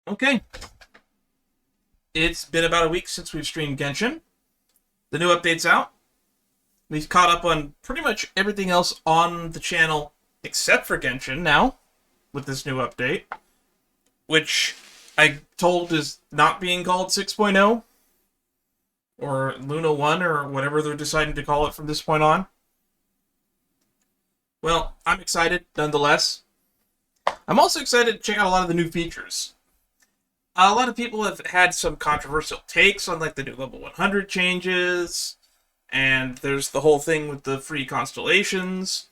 Okay. It's been about a week since we've streamed Genshin. The new update's out. We've caught up on pretty much everything else on the channel except for Genshin now, with this new update, which I told is not being called 6.0, or Luna 1, or whatever they're deciding to call it from this point on. Well, I'm excited, nonetheless. I'm also excited to check out a lot of the new features. A lot of people have had some controversial takes on, like, the new level 100 changes, and there's the whole thing with the free constellations.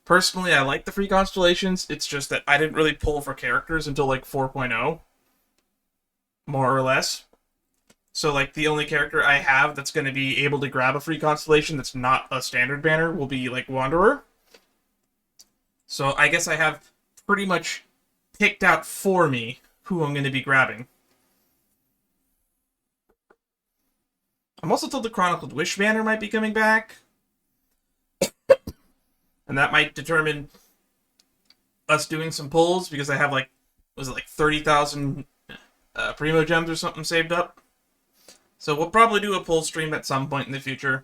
Personally, I like the free constellations. It's just that I didn't really pull for characters until, like, 4.0. More or less. So, like, the only character I have that's going to be able to grab a free constellation that's not a standard banner will be, like, Wanderer. So, I guess I have pretty much picked out for me who I'm going to be grabbing. I'm also told the Chronicled Wish banner might be coming back. And that might determine us doing some pulls, because I have, like, was it like 30,000 Primo Gems or something saved up? So we'll probably do a pull stream at some point in the future.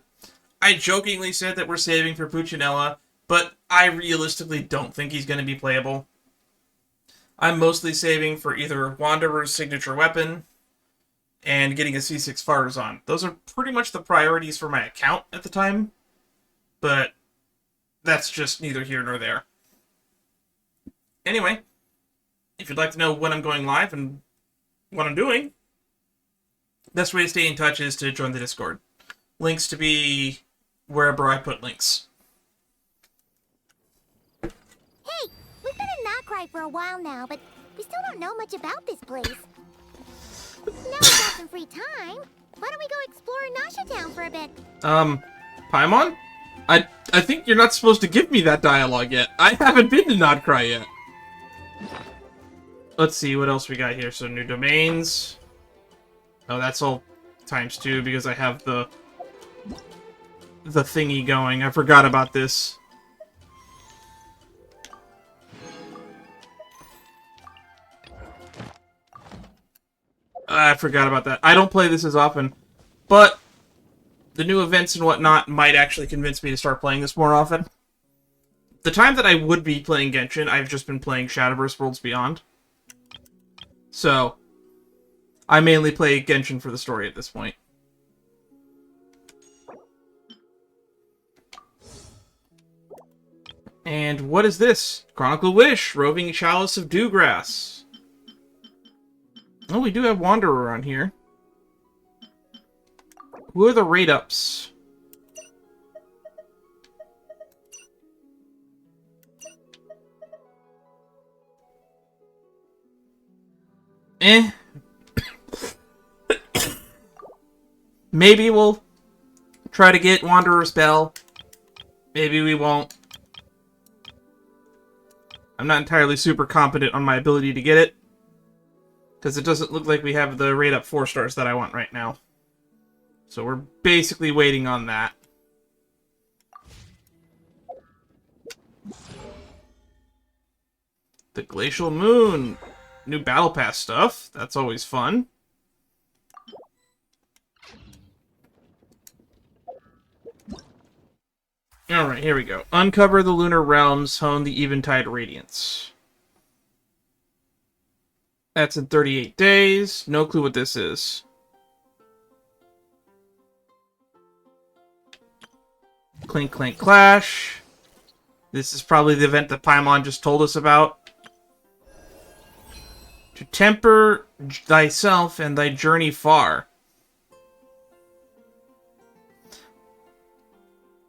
I jokingly said that we're saving for Puccinella, but I realistically don't think he's going to be playable. I'm mostly saving for either Wanderer's signature weapon and getting a C6 Farazan. Those are pretty much the priorities for my account at the time, but that's just neither here nor there. Anyway, if you'd like to know when I'm going live and what I'm doing, best way to stay in touch is to join the Discord. Links to be wherever I put links. Hey, we've been in Knockcry for a while now, but we still don't know much about this place. Now we've got some free time. Why don't we go explore Nasha Town for a bit? Paimon? I think you're not supposed to give me that dialogue yet. I haven't been to Knockcry yet. Let's see what else we got here. So, new domains. Oh, that's all ×2 because I have the thingy going. I forgot about this. I forgot about that. I don't play this as often, but the new events and whatnot might actually convince me to start playing this more often. The time that I would be playing Genshin, I've just been playing Shadowverse Worlds Beyond. So, I mainly play Genshin for the story at this point. And what is this? Chronicle Wish, Roving Chalice of Dewgrass. Oh, we do have Wanderer on here. Who are the rate-ups? Maybe we'll try to get Wanderer's Bell. Maybe we won't. I'm not entirely super competent on my ability to get it, because it doesn't look like we have the rate up 4 stars that I want right now. So we're basically waiting on that. The Glacial Moon. New Battle Pass stuff. That's always fun. Alright, here we go. Uncover the Lunar Realms, hone the Eventide Radiance. That's in 38 days. No clue what this is. Clink, Clank, Clash. This is probably the event that Paimon just told us about. To temper thyself and thy journey far.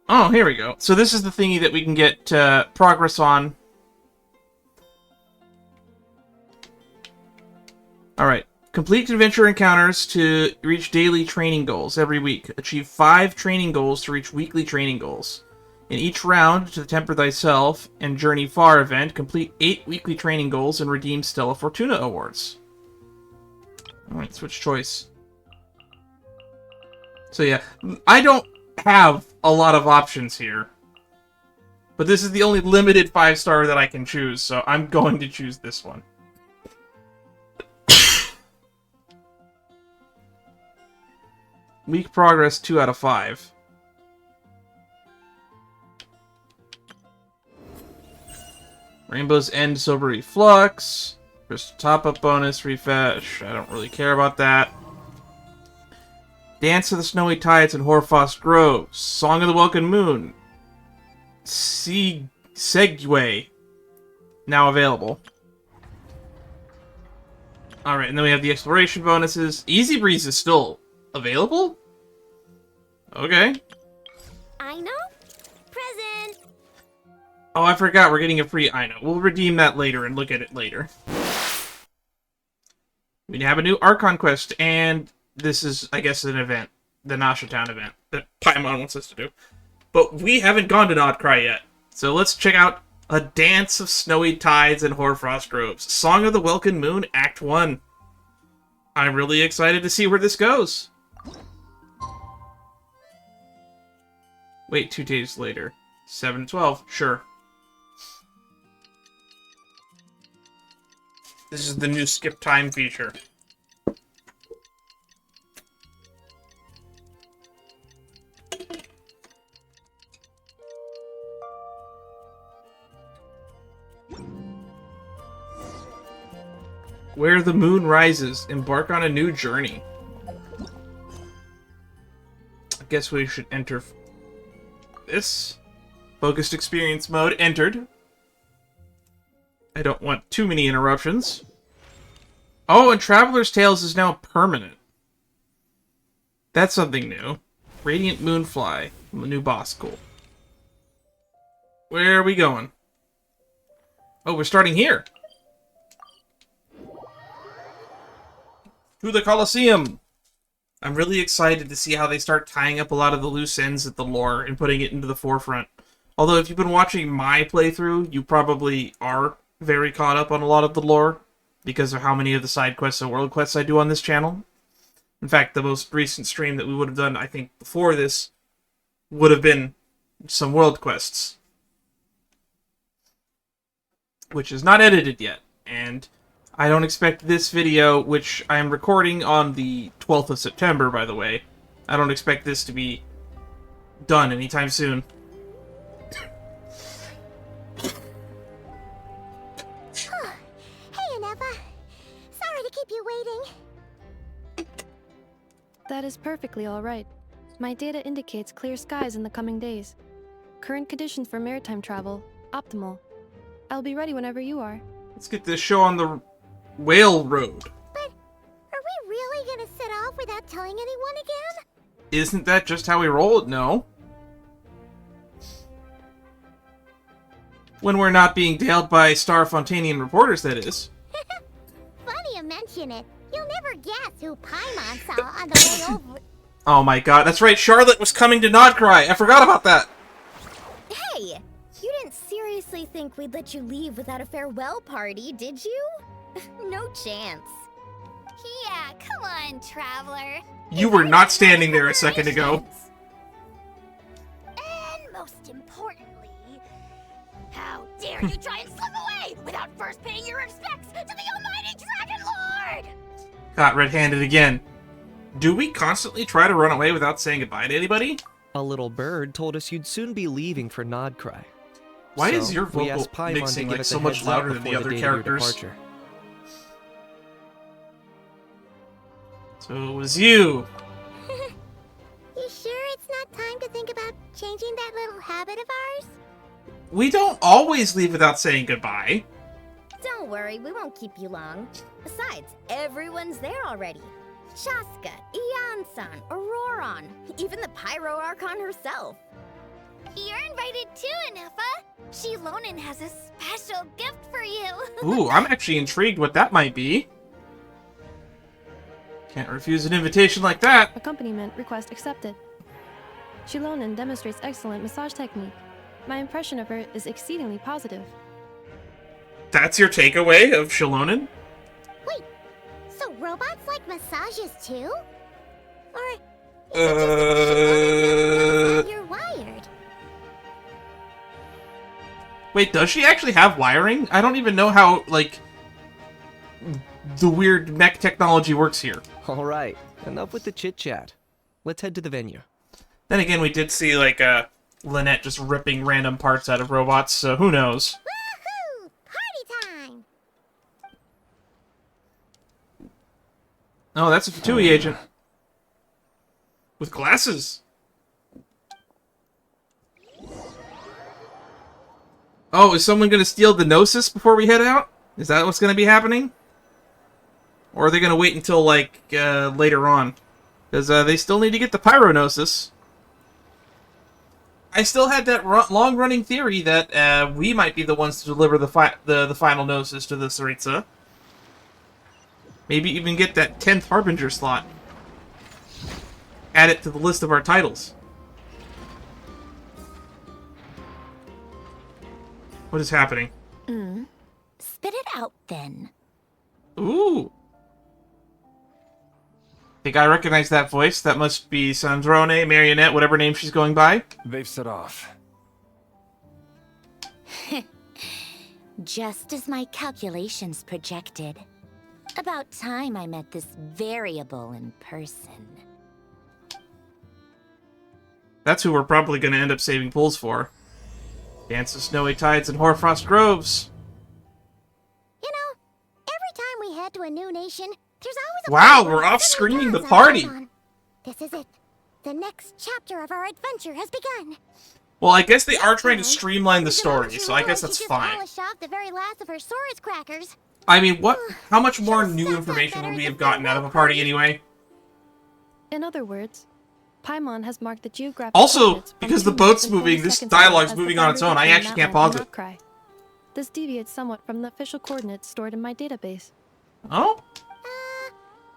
Oh, here we go. So this is the thingy that we can get progress on. Alright. Complete adventure encounters to reach daily training goals every week. Achieve 5 training goals to reach weekly training goals. In each round, to the Temper Thyself and Journey Far event, complete 8 weekly training goals and redeem Stella Fortuna awards. Alright, switch choice. So yeah, I don't have a lot of options here. But this is the only limited 5-star that I can choose, so I'm going to choose this one. Weak progress, 2 out of 5. Rainbow's End, Silvery Flux. Crystal top-up bonus, refresh. I don't really care about that. Dance of the Snowy Tides and Hoarfrost Groves. Song of the Welkin Moon. Segway. Now available. Alright, and then we have the exploration bonuses. Easy Breeze is still available? Okay. Aino? Present! Oh, I forgot. We're getting a free Aino. We'll redeem that later and look at it later. We have a new Archon quest, and this is, I guess, an event. The Nasha Town event that Paimon wants us to do. But we haven't gone to Nodcry yet. So let's check out A Dance of Snowy Tides and Hoarfrost Groves. Song of the Welkin Moon, Act 1. I'm really excited to see where this goes. Wait, 2 days later. 7/12, sure. This is the new skip time feature. Where the moon rises, embark on a new journey. I guess we should enter this. Focused experience mode entered. I don't want too many interruptions. Oh, and Traveler's Tales is now permanent. That's something new. Radiant Moonfly, the new boss, cool. Where are we going? Oh, we're starting here. To the Colosseum! I'm really excited to see how they start tying up a lot of the loose ends at the lore and putting it into the forefront. Although, if you've been watching my playthrough, you probably are very caught up on a lot of the lore because of how many of the side quests and world quests I do on this channel. In fact, the most recent stream that we would have done, I think, before this would have been some world quests. Which is not edited yet, and I don't expect this video, which I am recording on the 12th of September, by the way, I don't expect this to be done anytime soon. Hey, Anefa. Sorry to keep you waiting. That is perfectly alright. My data indicates clear skies in the coming days. Current conditions for maritime travel, optimal. I'll be ready whenever you are. Let's get this show on the Whale Road. But are we really gonna set off without telling anyone again? Isn't that just how we roll? No. When we're not being tailed by Starfontanian reporters, that is. Funny you mention it. You'll never guess who Paimon saw on the way over. Oh my god, that's right, Charlotte was coming to Nodcry! I forgot about that! Hey! You didn't seriously think we'd let you leave without a farewell party, did you? No chance. Yeah, come on, Traveler. You were not standing there a second ago. And most importantly, how dare you try and slip away without first paying your respects to the almighty Dragon Lord! Got red-handed again. Do we constantly try to run away without saying goodbye to anybody? A little bird told us you'd soon be leaving for Nodcry. Why So, is your we vocal asked Paimon mixing to give like us so a much heads up louder than the before other date of your characters? departure. So it was you. You sure it's not time to think about changing that little habit of ours? We don't always leave without saying goodbye. Don't worry, we won't keep you long. Besides, everyone's there already. Shaska, Ian-san, Auroron, even the Pyro Archon herself. You're invited too, Anefa. Shilonen has a special gift for you. Ooh, I'm actually intrigued what that might be. Can't refuse an invitation like that. Accompaniment request accepted. Shilonen demonstrates excellent massage technique. My impression of her is exceedingly positive. That's your takeaway of Shilonen? Wait, so robots like massages too? Or is it just that how you're wired? Wait, does she actually have wiring? I don't even know how, like, the weird mech technology works here. Alright, enough with the chit-chat. Let's head to the venue. Then again, we did see, like, Lynette just ripping random parts out of robots, so who knows? Woohoo! Party time! Oh, that's a Fatui agent. With glasses. Oh, is someone going to steal the Gnosis before we head out? Is that what's going to be happening? Or are they going to wait until, like, later on? Because they still need to get the Pyronosis. I still had that long-running theory that we might be the ones to deliver the final Gnosis to the Tsaritsa. Maybe even get that 10th Harbinger slot. Add it to the list of our titles. What is happening? Spit it out, then. Ooh. Think I recognize that voice. That must be Sandrone, Marionette, whatever name she's going by. They've set off. Just as my calculations projected. About time I met this variable in person. That's who we're probably going to end up saving pools for. Dance of Snowy Tides and Hoarfrost Groves. You know, every time we head to a new nation, there's always a Wow, part where we're off something screening the turns party. upside down. This is it. The next chapter of our adventure has begun. Well, I guess they are trying to streamline the story, so I guess that's she fine. Just polished off the very last of her Saurus crackers. I mean, what? How much more She'll new suck information that would we better have gotten out of a party anyway? In other words, Paimon has marked the geographic Also, coordinates from because the 2 boat's and 40 moving, this seconds dialogue's as the moving on its boundary own. I between actually can't Natlan pause and it. Notcry. This deviates somewhat from the official coordinates stored in my database. Oh?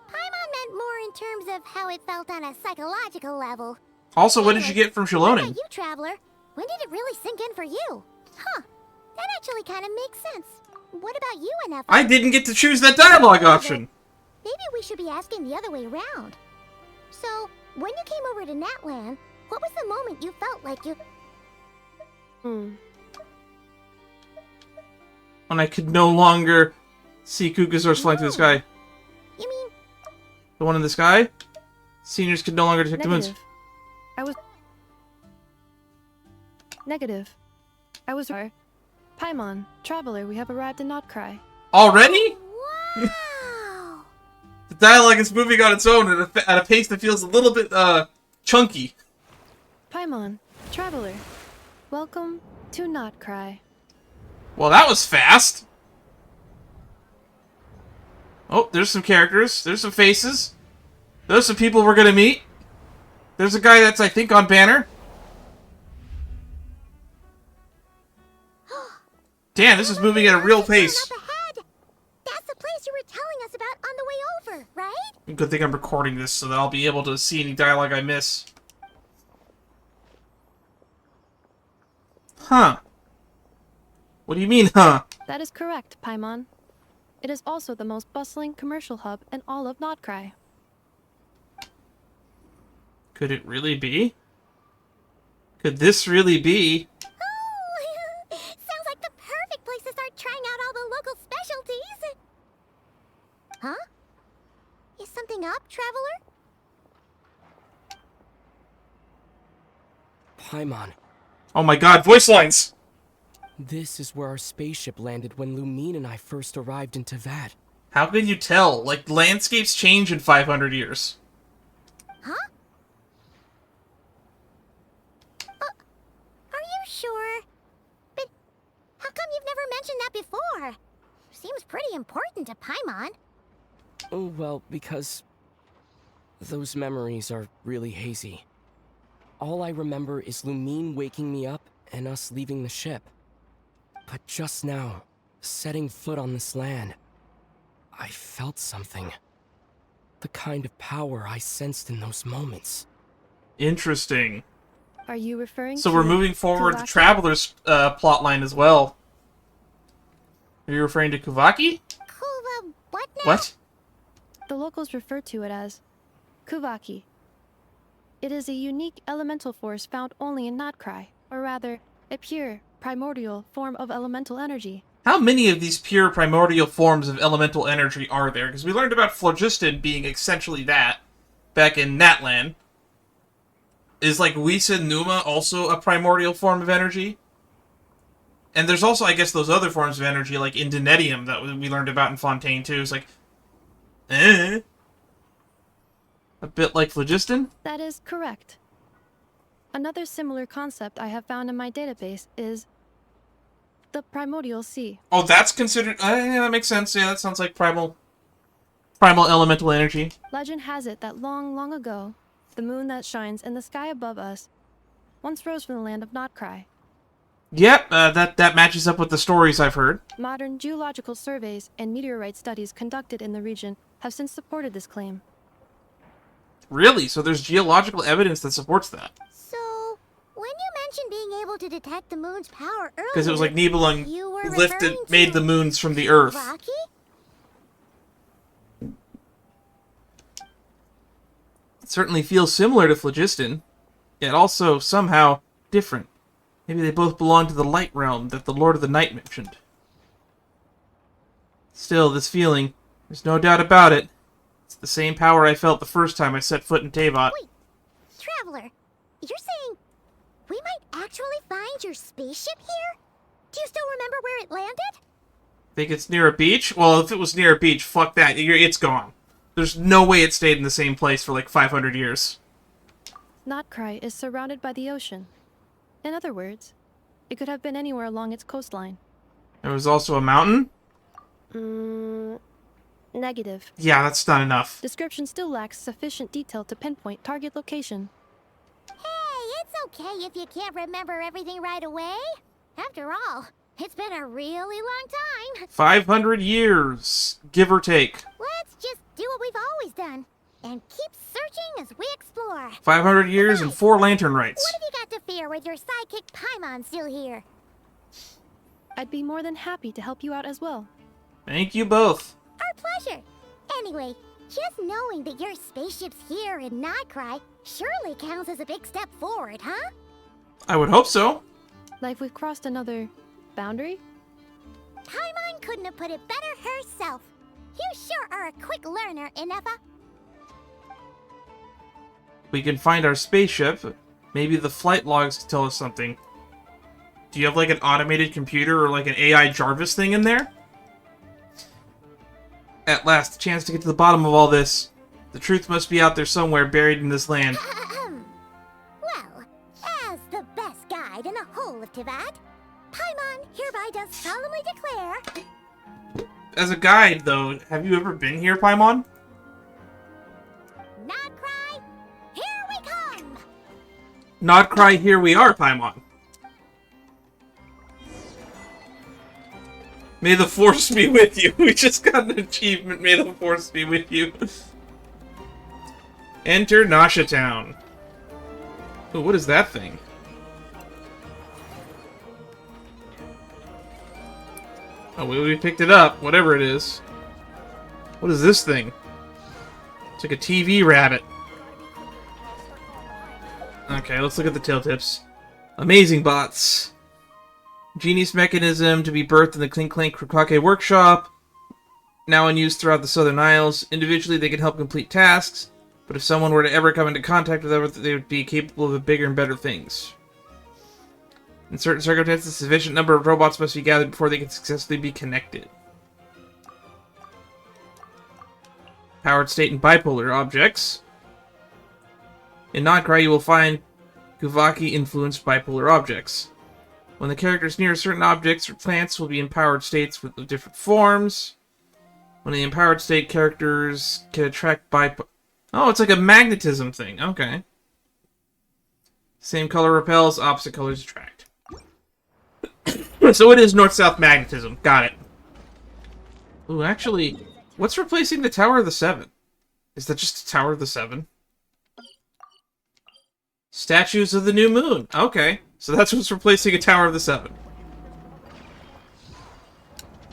Paimon meant more in terms of how it felt on a psychological level. Also, what did you get from What Shallonen? about you, Traveler? When did it really sink in for you? Huh. That actually kind of makes sense. What about you, Enough? I didn't get to choose that dialogue option. Maybe we should be asking the other way around. So, when you came over to Natlan, what was the moment you felt like you... When I could no longer see Kukasaurs flying through the sky. You mean... The one in the sky? Seniors could no longer detect the moons. Negative. Negative. I was... Paimon, Traveler, we have arrived in Notcry. Already? Wow! The dialogue is moving on its own at a pace that feels a little bit, chunky. Paimon, Traveler, welcome to Notcry. Well, that was fast. Oh, there's some characters. There's some faces. There's some people we're gonna meet. There's a guy that's, I think, on banner. Damn, this is moving at a real pace. Up ahead. That's the place you were telling us about on the way over, right? Good thing I'm recording this so that I'll be able to see any dialogue I miss. Huh. What do you mean, huh? That is correct, Paimon. It is also the most bustling commercial hub in all of Notcry. Could it really be? Could this really be? Oh, sounds like the perfect place to start trying out all the local specialties. Huh? Is something up, Traveler? Paimon, Oh my god, voice lines! this is where our spaceship landed when Lumine and I first arrived in Tavad. How can you tell? Like, landscapes change in 500 years. Huh? Are you sure? But how come you've never mentioned that before? Seems pretty important to Paimon. Oh, well, because those memories are really hazy. All I remember is Lumine waking me up and us leaving the ship. But just now, setting foot on this land, I felt something. The kind of power I sensed in those moments. Interesting. Are you referring So to... we're moving forward the Kuvaki? Traveler's plotline as well. Are you referring to Kuvaki? Kuva, what now? What? The locals refer to it as Kuvaki. It is a unique elemental force found only in Notcry, or rather, a pure, primordial form of elemental energy. How many of these pure primordial forms of elemental energy are there? Because we learned about Phlogiston being essentially that back in Natlan. Is like Wiesen Numa also a primordial form of energy? And there's also, I guess, those other forms of energy, like Indonetium, that we learned about in Fontaine, too. It's like, A bit like phlogiston? That is correct. Another similar concept I have found in my database is the primordial sea. Oh, that's considered... yeah, that makes sense. Yeah, that sounds like primal elemental energy. Legend has it that long, long ago, the moon that shines in the sky above us once rose from the land of Notcry. Yep, that matches up with the stories I've heard. Modern geological surveys and meteorite studies conducted in the region have since supported this claim. Really? So there's geological evidence that supports that? So, when you mentioned being able to detect the moon's power earlier... Because it was like Nibelung you were made the moons from the earth. Rocky? It certainly feels similar to phlogiston, yet also somehow different. Maybe they both belong to the light realm that the Lord of the Night mentioned. Still, this feeling, there's no doubt about it. It's the same power I felt the first time I set foot in Teyvat. Wait, Traveler, you're saying we might actually find your spaceship here? Do you still remember where it landed? Think it's near a beach? Well, if it was near a beach, fuck that. It's gone. There's no way it stayed in the same place for like 500 years. Notcry is surrounded by the ocean. In other words, it could have been anywhere along its coastline. There was also a mountain? Negative. Yeah, that's not enough. Description still lacks sufficient detail to pinpoint target location. Hey, it's okay if you can't remember everything right away. After all, it's been a really long time. 500 years, give or take. Let's just do what we've always done and keep searching as we explore. 500 years and 4 lantern rights. What have you got to fear with your sidekick Paimon still here? I'd be more than happy to help you out as well. Thank you both. Our pleasure. Anyway, just knowing that your spaceship's here in Notcry surely counts as a big step forward, huh? I would hope so. Like we've crossed another boundary? Paimon couldn't have put it better herself. You sure are a quick learner, Inefa. We can find our spaceship. Maybe the flight logs can tell us something. Do you have like an automated computer or like an AI Jarvis thing in there? At last, a chance to get to the bottom of all this. The truth must be out there somewhere buried in this land. Well, as the best guide in the whole of Teyvat, Paimon hereby does solemnly declare... As a guide, though, have you ever been here, Paimon? Notcry, here we come! Notcry, here we are, Paimon. May the Force be with you. We just got an achievement. May the Force be with you. Enter Nasha Town. Ooh, what is that thing? Oh, we picked it up. Whatever it is. What is this thing? It's like a TV rabbit. Okay, let's look at the tail tips. Amazing bots. Genius mechanism to be birthed in the Clink Krumbkake workshop. Now in use throughout the Southern Isles. Individually, they can help complete tasks, but if someone were to ever come into contact with them, they would be capable of bigger and better things. In certain circumstances, a sufficient number of robots must be gathered before they can successfully be connected. Powered state and bipolar objects. In Notcry, you will find Krumbkake-influenced bipolar objects. When the characters near certain objects or plants will be in powered states with different forms. When in the empowered state, characters can attract Oh, it's like a magnetism thing. Okay. Same color repels, opposite colors attract. So it is north-south magnetism. Got it. Ooh, actually, what's replacing the Tower of the Seven? Is that just the Tower of the Seven? Statues of the New Moon. Okay. So that's what's replacing a Tower of the Seven.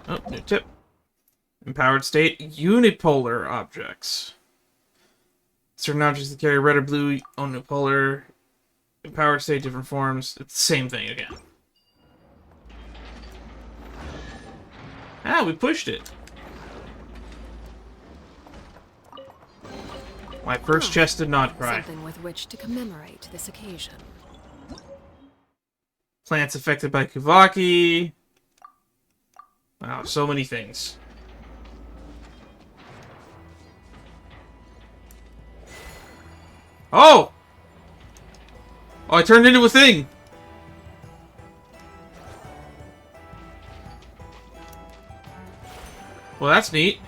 Oh, new tip. Empowered state, unipolar objects. Certain objects that carry red or blue, unipolar. Empowered state, different forms. It's the same thing again. Ah, we pushed it. My first chest did not cry. Something with which to commemorate this occasion. Plants affected by Krumbkake. Wow, so many things. Oh! Oh, I turned into a thing! Well, that's neat.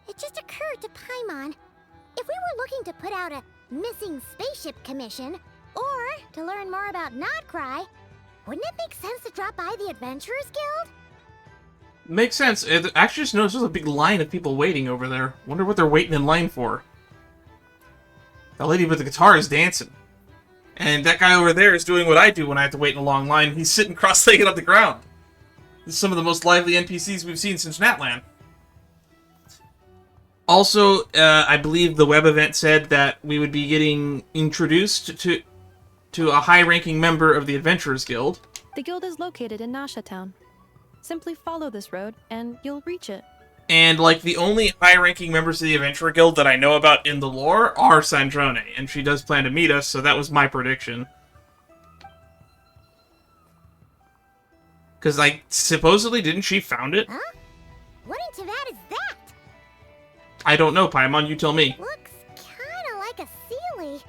It just occurred to Paimon, if we were looking to put out a missing spaceship commission, or to learn more about Nodcry, wouldn't it make sense to drop by the Adventurers Guild? Makes sense. It actually just noticed there's a big line of people waiting over there. Wonder what they're waiting in line for. That lady with the guitar is dancing. And that guy over there is doing what I do when I have to wait in a long line. He's sitting cross-legged on the ground. This is some of the most lively NPCs we've seen since Natlan. Also, I believe the web event said that we would be getting introduced to a high-ranking member of the Adventurers Guild. The guild is located in Nasha Town. Simply follow this road, and you'll reach it. And, like, the only high-ranking members of the Adventurer Guild that I know about in the lore are Sandrone, and she does plan to meet us, so that was my prediction. Because, like, supposedly, didn't she found it? Huh? What in Tavad is that? I don't know, Paimon, you tell me. Looks kinda like a Sealy,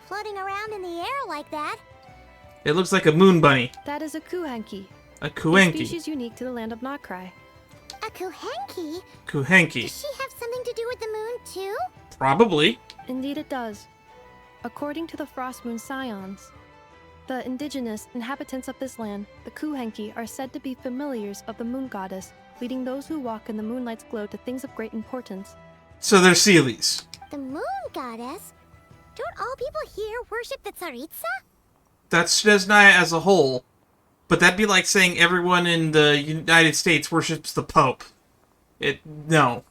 floating around in the air like that. It looks like a moon bunny. That is a Krumbkake. A A Krumbkake. species unique to the land of Nodcry. A Krumbkake? Krumbkake. Does she have something to do with the moon, too? Probably. Indeed it does. According to the Frostmoon Scions, the indigenous inhabitants of this land, the Krumbkake, are said to be familiars of the moon goddess, leading those who walk in the moonlight's glow to things of great importance. So they're Sealies. The moon goddess? Don't all people here worship the Tsaritsa? That's Snezhnaya as a whole. But that'd be like saying everyone in the United States worships the Pope. No.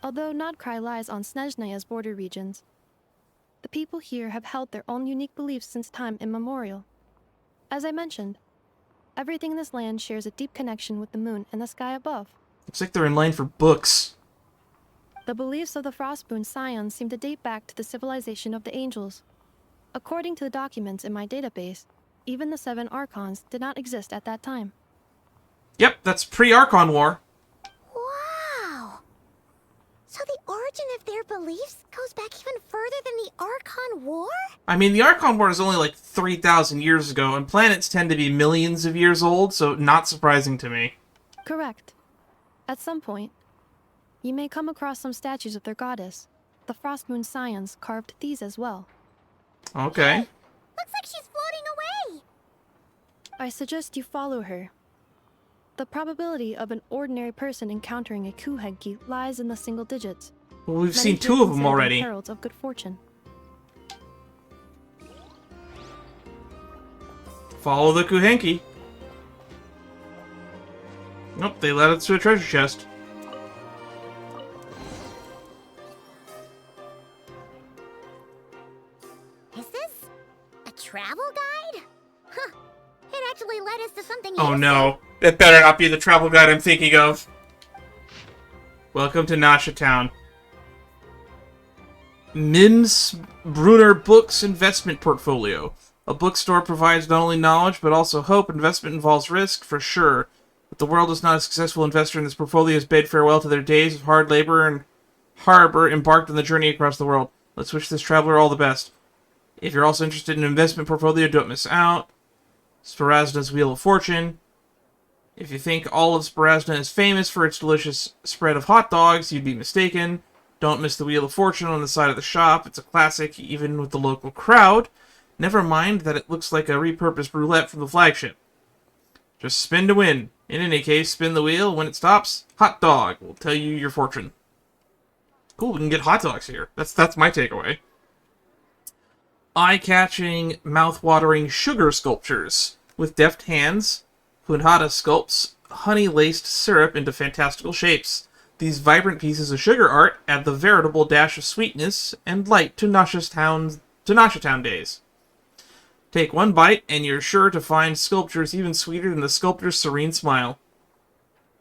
Although Nodcry lies on Snezhnaya's border regions, the people here have held their own unique beliefs since time immemorial. As I mentioned, everything in this land shares a deep connection with the moon and the sky above. Looks like they're in line for books. The beliefs of the Frostmoon Scions seem to date back to the civilization of the angels. According to the documents in my database, even the 7 Archons did not exist at that time. Yep, that's pre-Archon War. Wow! So the origin of their beliefs goes back even further than the Archon War? I mean, the Archon War is only like 3,000 years ago, and planets tend to be millions of years old, so not surprising to me. Correct. At some point, you may come across some statues of their goddess. The Frostmoon Scions carved these as well. Okay. Looks like she's floating away! I suggest you follow her. The probability of an ordinary person encountering a Krumbkake lies in the single digits. Well, we've Many seen people 2 of them consider already. heralds of good fortune. Follow the Krumbkake. Nope, they led us to a treasure chest. Is this a travel guide? Huh. It actually led us to something Oh useful. no, that better not be the travel guide I'm thinking of. Welcome to Nasha Town. Mims Brunner Books Investment Portfolio. A bookstore provides not only knowledge, but also hope. Investment involves risk, for sure. But the world is not a successful investor, and this portfolio has bade farewell to their days of hard labor and harbor embarked on the journey across the world. Let's wish this traveler all the best. If you're also interested in an investment portfolio, don't miss out. Sparazda's Wheel of Fortune. If you think all of Sparazda is famous for its delicious spread of hot dogs, you'd be mistaken. Don't miss the Wheel of Fortune on the side of the shop. It's a classic, even with the local crowd. Never mind that it looks like a repurposed roulette from the Flagship. Just spin to win. In any case, spin the wheel. When it stops, hot dog will tell you your fortune. Cool, we can get hot dogs here. That's my takeaway. Eye-catching, mouth-watering sugar sculptures. With deft hands, Punhada sculpts honey-laced syrup into fantastical shapes. These vibrant pieces of sugar art add the veritable dash of sweetness and light to Nasha Town days. Take one bite, and you're sure to find sculptures even sweeter than the sculptor's serene smile.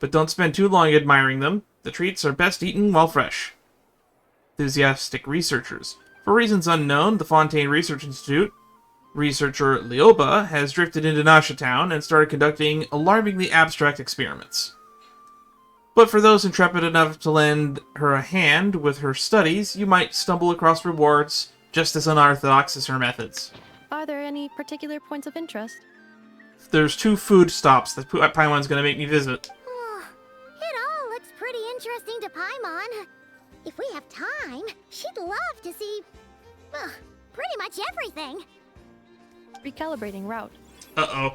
But don't spend too long admiring them. The treats are best eaten while fresh. Enthusiastic researchers. For reasons unknown, the Fontaine Research Institute researcher Leoba has drifted into Nasha Town and started conducting alarmingly abstract experiments. But for those intrepid enough to lend her a hand with her studies, you might stumble across rewards just as unorthodox as her methods. Are there any particular points of interest? There's 2 food stops that Paimon's going to make me visit. It all looks pretty interesting to Paimon. If we have time, she'd love to see, pretty much everything. Recalibrating route. Uh-oh.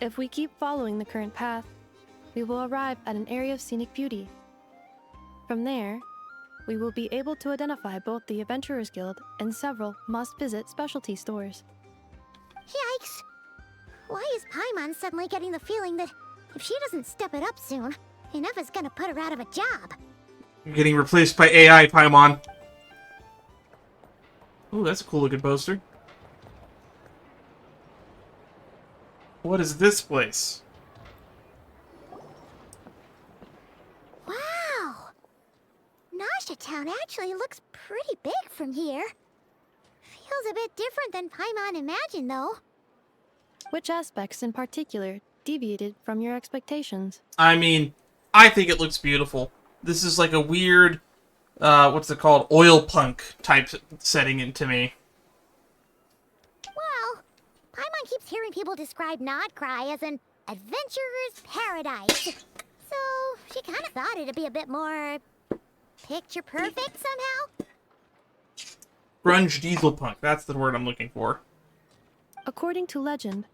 If we keep following the current path, we will arrive at an area of scenic beauty. From there, we will be able to identify both the Adventurers Guild and several must-visit specialty stores. Yikes! Why is Paimon suddenly getting the feeling that if she doesn't step it up soon, Ineva's gonna put her out of a job? You're getting replaced by AI, Paimon. Ooh, that's a cool looking poster. What is this place? Wow! Nasha Town actually looks pretty big from here. Feels a bit different than Paimon imagined, though. Which aspects in particular deviated from your expectations? I mean, I think it looks beautiful. This is like a weird, what's it called? Oil punk type setting into me. Well, Paimon keeps hearing people describe Nodcry as an adventurer's paradise. So, she kind of thought it'd be a bit more picture perfect somehow. Grunge diesel punk, that's the word I'm looking for. According to legend,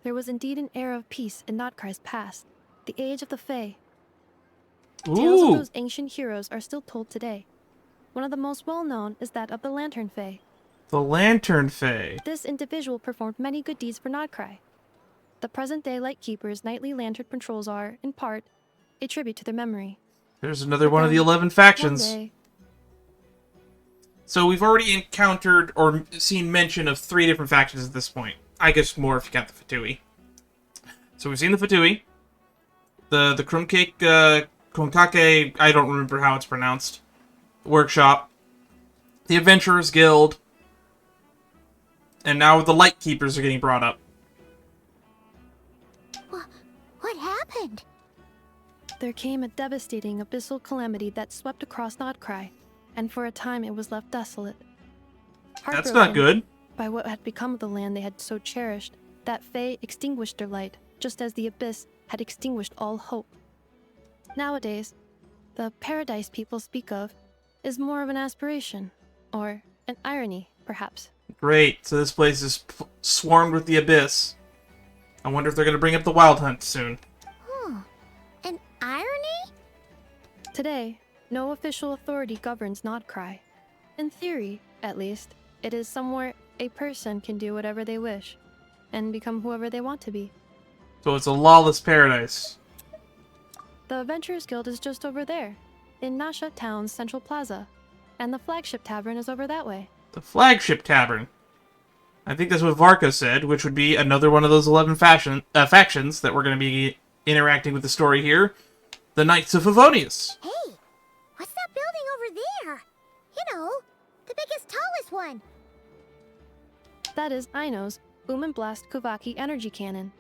there was indeed an era of peace in Nodcry's past, the Age of the Fae. Tales of Ooh! those ancient heroes are still told today. One of the most well-known is that of the Lantern Fae. The Lantern Fae. This individual performed many good deeds for Nodcry. The present-day Lightkeeper's nightly lantern patrols are, in part, a tribute to their memory. There's another But one of the then, 11 One factions. day, So we've already encountered or seen mention of 3 different factions at this point. I guess more if you count the Fatui. So we've seen the Fatui. The Krumbkake, Krumbkake, I don't remember how it's pronounced. Workshop. The Adventurers Guild. And now the Lightkeepers are getting brought up. What happened? there came a devastating abyssal calamity that swept across Nodcry, and for a time it was left desolate. That's not good. By what had become of the land they had so cherished, that Fae extinguished their light, just as the abyss had extinguished all hope. Nowadays, the paradise people speak of is more of an aspiration, or an irony, perhaps. Great. So this place is swarmed with the abyss. I wonder if they're going to bring up the Wild Hunt soon. An irony? Today, no official authority governs Nodcry. In theory, at least, it is somewhere a person can do whatever they wish, and become whoever they want to be. So it's a lawless paradise. The Adventurers Guild is just over there, in Nasha Town's Central Plaza, and the Flagship Tavern is over that way. The Flagship Tavern. I think that's what Varka said, which would be another one of those 11 factions that we're going to be interacting with the story here. The Knights of Favonius. Hey, what's that building over there? You know, the biggest, tallest one. That is Aino's Boom and Blast Kuvaki energy cannon.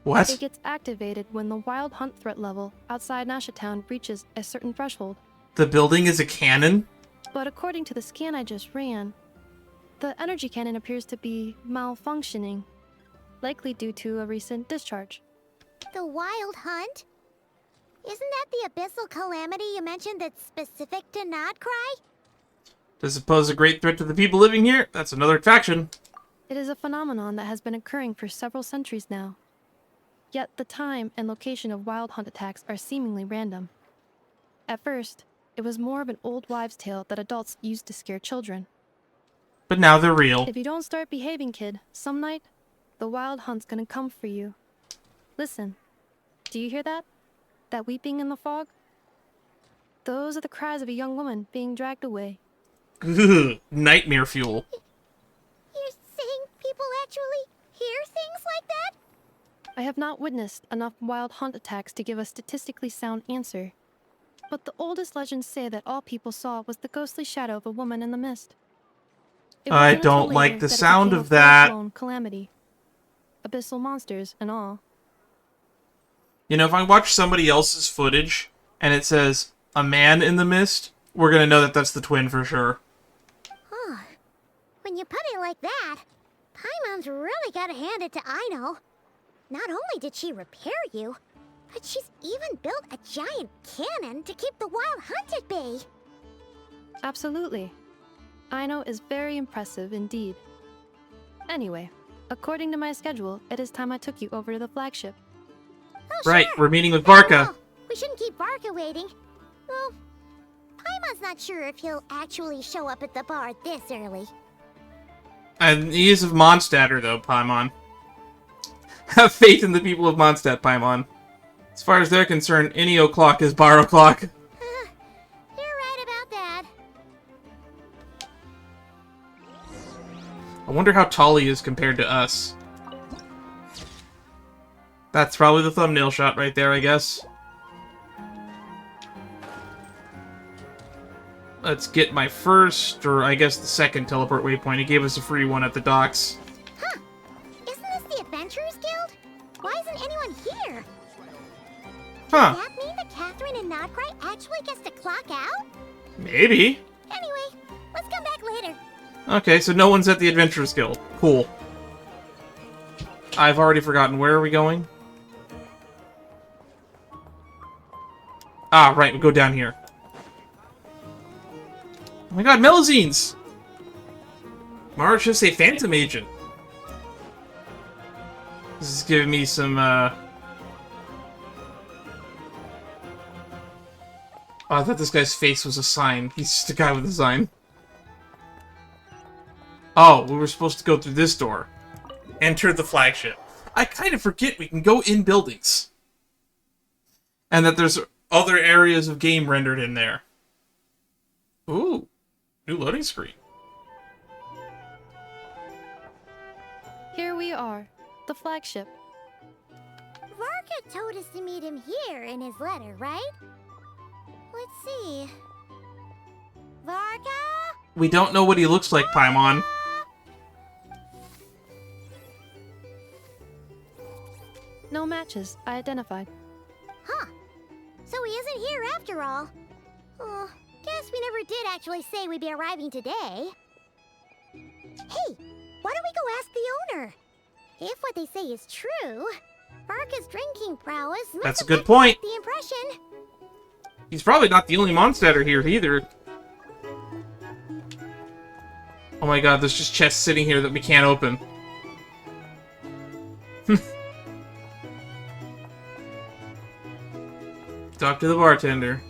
What? It gets activated when the Wild Hunt threat level outside Nasha Town reaches a certain threshold. The building is a cannon? But according to the scan I just ran, the energy cannon appears to be malfunctioning, likely due to a recent discharge. The Wild Hunt? Isn't that the abyssal calamity you mentioned that's specific to Nodcry? Does it pose a great threat to the people living here? That's another faction. It is a phenomenon that has been occurring for several centuries now. Yet the time and location of Wild Hunt attacks are seemingly random. At first, it was more of an old wives' tale that adults used to scare children. But now they're real. If you don't start behaving, kid, some night, the Wild Hunt's gonna come for you. Listen, do you hear that? That weeping in the fog? Those are the cries of a young woman being dragged away. Ugh, nightmare fuel. You're saying people actually hear things like that? I have not witnessed enough wild hunt attacks to give a statistically sound answer. But the oldest legends say that all people saw was the ghostly shadow of a woman in the mist. It I wasn't until don't like later the that it sound became of a that. full-blown calamity. Abyssal monsters and all. You know, if I watch somebody else's footage and it says a man in the mist, we're gonna know that that's the twin for sure. Oh, when you put it like that, Paimon's really gotta hand it to Aino. Not only did she repair you, but she's even built a giant cannon to keep the wild hunt at bay. Absolutely. Aino is very impressive indeed. Anyway, according to my schedule, it is time I took you over to the flagship. Oh, Right, sure. we're meeting with Very Barca. well. We shouldn't keep Barca waiting. Well, Paimon's not sure if he'll actually show up at the bar this early. And he is of Mondstadter, though, Paimon. Have faith in the people of Mondstadt, Paimon. As far as they're concerned, any o'clock is bar o'clock. You're right about that. I wonder how tall he is compared to us. That's probably the thumbnail shot right there, I guess. Let's get my first, or I guess the second teleport waypoint. He gave us a free one at the docks. Huh. Isn't this the Adventurers Guild? Why isn't anyone here? Huh. Does that mean that Catherine and Nodcry actually gets to clock out? Maybe. Anyway, let's come back later. Okay, so no one's at the Adventurers Guild. Cool. I've already forgotten. Where are we going? Ah, right. We go down here. Oh my god, Melazines! Marrow should say Phantom Agent. This is giving me some, Oh, I thought this guy's face was a sign. He's just a guy with a sign. Oh, we were supposed to go through this door. Enter the flagship. I kind of forget we can go in buildings. And that there's other areas of game rendered in there. Ooh. New loading screen. Here we are, the flagship. Varka told us to meet him here in his letter, right? Let's see. Varka? We don't know what he looks like, Paimon. No matches, I identified. Huh. So he isn't here after all. Oh, guess we never did actually say we'd be arriving today. Hey, why don't we go ask the owner? If what they say is true, Varka's drinking prowess must That's a have good left us point. the impression. He's probably not the only Mondstatter here either. Oh my god, there's just chests sitting here that we can't open. Talk to the bartender.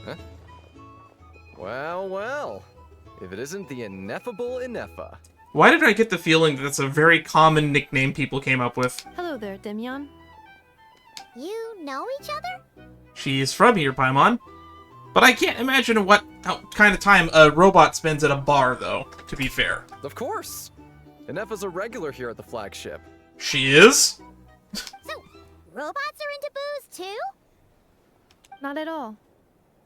Huh? Well, well. If it isn't the ineffable Ineffa. Why did I get the feeling that that's a very common nickname people came up with? Hello there, Demyon. You know each other? She is from here, Paimon. But I can't imagine how kind of time a robot spends at a bar, though, to be fair. Of course! Ineffa's a regular here at the flagship. She is? So, robots are into booze too? Not at all.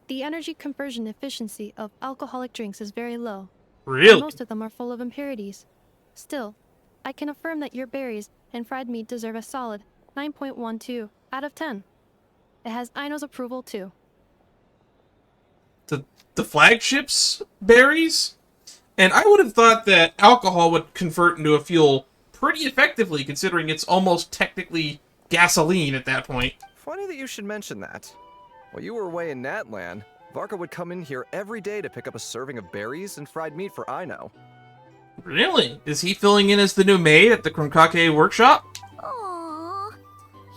The energy conversion efficiency of alcoholic drinks is very low. and Really? most of them are full of impurities. Still, I can affirm that your berries and fried meat deserve a solid 9.12 out of 10. It has Aino's approval too. The flagship's berries? And I would have thought that alcohol would convert into a fuel pretty effectively, considering it's almost technically gasoline at that point. Funny that you should mention that. While you were away in Natlan, Varka would come in here every day to pick up a serving of berries and fried meat for Aino. Really? Is he filling in as the new maid at the Krumbkake workshop? Aww.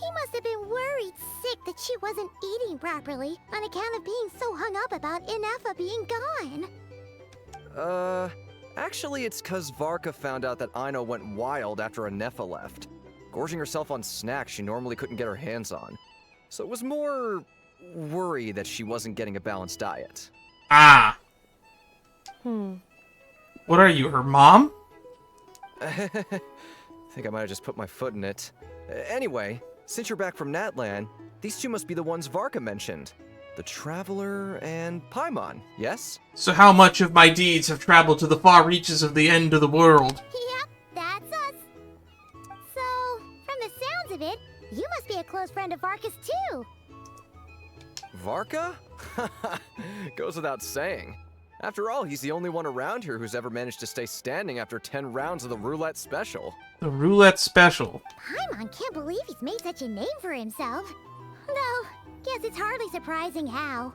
He must have been worried sick that she wasn't eating properly on account of being so hung up about Ineffa being gone. Actually it's cause Varka found out that Aino went wild after Ineffa left, gorging herself on snacks she normally couldn't get her hands on. So it was more worry that she wasn't getting a balanced diet. Ah. What are you, her mom? Think I might have just put my foot in it. Anyway, since you're back from Natlan, these two must be the ones Varka mentioned. The Traveler and Paimon, yes? So how much of my deeds have traveled to the far reaches of the end of the world? Yep, that's us. So, from the sounds of it, you must be a close friend of Varka's too. Varka? Goes without saying. After all, he's the only one around here who's ever managed to stay standing after 10 rounds of the roulette special. The roulette special. Paimon can't believe he's made such a name for himself. Though, guess it's hardly surprising how.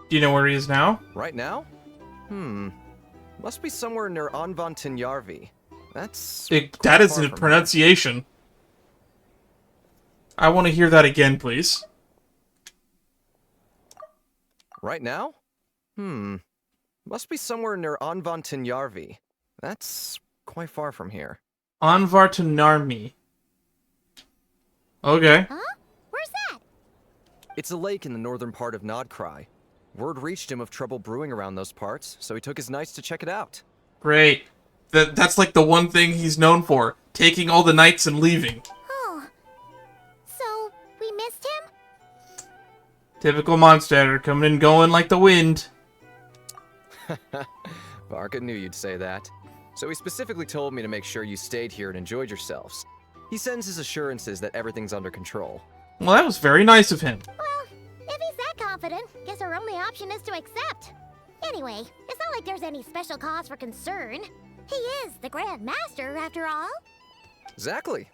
Do you know where he is now? Right now? Must be somewhere near Anvantinyarvi. That's... That is far a from pronunciation. I want to hear that again, please. Right now? Must be somewhere near Anvantinyarvi. That's quite far from here. Anvartanarmi. Okay. Huh? Where's that? It's a lake in the northern part of Nodcry. Word reached him of trouble brewing around those parts, so he took his knights to check it out. Great. That's like the one thing he's known for. Taking all the knights and leaving. Oh. So, we missed him? Typical monster, coming and going like the wind. Varka knew you'd say that. So he specifically told me to make sure you stayed here and enjoyed yourselves. He sends his assurances that everything's under control. Well, that was very nice of him. Well, if he's that confident, guess our only option is to accept. Anyway, it's not like there's any special cause for concern. He is the Grand Master, after all. Exactly.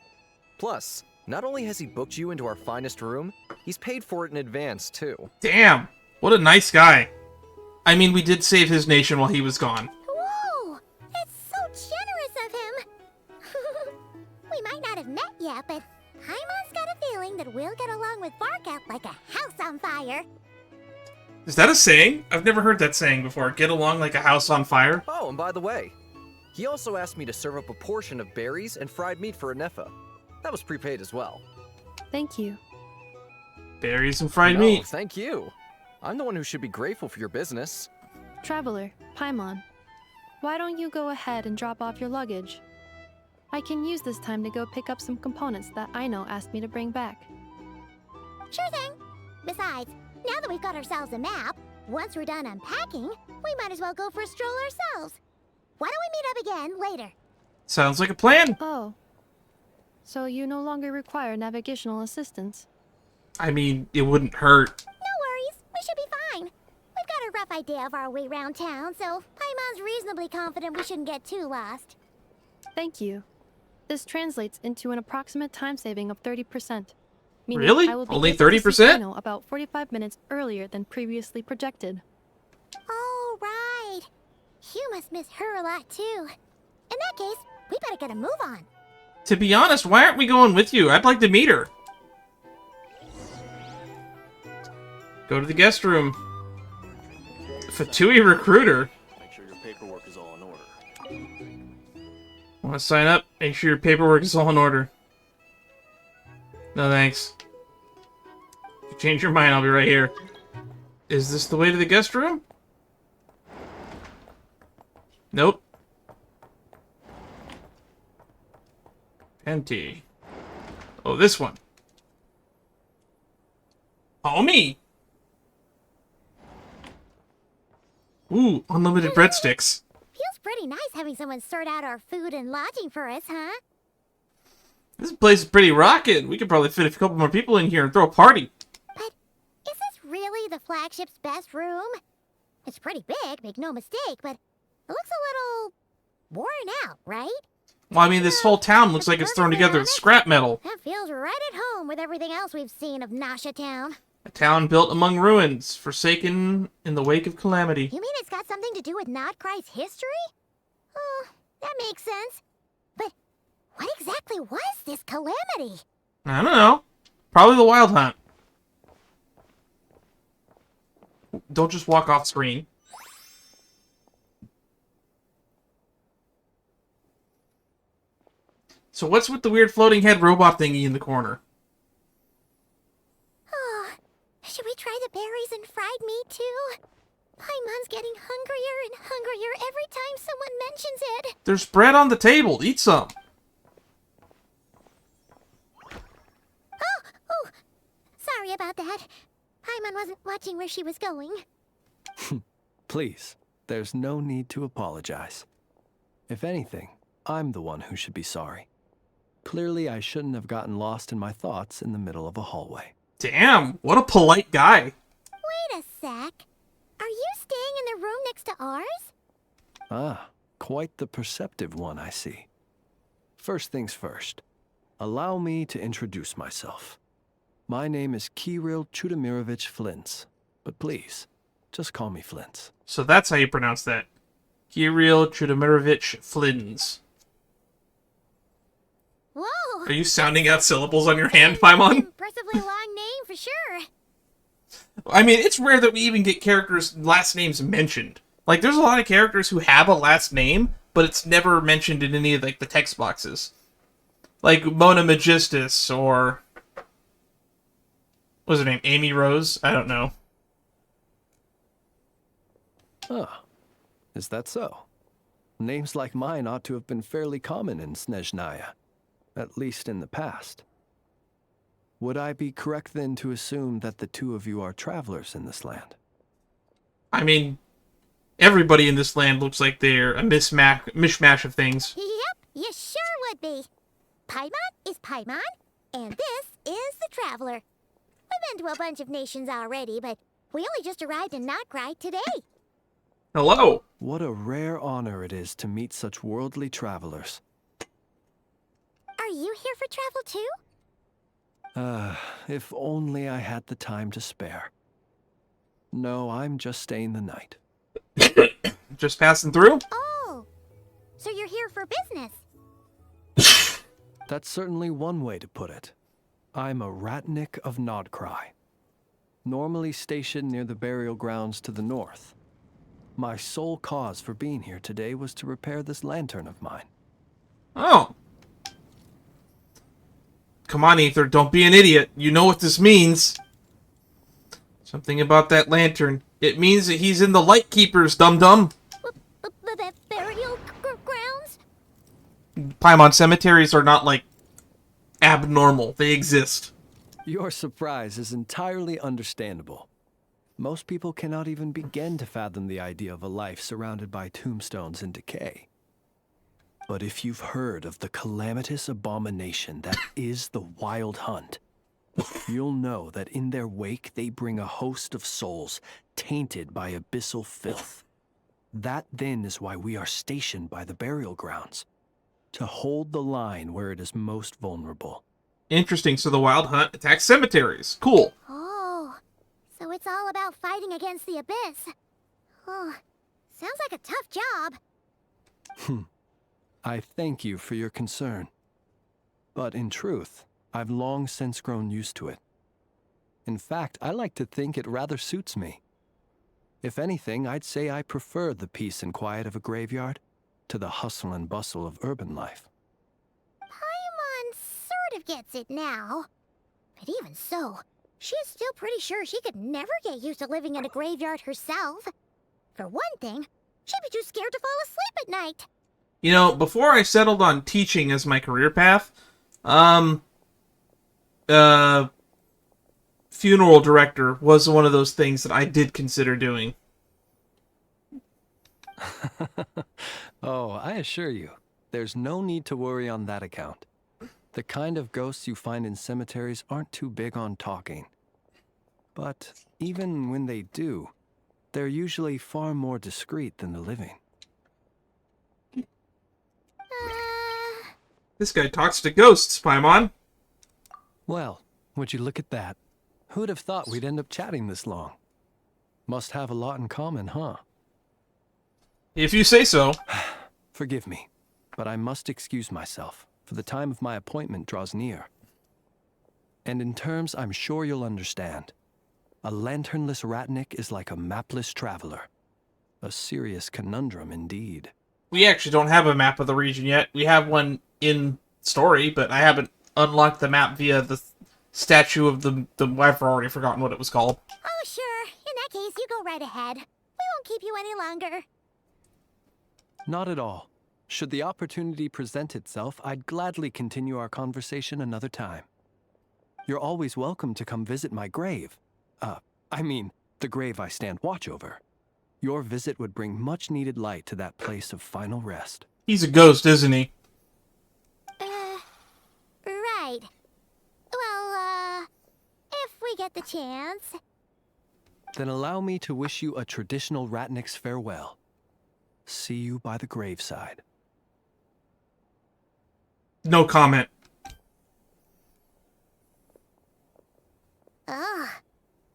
Plus, not only has he booked you into our finest room, he's paid for it in advance, too. Damn. What a nice guy. I mean, we did save his nation while he was gone. Whoa! It's so generous of him! We might not have met yet, but Paimon's got a feeling that we'll get along with Varka like a house on fire. Is that a saying? I've never heard that saying before. Get along like a house on fire? Oh, and by the way, he also asked me to serve up a portion of berries and fried meat for Anefa. That was prepaid as well. Thank you. Berries and fried No, meat. thank you. I'm the one who should be grateful for your business. Traveler, Paimon, why don't you go ahead and drop off your luggage? I can use this time to go pick up some components that Aino asked me to bring back. Sure thing. Besides, now that we've got ourselves a map, once we're done unpacking, we might as well go for a stroll ourselves. Why don't we meet up again later? Sounds like a plan. Oh. So you no longer require navigational assistance? I mean, it wouldn't hurt. No worries, we should be fine. We've got a rough idea of our way around town, so Paimon's reasonably confident we shouldn't get too lost. Thank you. This translates into an approximate time saving of 30%. Meaning Really? I will be Only able to see 30%? Aino about 45 minutes earlier than previously projected. Oh, right. You must miss her a lot, too. In that case, we better get a move on. To be honest, why aren't we going with you? I'd like to meet her. Go to the guest room. Fatui Recruiter. Make sure your paperwork is all in order. Want to sign up? Make sure your paperwork is all in order. No thanks. If you change your mind, I'll be right here. Is this the way to the guest room? Nope. Empty. Oh, this one. Homie! Ooh, unlimited breadsticks. Feels pretty nice having someone sort out our food and lodging for us, huh? This place is pretty rockin'. We could probably fit a couple more people in here and throw a party. But is this really the flagship's best room? It's pretty big, make no mistake, but it looks a little worn out, right? Well, I mean, this whole town looks like it's thrown together with scrap metal. That feels right at home with everything else we've seen of Nasha Town. A town built among ruins, forsaken in the wake of calamity. You mean it's got something to do with Nodcry's history? Oh, that makes sense. But what exactly was this calamity? I don't know. Probably the Wild Hunt. Don't just walk off screen. So what's with the weird floating head robot thingy in the corner? Oh, should we try the berries and fried meat too? Paimon's getting hungrier and hungrier every every time someone mentions it. There's bread on the table. Eat some. Oh, sorry about that. Paimon wasn't watching where she was going. Please, there's no need to apologize. If anything, I'm the one who should be sorry. Clearly, I shouldn't have gotten lost in my thoughts in the middle of a hallway. Damn, what a polite guy. Wait a sec. Are you staying in the room next to ours? Ah, quite the perceptive one, I see. First things first, allow me to introduce myself. My name is Kirill Chudamirovich Flintz, but please, just call me Flintz. So that's how you pronounce that. Kirill Chudamirovich Flins. Whoa! Are you sounding out syllables on your hand, Paimon? Impressively long name for sure. I mean, it's rare that we even get characters' last names mentioned. Like, there's a lot of characters who have a last name, but it's never mentioned in any of, like, the text boxes. Like Mona Magistus, or... what was her name? Amy Rose? I don't know. Ah, is that so? Names like mine ought to have been fairly common in Snezhnaya, at least in the past. Would I be correct then to assume that the two of you are travelers in this land? I mean, everybody in this land looks like they're a mishmash of things. Yep, you sure would be. Paimon is Paimon, and this is the Traveler. We've been to a bunch of nations already, but we only just arrived in Notcry today. Hello! What a rare honor it is to meet such worldly travelers. Are you here for travel too? If only I had the time to spare. No, I'm just staying the night. Just passing through? Oh, so you're here for business? That's certainly one way to put it. I'm a Ratnik of Nodcry, normally stationed near the burial grounds to the north. My sole cause for being here today was to repair this lantern of mine. Oh. Come on, Ether, don't be an idiot. You know what this means. Something about that lantern. It means that he's in the Lightkeepers, dum-dum. Burial grounds? Paimon, cemeteries are not, like, abnormal. They exist. Your surprise is entirely understandable. Most people cannot even begin to fathom the idea of a life surrounded by tombstones and decay. But if you've heard of the calamitous abomination that is the Wild Hunt, you'll know that in their wake they bring a host of souls tainted by abyssal filth. That then is why we are stationed by the burial grounds, to hold the line where it is most vulnerable. Interesting, so the Wild Hunt attacks cemeteries. Cool. Oh, so it's all about fighting against the abyss. Oh, sounds like a tough job. I thank you for your concern. But in truth, I've long since grown used to it. In fact, I like to think it rather suits me. If anything, I'd say I prefer the peace and quiet of a graveyard to the hustle and bustle of urban life. Paimon sort of gets it now. But even so, she's still pretty sure she could never get used to living in a graveyard herself. For one thing, she'd be too scared to fall asleep at night. You know, before I settled on teaching as my career path, funeral director was one of those things that I did consider doing. Oh, I assure you, there's no need to worry on that account. The kind of ghosts you find in cemeteries aren't too big on talking. But even when they do, they're usually far more discreet than the living. This guy talks to ghosts, Paimon. Well, would you look at that? Who'd have thought we'd end up chatting this long? Must have a lot in common, huh? If you say so. Forgive me, but I must excuse myself, for the time of my appointment draws near. And in terms I'm sure you'll understand, a lanternless Ratnik is like a mapless traveler. A serious conundrum indeed. We actually don't have a map of the region yet. We have one in story, but I haven't unlocked the map via the statue of the I've already forgotten what it was called. Oh, sure. In that case, you go right ahead. We won't keep you any longer. Not at all. Should the opportunity present itself, I'd gladly continue our conversation another time. You're always welcome to come visit my grave. I mean, the grave I stand watch over. Your visit would bring much-needed light to that place of final rest. He's a ghost, isn't he? Right. Well, if we get the chance. Then allow me to wish you a traditional Ratnik's farewell. See you by the graveside. No comment. Ugh.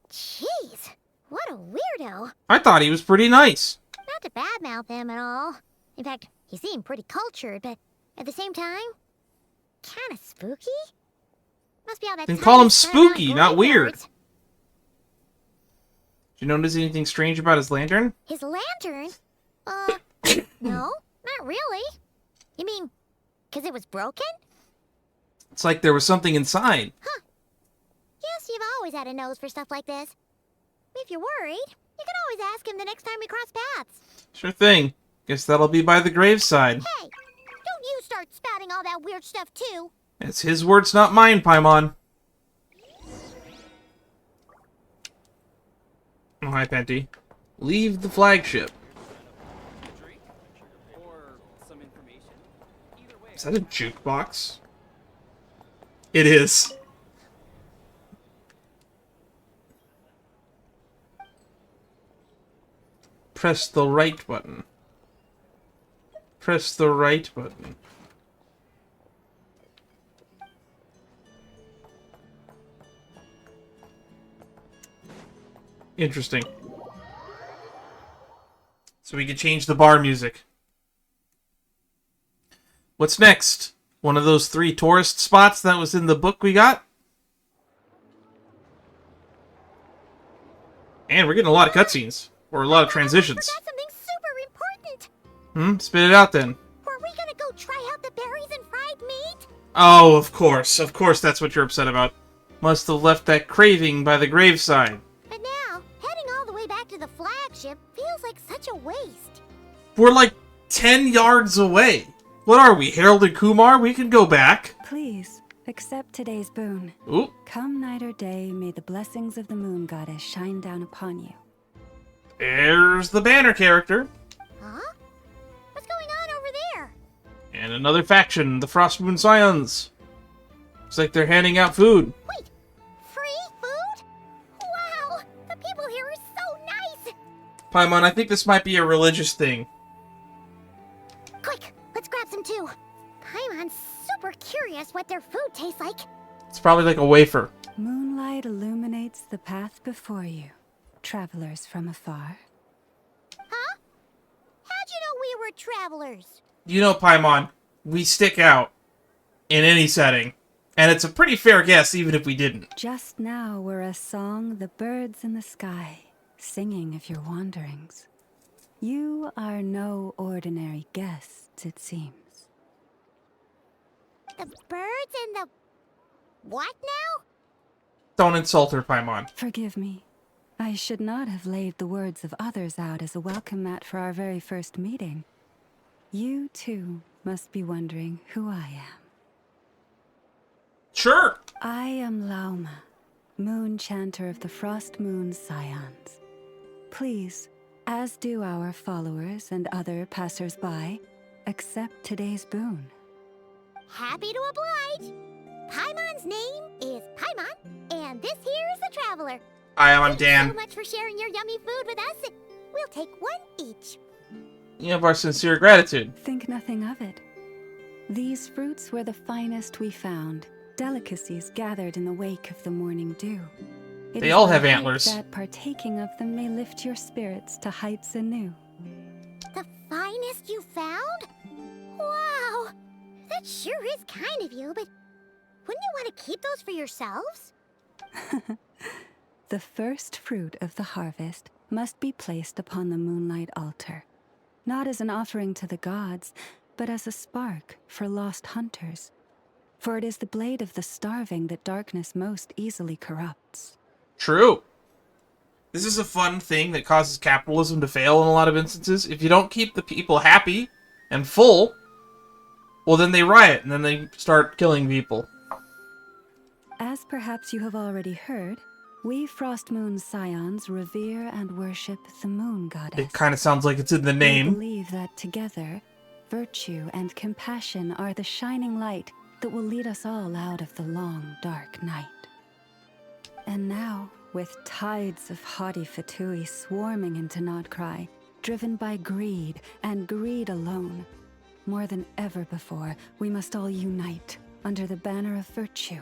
Jeez. What a weirdo. I thought he was pretty nice. Not to badmouth him at all. In fact, he seemed pretty cultured, but at the same time, kind of spooky. Must be all that. Then time call him he spent around spooky, not weird. graveyards. Did you notice anything strange about his lantern? His lantern? No, not really. You mean, 'cause it was broken? It's like there was something inside. Huh. Yes, you've always had a nose for stuff like this. If you're worried, you can always ask him the next time we cross paths. Sure thing. Guess that'll be by the graveside. Hey, don't you start spouting all that weird stuff too. It's his words, not mine, Paimon. Oh, hi, Penty. Leave the flagship. Is that a jukebox? It is. Press the right button. Press the right button. Interesting. So we can change the bar music. What's next? One of those 3 tourist spots that was in the book we got? And we're getting a lot of cutscenes. Or a lot of transitions. I forgot something super important. Spit it out then. Were we gonna go try out the berries and fried meat? Oh, of course. Of course that's what you're upset about. Must have left that craving by the graveside. But now, heading all the way back to the flagship feels like such a waste. We're like 10 yards away. What are we, Harold and Kumar? We can go back. Please, accept today's boon. Ooh. Come night or day, may the blessings of the moon goddess shine down upon you. There's the banner character. Huh? What's going on over there? And another faction, the Frostmoon Scions. Looks like they're handing out food. Wait, free food? Wow, the people here are so nice. Paimon, I think this might be a religious thing. Quick, let's grab some too. Paimon's super curious what their food tastes like. It's probably like a wafer. Moonlight illuminates the path before you, travelers from afar. Huh? How'd you know we were travelers? You know, Paimon, we stick out in any setting. And it's a pretty fair guess, even if we didn't. Just now were a song the birds in the sky, singing of your wanderings. You are no ordinary guests, it seems. The birds and the... what now? Don't insult her, Paimon. Forgive me. I should not have laid the words of others out as a welcome mat for our very first meeting. You, too, must be wondering who I am. Sure. I am Lauma, moon chanter of the Frostmoon Scions. Please, as do our followers and other passers-by, accept today's boon. Happy to oblige. Paimon's name is Paimon, and this here is the traveler. Hi, I'm Thank you Dan. so much for sharing your yummy food with us. We'll take one each. You have our sincere gratitude. Think nothing of it. These fruits were the finest we found, delicacies gathered in the wake of the morning dew. It They is all my have hope antlers. that partaking of them may lift your spirits to heights anew. The finest you found? Wow, that sure is kind of you, but wouldn't you want to keep those for yourselves? The first fruit of the harvest must be placed upon the Moonlight altar, not as an offering to the gods, but as a spark for lost hunters. For it is the blade of the starving that darkness most easily corrupts. True. This is a fun thing that causes capitalism to fail in a lot of instances. If you don't keep the people happy, and full, well then they riot and then they start killing people. As perhaps you have already heard, we Frostmoon Scions revere and worship the moon goddess. It kind of sounds like it's in the We name. believe that together, virtue and compassion are the shining light that will lead us all out of the long, dark night. And now, with tides of haughty Fatui swarming into Nodcry, driven by greed and greed alone, more than ever before, we must all unite under the banner of virtue.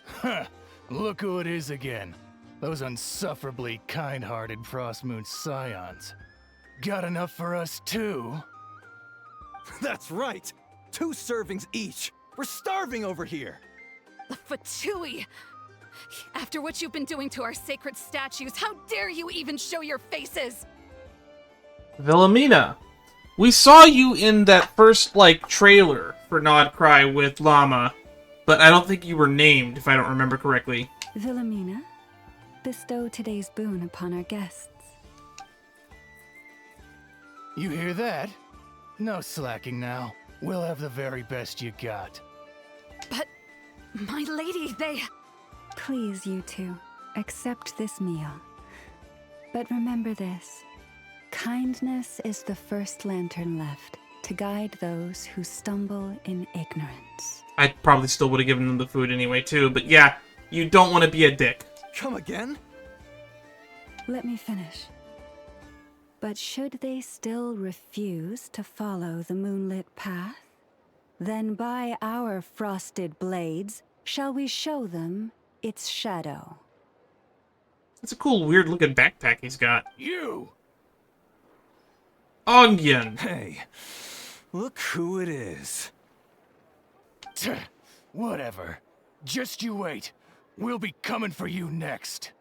Huh, look who it is again. Those unsufferably kind-hearted Frostmoon Scions. Got enough for us too? That's right! 2 servings each! We're starving over here! The Fatui! After what you've been doing to our sacred statues, how dare you even show your faces? Wilhelmina, we saw you in that first, trailer for Nodcry with Lauma, but I don't think you were named, if I don't remember correctly. Wilhelmina, bestow today's boon upon our guests. You hear that? No slacking now. We'll have the very best you got. But, my lady, they... Please, you two, accept this meal. But remember this. Kindness is the first lantern left to guide those who stumble in ignorance. I probably still would have given them the food anyway, too, but yeah, you don't want to be a dick. Come again? Let me finish. But should they still refuse to follow the moonlit path, then by our frosted blades shall we show them its shadow. It's a cool, weird-looking backpack he's got. You! Onion! Hey, look who it is. Whatever. Just you wait. We'll be coming for you next.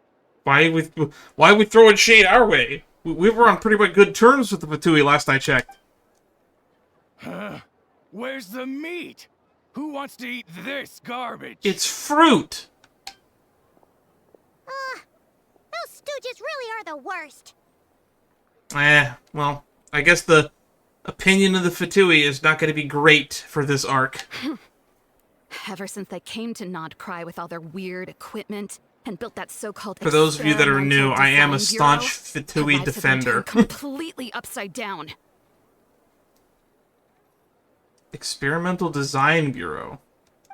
Why are we throwing shade our way? We were on pretty much good terms with the Fatui last I checked. Huh? Where's the meat? Who wants to eat this garbage? It's fruit! Those stooges really are the worst. Well, I guess the opinion of the Fatui is not going to be great for this arc. Ever since they came to Nodcry with all their weird equipment and built that so-called For those of you that are new, I am a experimental staunch design Fatui bureau, the lives have been defender. turned completely upside down. Experimental Design Bureau.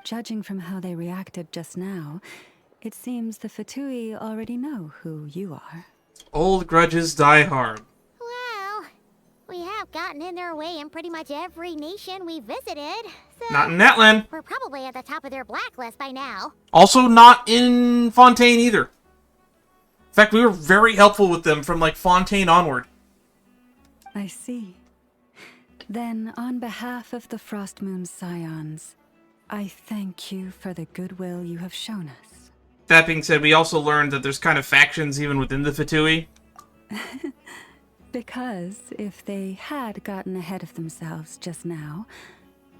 Judging from how they reacted just now, it seems the Fatui already know who you are. Old grudges die hard. Well, we have gotten in their way in pretty much every nation we visited, so... Not in Natlan. We're probably at the top of their blacklist by now. Also not in Fontaine either. In fact, we were very helpful with them from, Fontaine onward. I see. Then, on behalf of the Frostmoon Scions, I thank you for the goodwill you have shown us. That being said, we also learned that there's kind of factions even within the Fatui. Because if they had gotten ahead of themselves just now,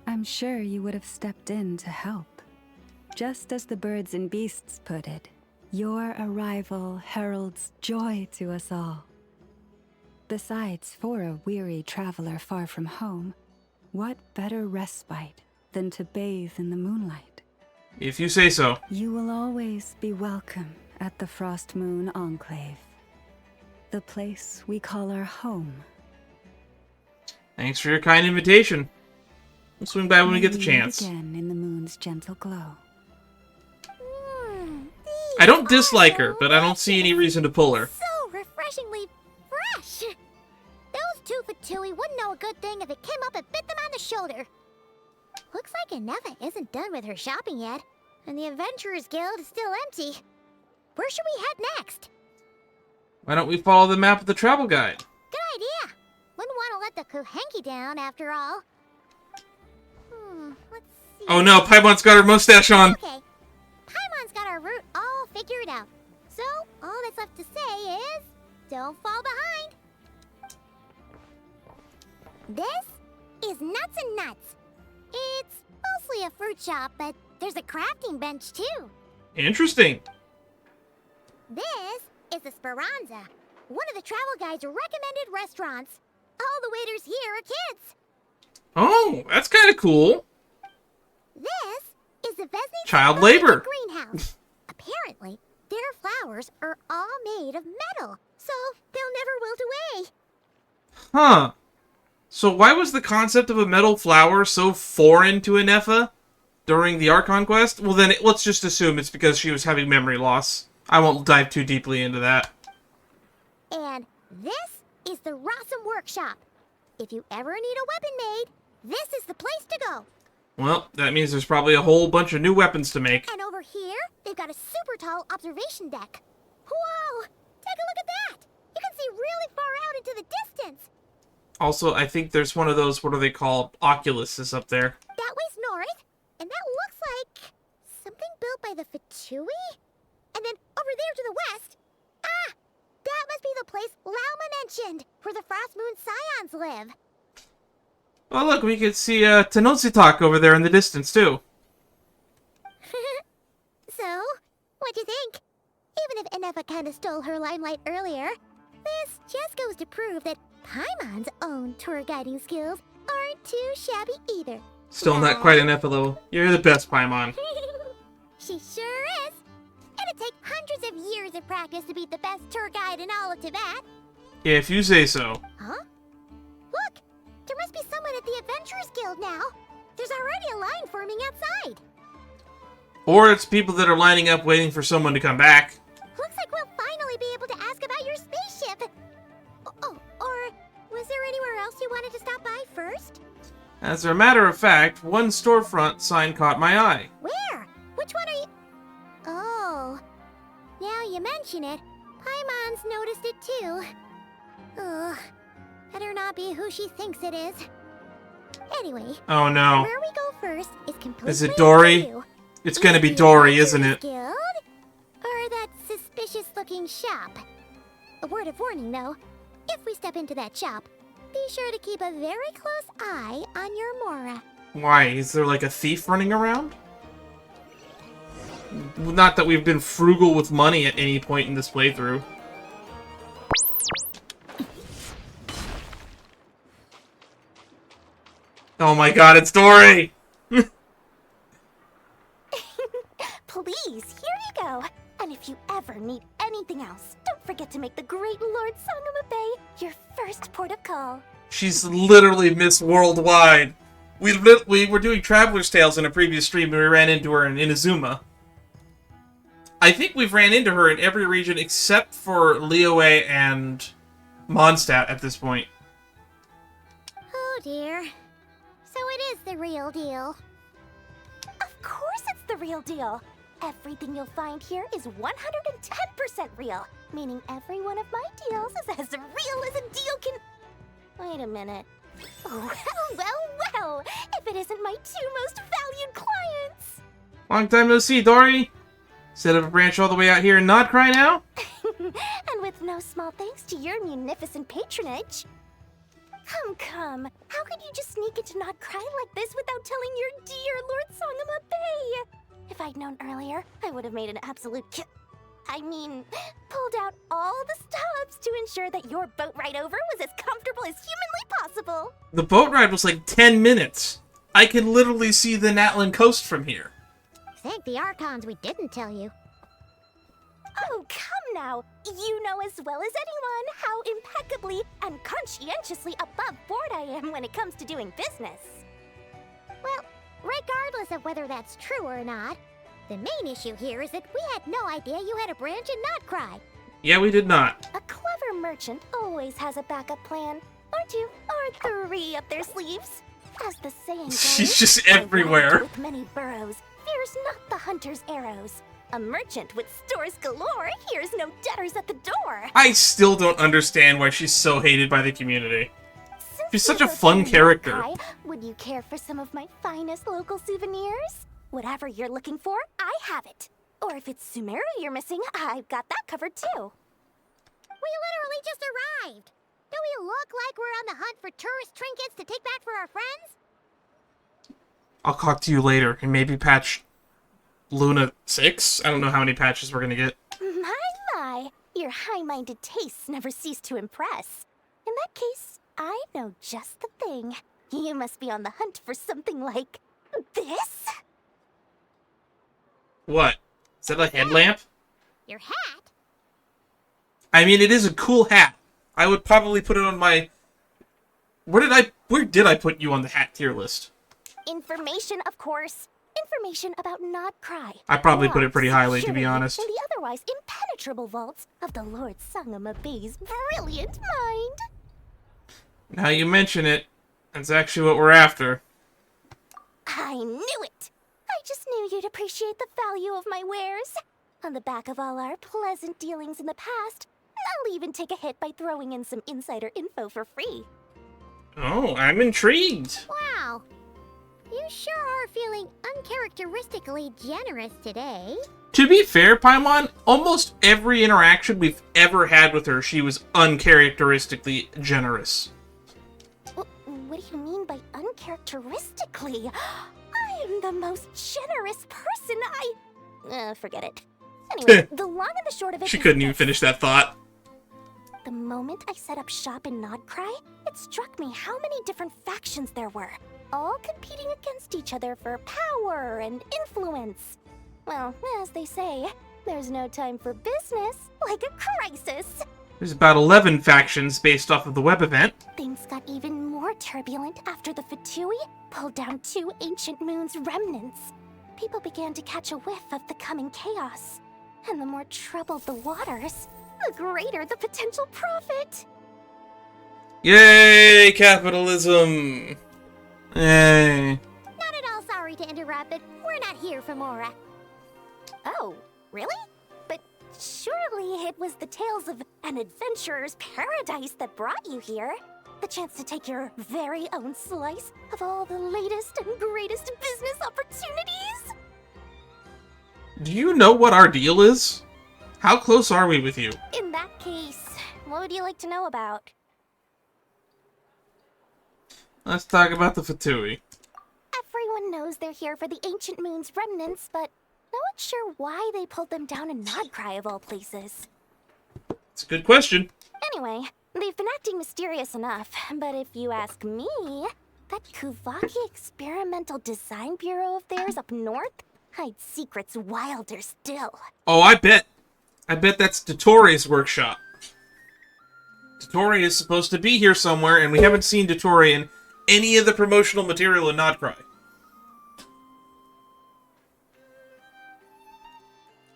I'm sure you would have stepped in to help. Just as the birds and beasts put it, your arrival heralds joy to us all. Besides, for a weary traveler far from home, what better respite than to bathe in the moonlight? If you say so. You will always be welcome at the Frostmoon Enclave, the place we call our home. Thanks for your kind invitation. We'll swing by when we get the Meet chance. again in the moon's gentle glow. I don't dislike her, but I don't see any reason to pull her. So refreshingly fresh. Those two Fatui wouldn't know a good thing if it came up and bit them on the shoulder. Looks like Anefa isn't done with her shopping yet, and the Adventurers Guild is still empty. Where should we head next? Why don't we follow the map of the travel guide? Good idea. Wouldn't want to let the Kuhenki down, after all. Let's see. Oh no, Paimon's got her mustache on. Okay. Paimon's got our route all figured out. So, all that's left to say is, don't fall behind. This is Nuts and Nuts. It's mostly a fruit shop, but there's a crafting bench too. Interesting. This is the Speranza, one of the travel guide's recommended restaurants. All the waiters here are kids. Oh, that's kind of cool. This is the Vesney Child labor. greenhouse. Apparently, their flowers are all made of metal, so they'll never wilt away. Huh. So why was the concept of a metal flower so foreign to Anefa during the Archon quest? Well, then let's just assume it's because she was having memory loss. I won't dive too deeply into that. And this is the Rossum Workshop. If you ever need a weapon made, this is the place to go. Well, that means there's probably a whole bunch of new weapons to make. And over here, they've got a super tall observation deck. Whoa! Take a look at that! You can see really far out into the distance. Also, I think there's one of those, what are they called? Oculuses up there. That way's north, and that looks like something built by the Fatui? And then over there to the west, that must be the place Lauma mentioned, where the Frostmoon Scions live. Oh, look, we can see Tenochtitlan over there in the distance, too. So, what'd you think? Even if Anefa kind of stole her limelight earlier, this just goes to prove that Paimon's own tour guiding skills aren't too shabby either. Still not quite an Anefa level. You're the best, Paimon. She sure is. It'd take hundreds of years of practice to be the best tour guide in all of Tibet. Yeah, if you say so. Huh? Look! There must be someone at the Adventurers Guild now. There's already a line forming outside. Or it's people that are lining up waiting for someone to come back. Looks like we'll finally be able to ask about your spaceship. Oh, or was there anywhere else you wanted to stop by first? As a matter of fact, one storefront sign caught my eye. Where? Which one are you... Oh, now you mention it, Paimon's noticed it too. Ugh, better not be who she thinks it is. Anyway, Oh no. where we go first is completely Is it Dory? up to you. It's gonna be The Dory, isn't Adventurers it? Guild? Or that suspicious-looking shop? A word of warning, though. If we step into that shop, be sure to keep a very close eye on your Mora. Why? Is there like a thief running around? Not that we've been frugal with money at any point in this playthrough. Oh my god, it's Dory! Please, here you go. And if you ever need anything else, don't forget to make the great Lord Sangama Bay your first port of call. She's literally Miss Worldwide. We were doing Traveler's Tales in a previous stream and we ran into her in Inazuma. I think we've ran into her in every region except for Liyue and Mondstadt at this point. Oh dear. So it is the real deal. Of course it's the real deal. Everything you'll find here is 110% real, meaning every one of my deals is as real as a deal can... Wait a minute. Well, well, well! If it isn't my two most valued clients! Long time no see, Dory. Set up a branch all the way out here in Nodcry now? And with no small thanks to your munificent patronage. Come. How could you just sneak into Nodcry like this without telling your dear Lord Sangama Bay? If I'd known earlier, I would have made an absolute pulled out all the stops to ensure that your boat ride over was as comfortable as humanly possible. The boat ride was like 10 minutes. I can literally see the Natlan coast from here. Thank the Archons we didn't tell you. Oh, come now. You know as well as anyone how impeccably and conscientiously above board I am when it comes to doing business. Well, regardless of whether that's true or not, the main issue here is that we had no idea you had a branch in Nodcry. Yeah, we did not. A clever merchant always has a backup plan, or two, or three up their sleeves. As the saying goes, She's just "A rat everywhere. with many burrows fears not the hunter's arrows. A merchant with stores galore hears no debtors at the door." I still don't understand why she's so hated by the community. Since She's such you a live fun in character. Nodcry, would you care for some of my finest local souvenirs? Whatever you're looking for, I have it. Or if it's Sumeru you're missing, I've got that covered too. We literally just arrived. Do we look like we're on the hunt for tourist trinkets to take back for our friends? I'll talk to you later and maybe patch Luna 6? I don't know how many patches we're gonna get. My, your high-minded tastes never cease to impress. In that case, I know just the thing. You must be on the hunt for something like this? What? Is that a headlamp? Your hat? I mean, it is a cool hat. I would probably put it on my... Where did I put you on the hat tier list? Information, of course. Information about Nodcry. I probably put it pretty Locked highly, to be securely honest. In the otherwise impenetrable vaults of the Lord Sangama Bay's brilliant mind. Now you mention it, that's actually what we're after. I knew it! I just knew you'd appreciate the value of my wares. On the back of all our pleasant dealings in the past, I'll even take a hit by throwing in some insider info for free. Oh, I'm intrigued. Wow. You sure are feeling uncharacteristically generous today. To be fair, Paimon, almost every interaction we've ever had with her, she was uncharacteristically generous. What do you mean by uncharacteristically? I am the most generous person forget it. Anyway, the long and the short of it She is couldn't even this. finish that thought. The moment I set up shop in Nodcry, it struck me how many different factions there were, all competing against each other for power and influence. Well, as they say, there's no time for business like a crisis. There's about 11 factions based off of the web event. Things got even more turbulent after the Fatui pulled down 2 ancient moon's remnants. People began to catch a whiff of the coming chaos. And the more troubled the waters, the greater the potential profit. Yay, capitalism! Yay. Not at all sorry to interrupt, but we're not here for more. Oh, really? But surely it was the tales of an adventurer's paradise that brought you here. The chance to take your very own slice of all the latest and greatest business opportunities. Do you know what our deal is? How close are we with you? In that case, what would you like to know about? Let's talk about the Fatui. Everyone knows they're here for the ancient moon's remnants, but no one's sure why they pulled them down in Nodcry of all places. It's a good question. Anyway, they've been acting mysterious enough, but if you ask me, that Kuvaki Experimental Design Bureau of theirs up north hides secrets wilder still. Oh, I bet. I bet that's Dottoro's workshop. Dottore is supposed to be here somewhere, and we haven't seen Dottore in any of the promotional material in Nodcry.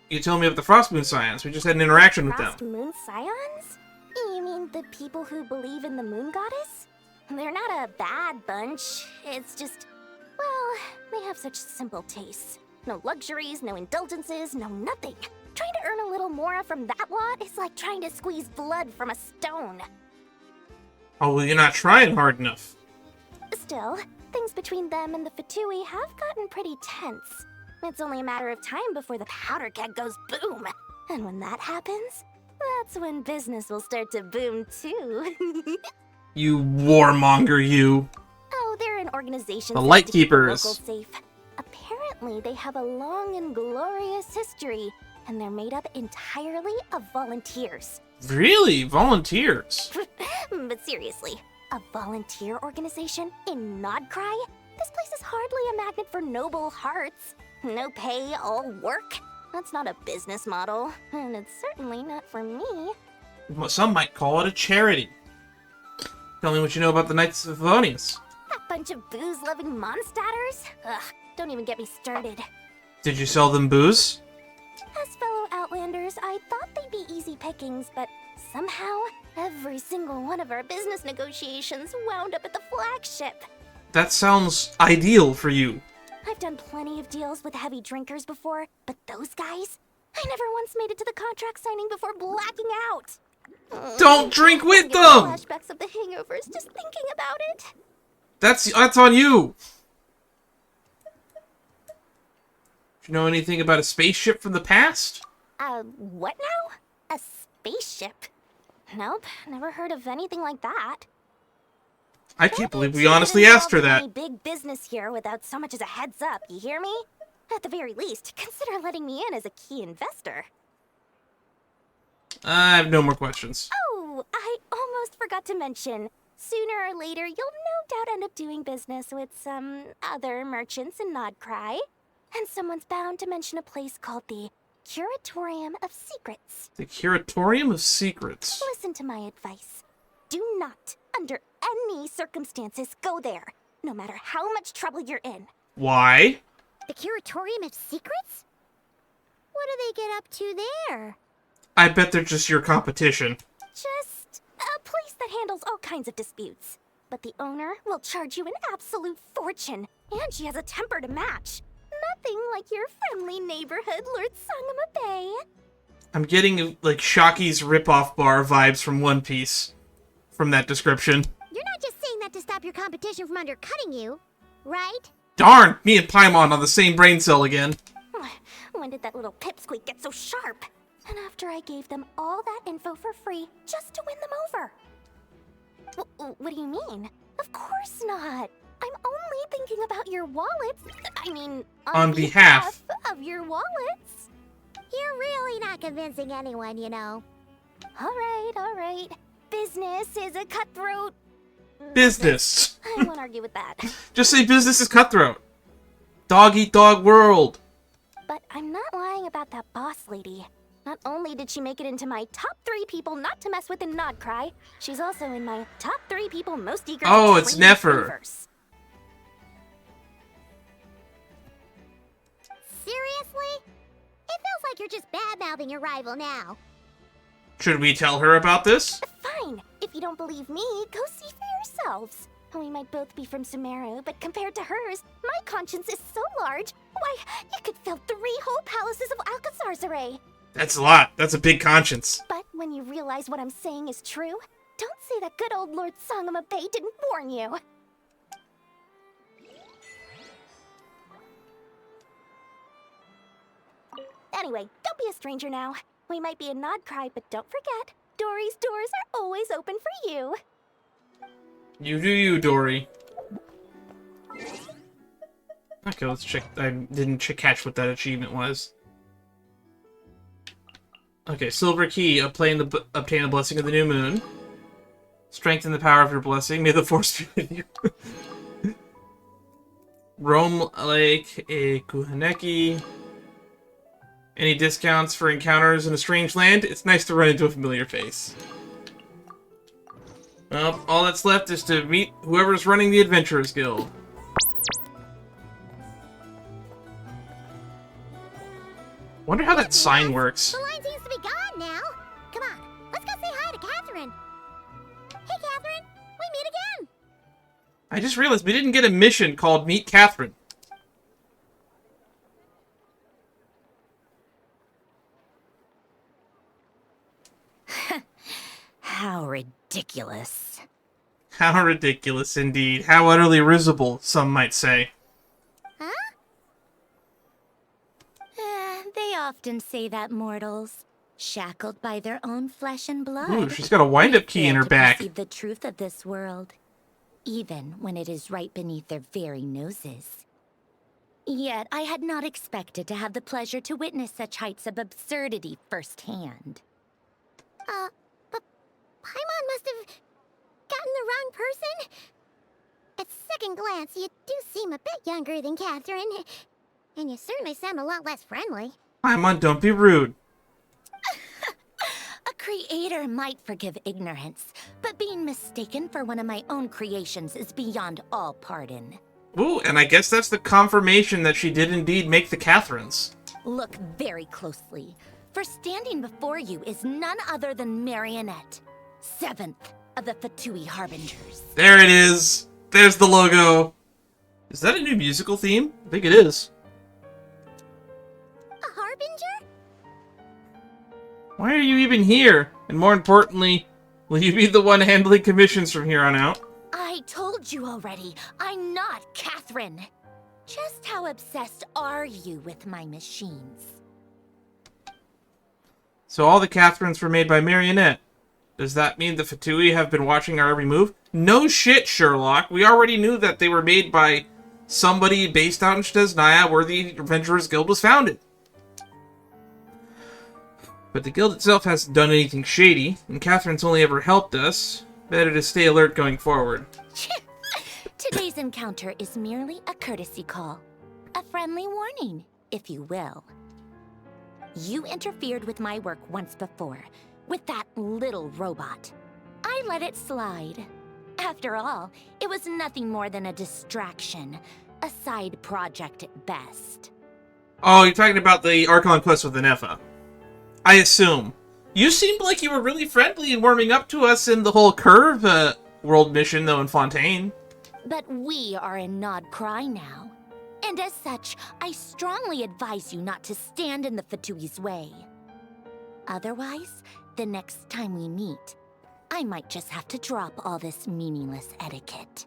You tell me about the Frostmoon Scions. We just had an interaction with them. Frostmoon Scions? You mean the people who believe in the moon goddess? They're not a bad bunch. It's just, well, they have such simple tastes. No luxuries, no indulgences, no nothing. Trying to earn a little more from that lot is like trying to squeeze blood from a stone. Oh, well, you're not trying hard enough. Still, things between them and the Fatui have gotten pretty tense. It's only a matter of time before the powder keg goes boom. And when that happens, that's when business will start to boom too. You warmonger, you. Oh, they're an organization The set to keep the Lightkeepers. locals safe. Apparently, they have a long and glorious history, and they're made up entirely of volunteers. Really? Volunteers? But seriously, a volunteer organization in Nodcry? This place is hardly a magnet for noble hearts. No pay, all work. That's not a business model, and it's certainly not for me. Well, some might call it a charity. Tell me what you know about the Knights of Favonius. That bunch of booze-loving monstatters? Ugh, don't even get me started. Did you sell them booze? As fellow Outlanders, I thought they'd be easy pickings, but somehow, every single one of our business negotiations wound up at the Flagship. That sounds ideal for you. I've done plenty of deals with heavy drinkers before, but those guys? I never once made it to the contract signing before blacking out. Don't drink with I'm them! getting flashbacks of the hangovers just thinking about it. That's on you! Do you know anything about a spaceship from the past? What now? A spaceship? Nope, never heard of anything like that. I can't believe we honestly asked her that. Any big business here without so much as a heads up, you hear me? At the very least, consider letting me in as a key investor. I have no more questions. Oh, I almost forgot to mention. Sooner or later, you'll no doubt end up doing business with some other merchants in Nodcry. And someone's bound to mention a place called the Curatorium of Secrets. The Curatorium of Secrets. Listen to my advice. Do not, under any circumstances, go there, no matter how much trouble you're in. Why? The Curatorium of Secrets? What do they get up to there? I bet they're just your competition. Just a place that handles all kinds of disputes. But the owner will charge you an absolute fortune, and she has a temper to match. Nothing like your friendly neighborhood, Lord Sangama Bay. I'm getting, like, Shocky's ripoff bar vibes from One Piece. From that description. You're not just saying that to stop your competition from undercutting you, right? Darn! Me and Paimon on the same brain cell again. When did that little pipsqueak get so sharp? And after I gave them all that info for free, just to win them over. What do you mean? Of course not. I'm only thinking about your wallets. I mean, on behalf of your wallets. You're really not convincing anyone, you know. All right. Business is a cutthroat. Business. I won't argue with that. Just say business is cutthroat. Dog eat dog world. But I'm not lying about that boss lady. Not only did she make it into my top 3 people not to mess with in Nodcry, she's also in my top 3 people most eager to it's train Nefer. Universe. Seriously? It feels like you're just bad-mouthing your rival now. Should we tell her about this? Fine. If you don't believe me, go see for yourselves. We might both be from Sumeru, but compared to hers, my conscience is so large, why, it could fill 3 whole palaces of Alcazar's array. That's a lot. That's a big conscience. But when you realize what I'm saying is true, don't say that good old Lord Sangama Bay didn't warn you. Anyway, don't be a stranger now. We might be in Nodcry, but don't forget, Dory's doors are always open for you. You do you, Dory. Okay, let's check. I didn't catch what that achievement was. Okay, Silver Key. Obtain the blessing of the new moon. Strengthen the power of your blessing. May the force be with you. Roam like a Kuhaneki. Any discounts for encounters in a strange land? It's nice to run into a familiar face. Well, all that's left is to meet whoever's running the Adventurers Guild. Wonder how that sign works. The line seems to be gone now. Come on, let's go say hi to Catherine. Hey, Catherine, we meet again. I just realized we didn't get a mission called Meet Catherine. How ridiculous. How ridiculous indeed. How utterly risible, some might say. Huh? They often say that mortals, shackled by their own flesh and blood. Ooh, she's got a wind-up key in her back. Perceive the truth of this world, even when it is right beneath their very noses. Yet I had not expected to have the pleasure to witness such heights of absurdity firsthand. But Paimon must have gotten the wrong person. At second glance, you do seem a bit younger than Catherine. And you certainly sound a lot less friendly. Paimon, don't be rude. A creator might forgive ignorance, but being mistaken for one of my own creations is beyond all pardon. Ooh, and I guess that's the confirmation that she did indeed make the Catherines. Look very closely, for standing before you is none other than Marionette, 7th of the Fatui Harbingers. There it is. There's the logo. Is that a new musical theme? I think it is. A Harbinger? Why are you even here? And more importantly, will you be the one handling commissions from here on out? I told you already, I'm not Catherine. Just how obsessed are you with my machines? So all the Catherines were made by Marionette. Does that mean the Fatui have been watching our every move? No shit, Sherlock. We already knew that they were made by somebody based out in Shtesnaya, where the Adventurers Guild was founded. But the guild itself hasn't done anything shady, and Catherine's only ever helped us. Better to stay alert going forward. Today's encounter is merely a courtesy call. A friendly warning, if you will. You interfered with my work once before, with that little robot. I let it slide. After all, it was nothing more than a distraction, a side project at best. Oh, you're talking about the Archon quest with the Nepha. I assume. You seemed like you were really friendly and warming up to us in the whole Curve world mission, though, in Fontaine. But we are in Nod Cry now. And as such, I strongly advise you not to stand in the Fatui's way. Otherwise, the next time we meet, I might just have to drop all this meaningless etiquette.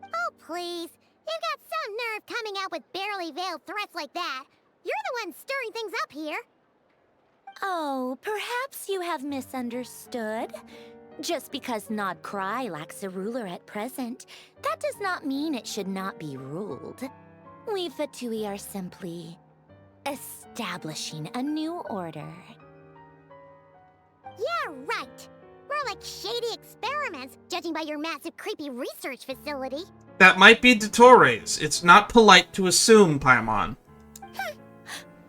Oh, please. You've got some nerve coming out with barely veiled threats like that. You're the one stirring things up here. Oh, perhaps you have misunderstood. Just because Nod Cry lacks a ruler at present, that does not mean it should not be ruled. We Fatui are simply establishing a new order. Yeah, right. We're like shady experiments, judging by your massive creepy research facility. That might be Dottores. It's not polite to assume, Paimon.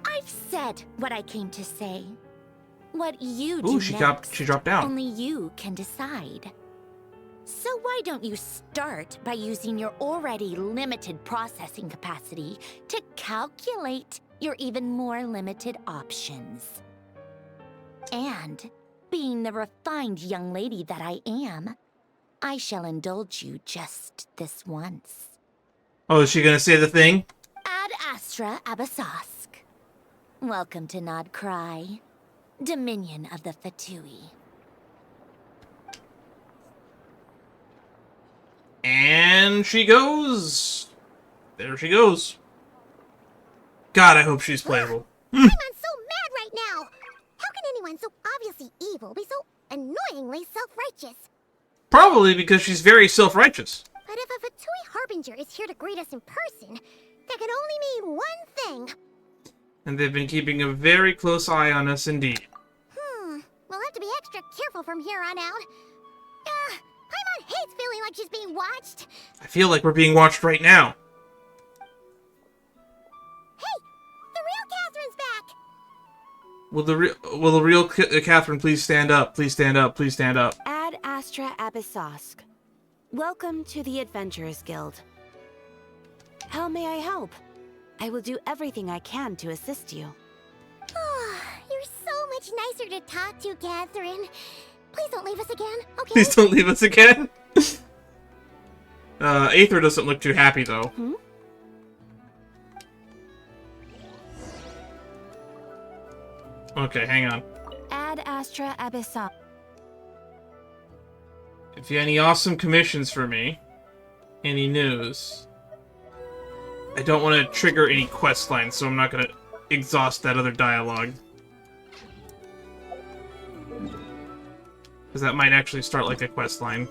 I've said what I came to say. What you do Ooh, she dropped down. only you can decide. So why don't you start by using your already limited processing capacity to calculate your even more limited options? And, being the refined young lady that I am, I shall indulge you just this once. Oh, is she gonna say the thing? Ad Astra Abasosk. Welcome to Nod Cry, Dominion of the Fatui. And she goes. There she goes. God, I hope she's playable. I'm so mad right now. How can anyone so obviously evil be so annoyingly self-righteous? Probably because she's very self-righteous. But if a Fatui Harbinger is here to greet us in person, that can only mean one thing. And they've been keeping a very close eye on us indeed. We'll have to be extra careful from here on out. Paimon hates feeling like she's being watched. I feel like we're being watched right now. Hey, the real Catherine's back. Will the real Catherine please stand up? Please stand up. Please stand up. Ad Astra Abasosk. Welcome to the Adventurers Guild. How may I help? I will do everything I can to assist you. You're so much nicer to talk to, Catherine. Please don't leave us again, okay? Please don't leave us again. Aether doesn't look too happy, though. Okay, hang on. Ad Astra Abasosk. If you have any awesome commissions for me, any news, I don't want to trigger any quest lines, so I'm not going to exhaust that other dialogue. Because that might actually start like a quest line.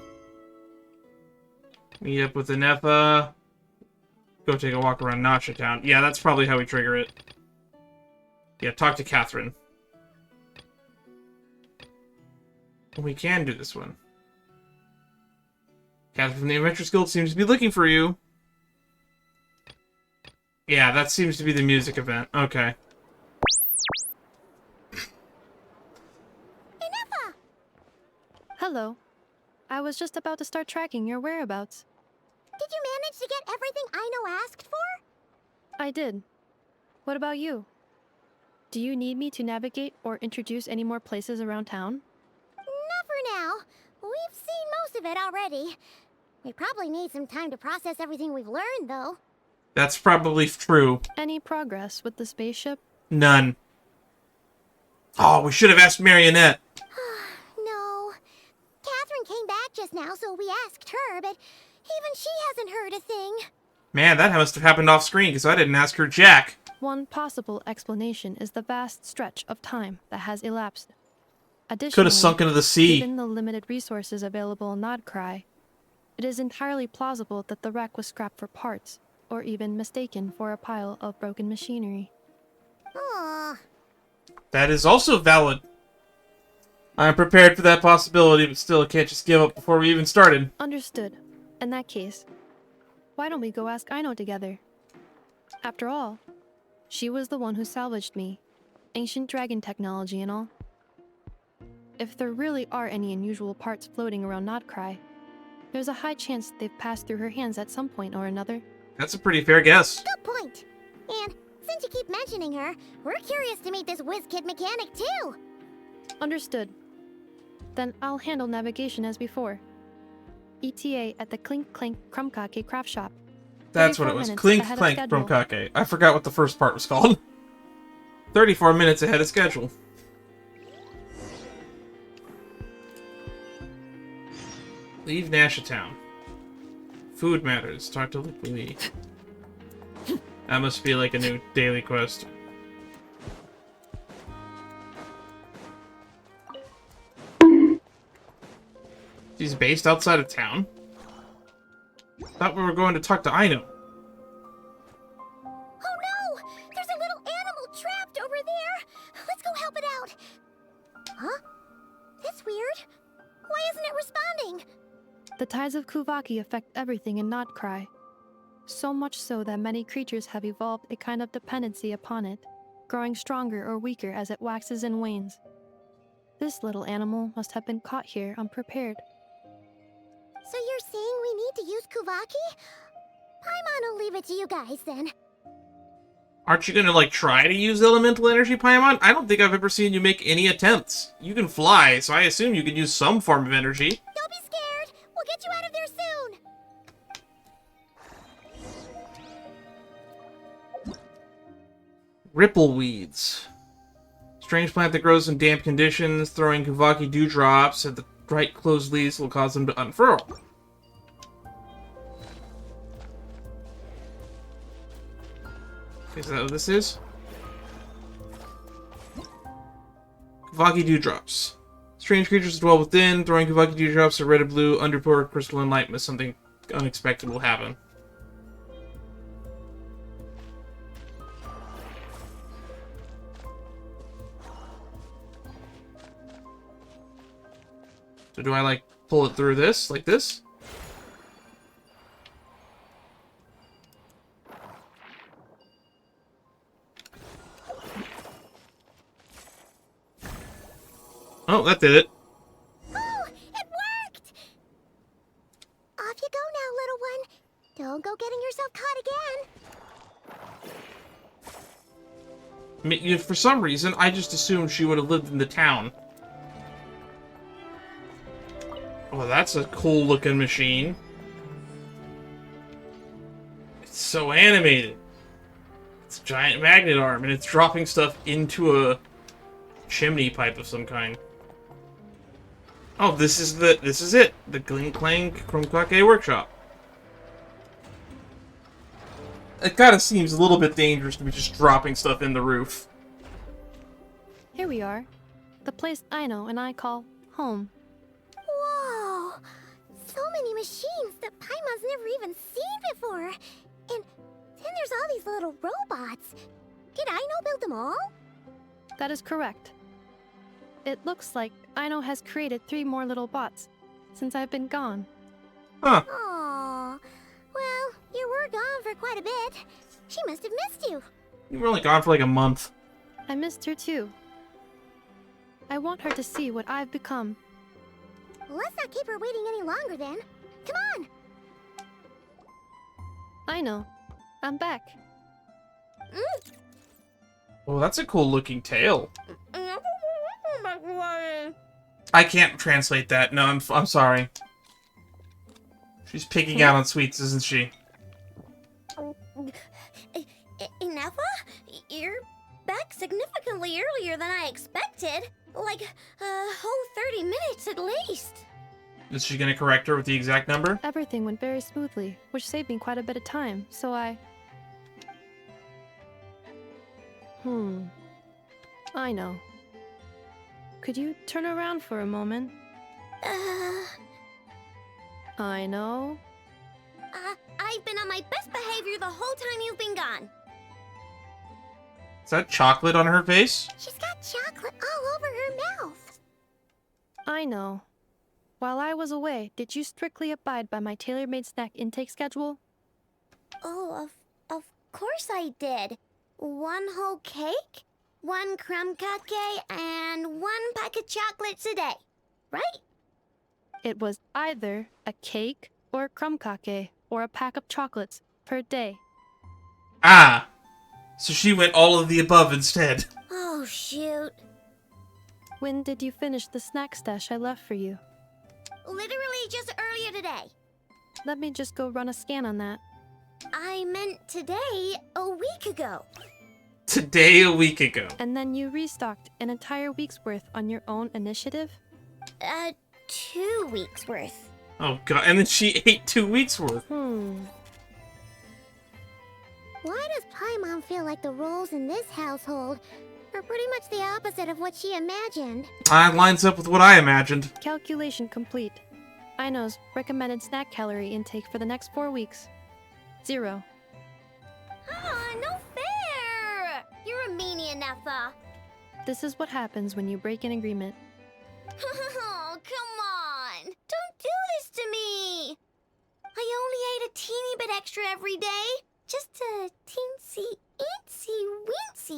Meet up with the Nepha. Go take a walk around Nasha Town. Yeah, that's probably how we trigger it. Yeah, talk to Catherine. We can do this one. Catherine from the Adventurers Guild seems to be looking for you. Yeah, that seems to be the music event. Okay. Hello. I was just about to start tracking your whereabouts. Did you manage to get everything Aino asked for? I did. What about you? Do you need me to navigate or introduce any more places around town? Not for now. We've seen most of it already. We probably need some time to process everything we've learned, though. That's probably true. Any progress with the spaceship? None. Oh, we should have asked Marionette. No. Catherine came back just now, so we asked her, but even she hasn't heard a thing. Man, that must have happened off screen, because I didn't ask her jack. One possible explanation is the vast stretch of time that has elapsed. Additionally, could have sunk into the sea. Given the limited resources available in Nod Cry, it is entirely plausible that the wreck was scrapped for parts, or even mistaken for a pile of broken machinery. Aww. That is also valid. I'm prepared for that possibility, but still can't just give up before we even started. Understood. In that case, why don't we go ask Aino together? After all, she was the one who salvaged me. Ancient dragon technology and all. If there really are any unusual parts floating around Notcry, there's a high chance they've passed through her hands at some point or another. That's a pretty fair guess. Good point. And since you keep mentioning her, we're curious to meet this whiz-kid mechanic too. Understood. Then I'll handle navigation as before. ETA at the Clink, Clank, Krumbkake craft shop. That's what it was. 34 Clink, minutes Clank, ahead of Krumbkake. I forgot what the first part was called. 34 minutes ahead of schedule. Leave Nasha Town. Food matters. Talk to Lee. That must be like a new daily quest. She's based outside of town? Thought we were going to talk to Aino. Oh no! There's a little animal trapped over there! Let's go help it out! Huh? That's weird. Why isn't it responding? The tides of Kuvaki affect everything in Notcry. So much so that many creatures have evolved a kind of dependency upon it, growing stronger or weaker as it waxes and wanes. This little animal must have been caught here unprepared. So you're saying we need to use Kuvaki? Paimon will leave it to you guys then. Aren't you gonna, like, try to use elemental energy, Paimon? I don't think I've ever seen you make any attempts. You can fly, so I assume you can use some form of energy. Don't be scared! We'll get you out of there soon! Rippleweeds. Strange plant that grows in damp conditions. Throwing Kuvaki dewdrops at the right closed leaves will cause them to unfurl. Is that what this is? Kuvaki dewdrops. Strange creatures dwell within. Throwing Kuvaki dewdrops at red and blue underpour crystalline light, but something unexpected will happen. So do I, like, pull it through this? Like this? Oh, that did it. Oh, it worked! Off you go now, little one. Don't go getting yourself caught again. For some reason, I just assumed she would have lived in the town. Oh, that's a cool-looking machine. It's so animated. It's a giant magnet arm, and it's dropping stuff into a chimney pipe of some kind. Oh, this is it. The Clink, Clank, Krumbkake workshop. It kind of seems a little bit dangerous to be just dropping stuff in the roof. Here we are. The place Aino and I call home. Whoa! So many machines that Paimon's never even seen before. And then there's all these little robots. Did Aino build them all? That is correct. It looks like Aino has created 3 more little bots since I've been gone. Huh. Aww. Well, you were gone for quite a bit. She must have missed you. You were only gone for like a month. I missed her too. I want her to see what I've become. Well, let's not keep her waiting any longer then. Come on! Aino, I'm back. Oh, that's a cool looking tail. I can't translate that. No, I'm sorry. She's picking out on sweets, isn't she? Ineffa? You're back significantly earlier than I expected. Like, a whole 30 minutes at least. Is she gonna correct her with the exact number? Everything went very smoothly, which saved me quite a bit of time, so I know. Could you turn around for a moment? I know. I've been on my best behavior the whole time you've been gone. Is that chocolate on her face? She's got chocolate all over her mouth. I know. While I was away, did you strictly abide by my tailor-made snack intake schedule? Oh, of course I did. 1 whole cake, 1 Krumbkake, and 1 pack of chocolates a day, right? It was either a cake or a Krumbkake or a pack of chocolates per day. Ah, so she went all of the above instead. Oh, shoot. When did you finish the snack stash I left for you? Literally just earlier today. Let me just go run a scan on that. I meant today, a week ago. Today, a week ago. And then you restocked an entire week's worth on your own initiative? 2 weeks worth. Oh god, and then she ate 2 weeks worth. Why does Paimon feel like the roles in this household are pretty much the opposite of what she imagined? That lines up with what I imagined. Calculation complete. Aino's recommended snack calorie intake for the next 4 weeks. 0. Ah, no fair! You're a meanie, Nefa. This is what happens when you break an agreement. Oh, come on! Don't do this to me! I only ate a teeny bit extra every day. Just a teensy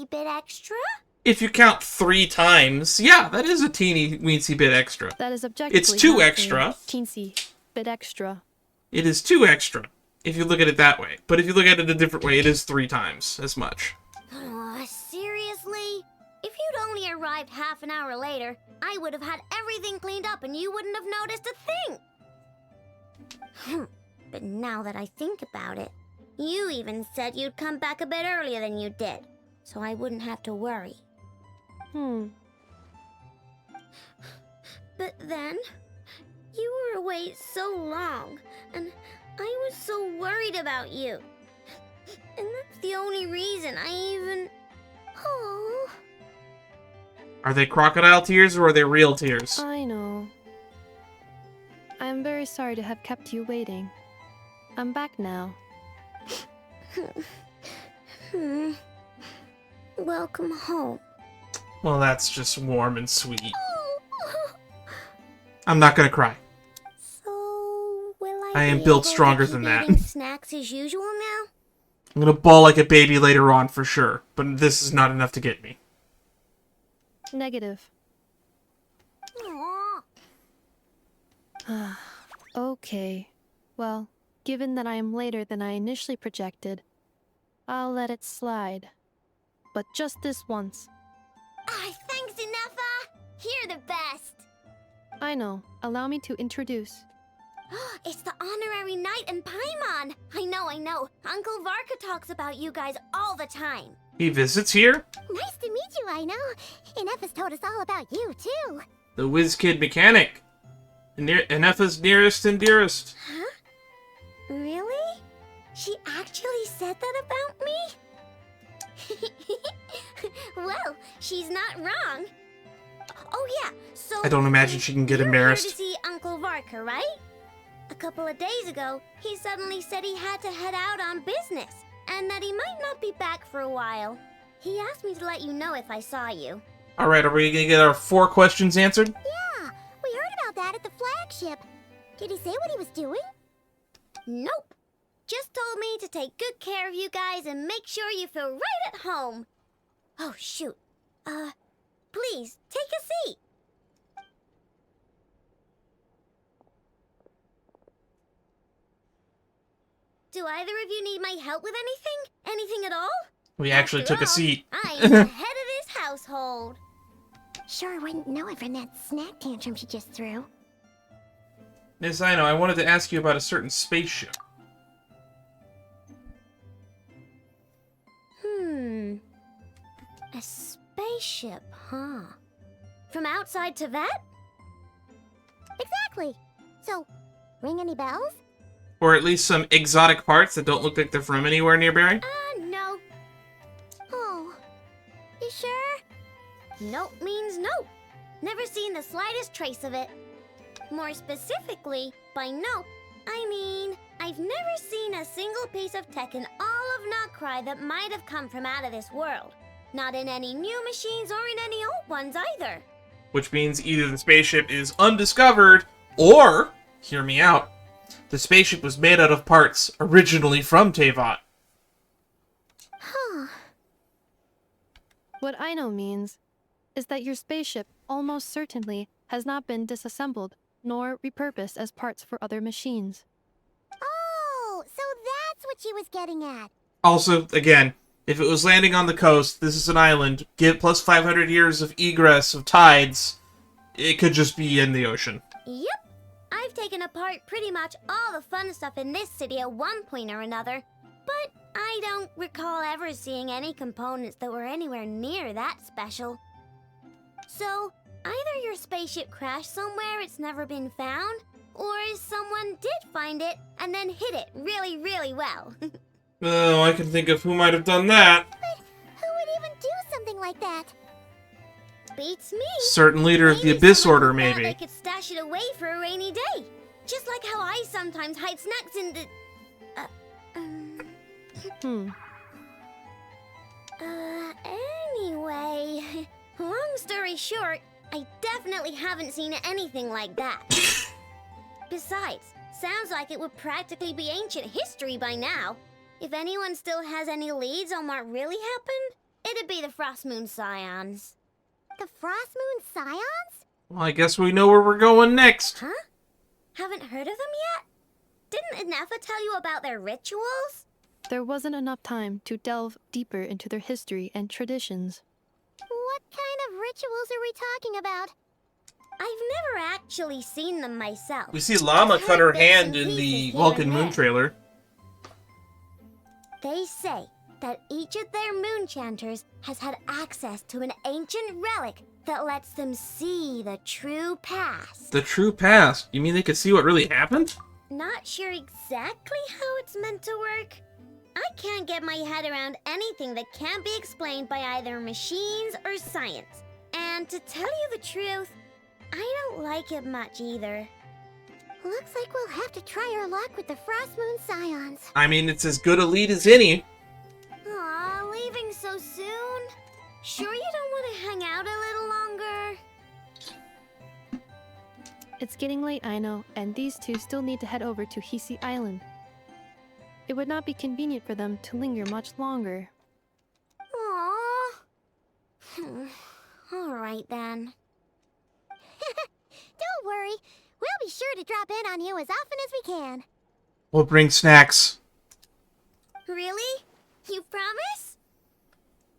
bit extra. If you count 3 times, yeah, that is a teeny weensy bit extra. That is objectively It's 2 not extra. a teensy bit extra. It is 2 extra, if you look at it that way. But if you look at it a different way, it is 3 times as much. Oh, seriously? If you'd only arrived half an hour later, I would have had everything cleaned up and you wouldn't have noticed a thing. But now that I think about it, you even said you'd come back a bit earlier than you did, so I wouldn't have to worry. But then, you were away so long, and I was so worried about you. And that's the only reason I even... Oh... Are they crocodile tears or are they real tears? I know. I am very sorry to have kept you waiting. I'm back now. Welcome home. Well, that's just warm and sweet. I'm not gonna cry. So, will I am be built able to stronger keep than that. eating snacks as usual now? I'm gonna bawl like a baby later on for sure, but this is not enough to get me. Negative. Okay. Well, given that I am later than I initially projected, I'll let it slide. But just this once. Thanks, Nefa! You're the best! I know. Allow me to introduce. It's the honorary knight and Paimon! I know. Uncle Varka talks about you guys all the time. He visits here? Nice to meet you, Aino. And Nefa's told us all about you, too. The whiz kid mechanic. Nefa's nearest and dearest. Huh? Really? She actually said that about me? Well, she's not wrong. Oh yeah, so... I don't imagine she can get you're embarrassed. here to see Uncle Varka, right? A couple of days ago, he suddenly said he had to head out on business, and that he might not be back for a while. He asked me to let you know if I saw you. Alright, are we gonna get our 4 questions answered? Yeah, we heard about that at the Flagship. Did he say what he was doing? Nope. Just told me to take good care of you guys and make sure you feel right at home. Oh, shoot. Please, take a seat. Do either of you need my help with anything? Anything at all? We actually After took a all, seat. I'm the head of this household. Sure wouldn't know it from that snack tantrum she just threw. Miss Aino, I wanted to ask you about a certain spaceship. A spaceship, huh? From outside to that? Exactly. So, ring any bells? Or at least some exotic parts that don't look like they're from anywhere nearby? No. Oh, you sure? Nope means nope. Never seen the slightest trace of it. More specifically, by nope, I mean, I've never seen a single piece of tech in all of Notcry that might have come from out of this world. Not in any new machines or in any old ones either. which means either the spaceship is undiscovered, or, hear me out, the spaceship was made out of parts originally from Teyvat. Huh. What Aino means is that your spaceship almost certainly has not been disassembled nor repurposed as parts for other machines. Oh, so that's what she was getting at. Also, again, if it was landing on the coast, this is an island, get plus 500 years of egress of tides, it could just be in the ocean. Yep. I've taken apart pretty much all the fun stuff in this city at one point or another, but I don't recall ever seeing any components that were anywhere near that special. So, either your spaceship crashed somewhere it's never been found, or someone did find it and then hid it really, really well. Oh, I can think of who might have done that. But who would even do something like that? Beats me. Certain leader of the Abyss Order, maybe. They could stash it away for a rainy day. Just like how I sometimes hide snacks in the... Anyway, long story short, I definitely haven't seen anything like that. Besides, sounds like it would practically be ancient history by now. If anyone still has any leads on what really happened, it'd be the Frostmoon Scions. The Frostmoon Scions? Well, I guess we know where we're going next. Huh? Haven't heard of them yet? Didn't Inefa tell you about their rituals? There wasn't enough time to delve deeper into their history and traditions. What kind of rituals are we talking about? I've never actually seen them myself. We see Lauma cut her hand in the Welkin Moon trailer. They say that each of their moon chanters has had access to an ancient relic that lets them see the true past. The true past? You mean they could see what really happened? Not sure exactly how it's meant to work. I can't get my head around anything that can't be explained by either machines or science. And to tell you the truth, I don't like it much either. Looks like we'll have to try our luck with the Frostmoon Scions. I mean, it's as good a lead as any. Aw, leaving so soon? Sure you don't want to hang out a little longer? It's getting late, I know, and these two still need to head over to Hisi Island. It would not be convenient for them to linger much longer. Aww. Alright then. Don't worry. We'll be sure to drop in on you as often as we can. We'll bring snacks. Really? You promise?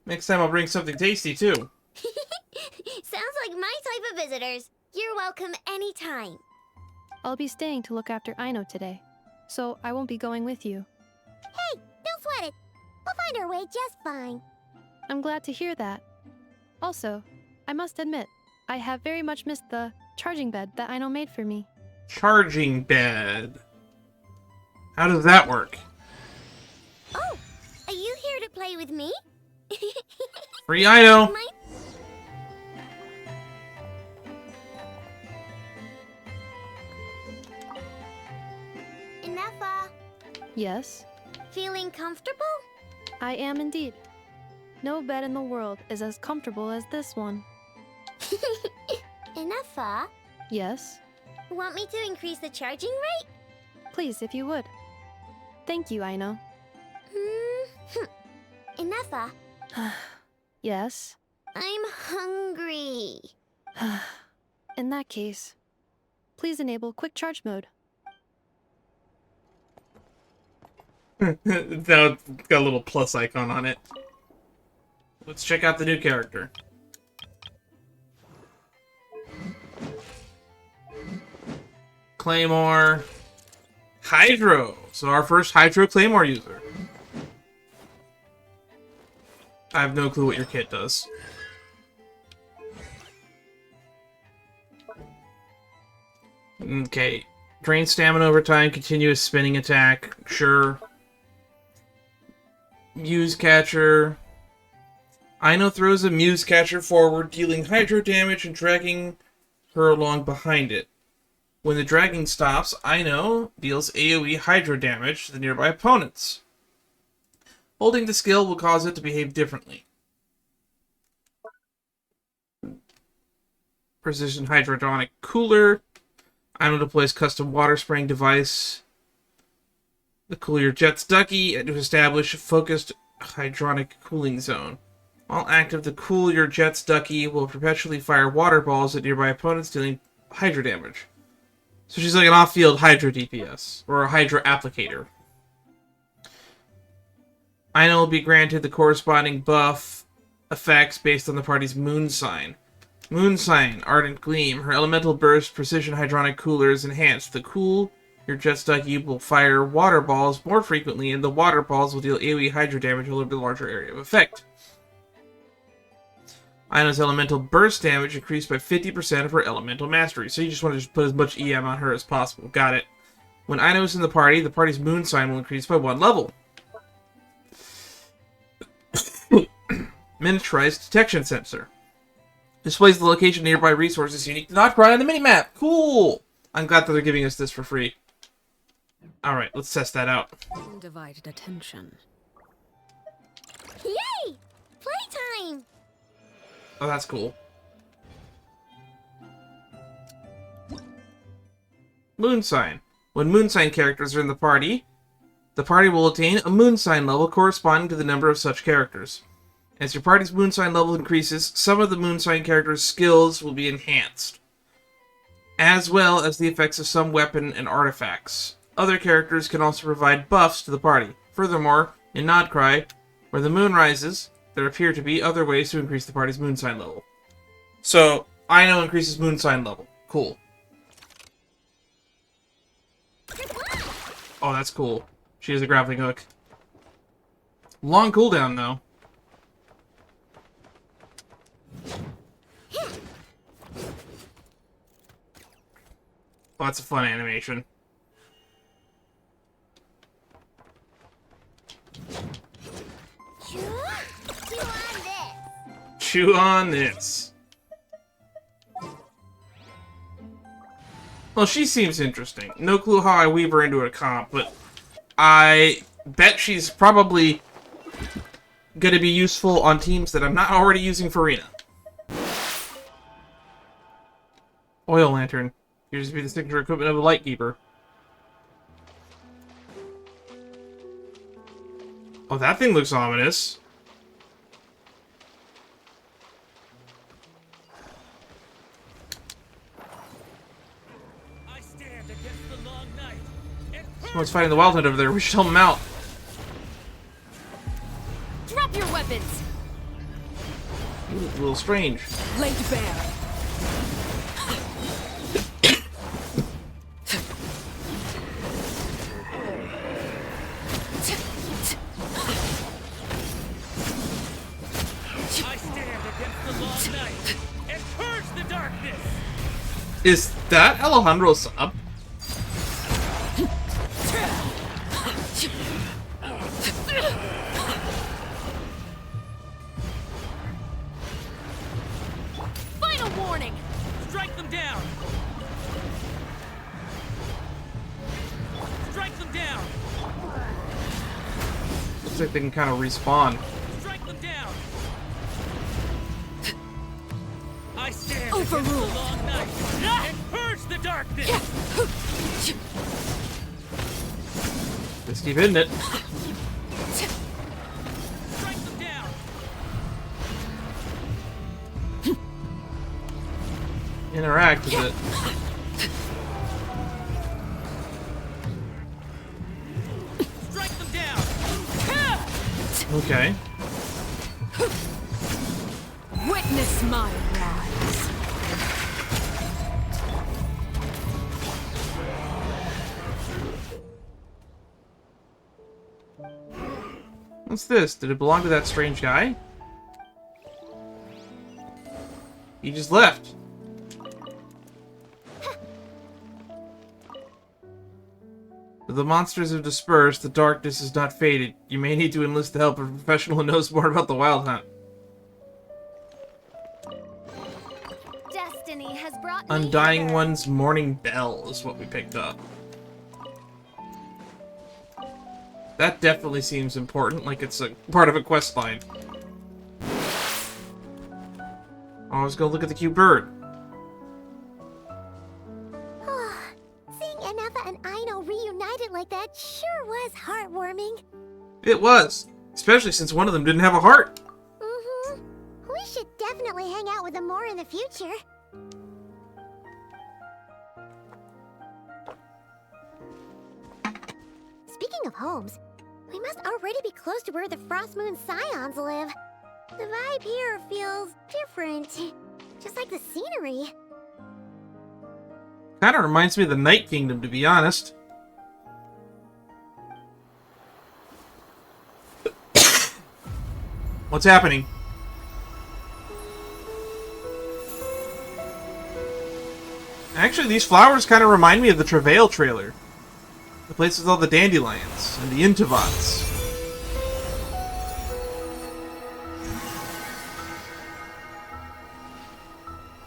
Next time I'll bring something tasty, too. Sounds like my type of visitors. You're welcome anytime. I'll be staying to look after Aino today, so I won't be going with you. Hey, don't sweat it. We'll find our way just fine. I'm glad to hear that. Also, I must admit, I have very much missed the charging bed that Aino made for me. Charging bed. How does that work? Oh, are you here to play with me? Free Aino. Inefa, Yes, feeling comfortable? I am indeed. No bed in the world is as comfortable as this one. Inefa, Yes, want me to increase the charging rate? please if you would. Thank you, Aino. Inefa, Yes. I'm hungry. In that case, please enable quick charge mode. That got a little plus icon on it. Let's check out the new character. Claymore. Hydro. So our first Hydro Claymore user. I have no clue what your kit does. Okay. Drain stamina over time, continuous spinning attack. Sure. Muse Catcher. Aino throws a Muse Catcher forward, dealing hydro damage and dragging her along behind it. When the dragging stops, Aino deals AoE hydro damage to the nearby opponents. Holding the skill will cause it to behave differently. precision hydrodynamic cooler. Aino deploys custom water spraying device. The cool your jet's ducky and to establish a focused hydronic cooling zone. While active, the cool your jet's ducky will perpetually fire water balls at nearby opponents, dealing hydro damage. So she's like an off-field hydro DPS, or a hydro applicator. Aino will be granted the corresponding buff effects based on the party's moon sign. Moon sign, Ardent Gleam. Her elemental burst, precision hydronic cooler is enhanced. The cool your jet's ducky will fire water balls more frequently, and the water balls will deal AoE hydro damage over a larger area of effect. Aino's elemental burst damage increased by 50% of her elemental mastery. So you just want to just put as much EM on her as possible. Got it. When Aino is in the party's moon sign will increase by 1 level. Miniaturized detection sensor. Displays the location of nearby resources unique to Notcry on the minimap. Cool! I'm glad that they're giving us this for free. Alright, let's test that out. Undivided attention. Yay! Playtime! Oh, that's cool. Moon sign. When moon sign characters are in the party will attain a moon sign level corresponding to the number of such characters. As your party's moon sign level increases, some of the moon sign characters' skills will be enhanced, as well as the effects of some weapon and artifacts. Other characters can also provide buffs to the party. Furthermore, in Notcry, where the moon rises, there appear to be other ways to increase the party's moon sign level. So, Aino increases moon sign level. Cool. Oh, that's cool. She has a grappling hook. Long cooldown, though. Oh, that's a fun animation. Chew on this. Well, she seems interesting. No clue how I weave her into a comp, but I bet she's probably going to be useful on teams that I'm not already using for Arena. Oil lantern. Appears to be the signature equipment of a lightkeeper. Oh, that thing looks ominous. Someone's fighting the Wild Hunt over there. We should help him out. Drop your weapons! Ooh, a little strange. Laid bare. I stand against the long night and purge the darkness! Is that Alejandro's sub? Final warning! Strike them down! Strike them down! Looks like they can kind of respawn. Strike them down! I stand Overruled. against the long night and purge the darkness! Just keep hitting it. Strike them down! Interact with it. Strike them down! Okay. Witness my rise. What's this? Did it belong to that strange guy? He just left. The monsters have dispersed, the darkness is not faded. You may need to enlist the help of a professional who knows more about the Wild Hunt. Destiny has brought me Undying hither. One's Morning Bell is what we picked up. That definitely seems important, like it's a part of a quest line. Oh, I was gonna look at the cute bird. It was. Especially since one of them didn't have a heart. Mm-hmm. We should definitely hang out with them more in the future. Speaking of homes, we must already be close to where the Frostmoon Scions live. The vibe here feels different. Just like the scenery. Kind of reminds me of the Night Kingdom, to be honest. What's happening? Actually, these flowers kind of remind me of the Travail trailer. The place with all the dandelions and the Intivots.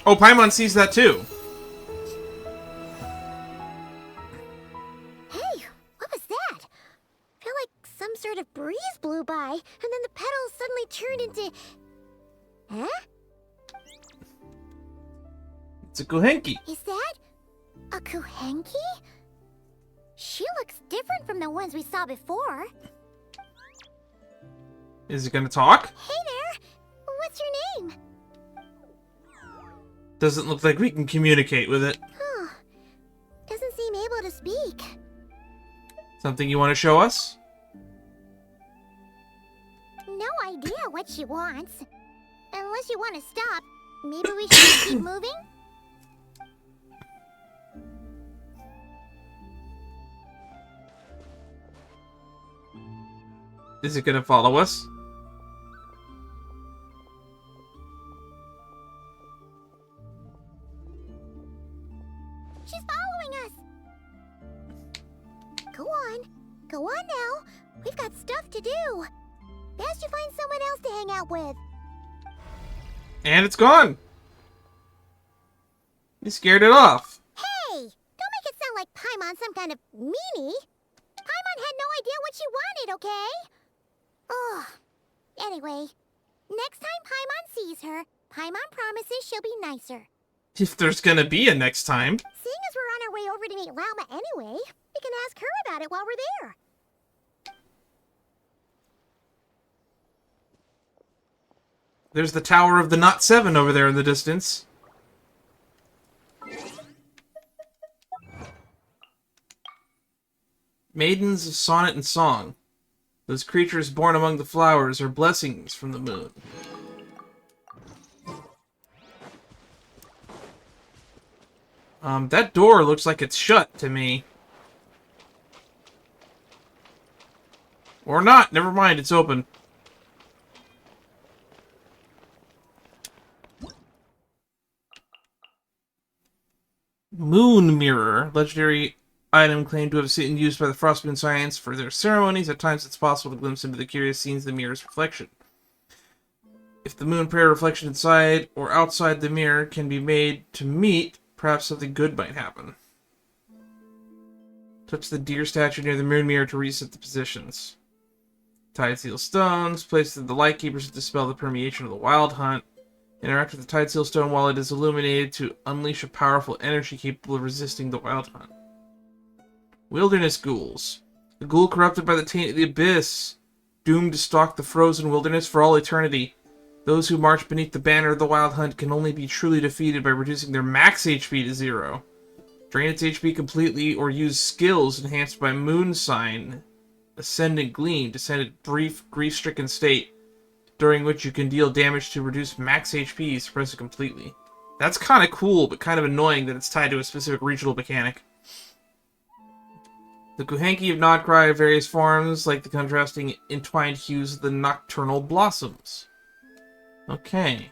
Oh, Paimon sees that too. Hey, what was that? I feel like some sort of breeze blew by, and then the petals suddenly turned into... Huh? It's a Kuhenki. Is that a Kuhenki? She looks different from the ones we saw before. Is it gonna talk? Hey there! What's your name? Doesn't look like we can communicate with it. Huh. Doesn't seem able to speak. Something you want to show us? No idea what she wants. Unless you want to stop, maybe we should keep moving? Is it gonna follow us? She's following us! Go on. Go on now. We've got stuff to do. Best you find someone else to hang out with. And it's gone! You scared it off. Hey! Don't make it sound like Paimon's some kind of meanie. Paimon had no idea what she wanted, okay? Ugh. Anyway, next time Paimon sees her, Paimon promises she'll be nicer. If there's gonna be a next time. Seeing as we're on our way over to meet Lauma anyway, we can ask her about it while we're there. There's the Tower of the Not Seven over there in the distance. Maidens of Sonnet and Song. Those creatures born among the flowers are blessings from the moon. That door looks like it's shut to me. Or not, never mind, it's open. Moon Mirror, legendary item claimed to have been used by the Frostmoon Scions for their ceremonies. At times it's possible to glimpse into the curious scenes of the mirror's reflection. If the moon prayer reflection inside or outside the mirror can be made to meet, perhaps something good might happen. Touch the deer statue near the moon mirror to reset the positions. Tide Seal Stones, placed in the Lightkeepers to dispel the permeation of the Wild Hunt. Interact with the Tide Seal Stone while it is illuminated to unleash a powerful energy capable of resisting the Wild Hunt. Wilderness Ghouls. A ghoul corrupted by the taint of the abyss, doomed to stalk the frozen wilderness for all eternity. Those who march beneath the banner of the Wild Hunt can only be truly defeated by reducing their max HP to 0. Drain its HP completely or use skills enhanced by Moon Sign, Ascendant Gleam to send it brief, grief-stricken state, during which you can deal damage to reduce max HP, suppress it completely. That's kind of cool, but kind of annoying that it's tied to a specific regional mechanic. The Kuhenki of Nodcry have various forms, like the contrasting entwined hues of the nocturnal blossoms. Okay.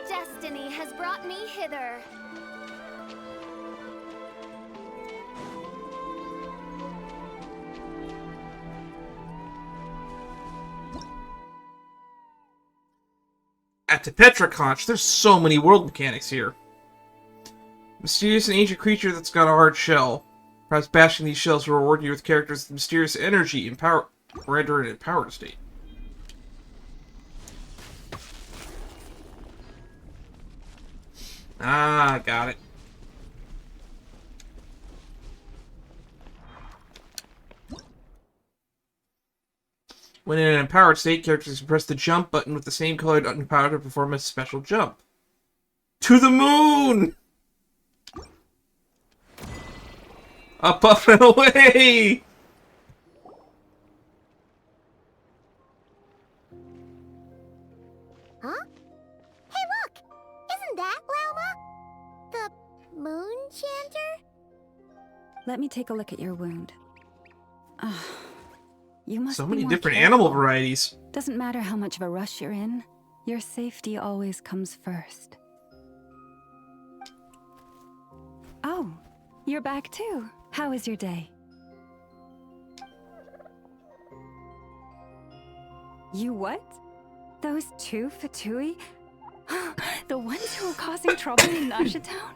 Destiny has brought me hither. At Tepetra Conch, there's so many world mechanics here. Mysterious and ancient creature that's got a hard shell. Perhaps bashing these shells will reward you with characters with mysterious energy and power, render an empowered state. Ah, got it. When in an empowered state, characters can press the jump button with the same colored empower to perform a special jump. To the moon! Up, up, and away! Huh? Hey, look! Isn't that Lauma? The moon chanter? Let me take a look at your wound. You must So be many more different careful. animal varieties. Doesn't matter how much of a rush you're in, your safety always comes first. Oh, you're back too. How was your day? You what? Those two Fatui? The ones who were causing trouble in Nasha Town?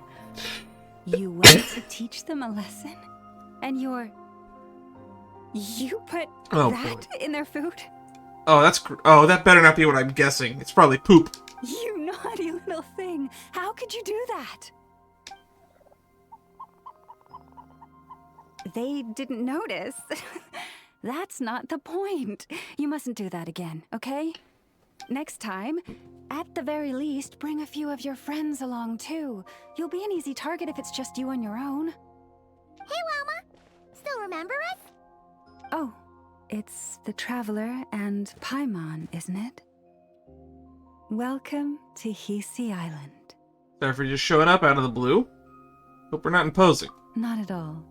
You went to teach them a lesson? And you put that in their food? Oh, that better not be what I'm guessing. It's probably poop. You naughty little thing. How could you do that? They didn't notice. That's not the point. You mustn't do that again, okay? Next time, at the very least, bring a few of your friends along too. You'll be an easy target if it's just you on your own. Hey, Lauma! Still remember us? Oh, it's the Traveler and Paimon, isn't it? Welcome to Hisi Island. Sorry for just showing up out of the blue. Hope we're not imposing. Not at all.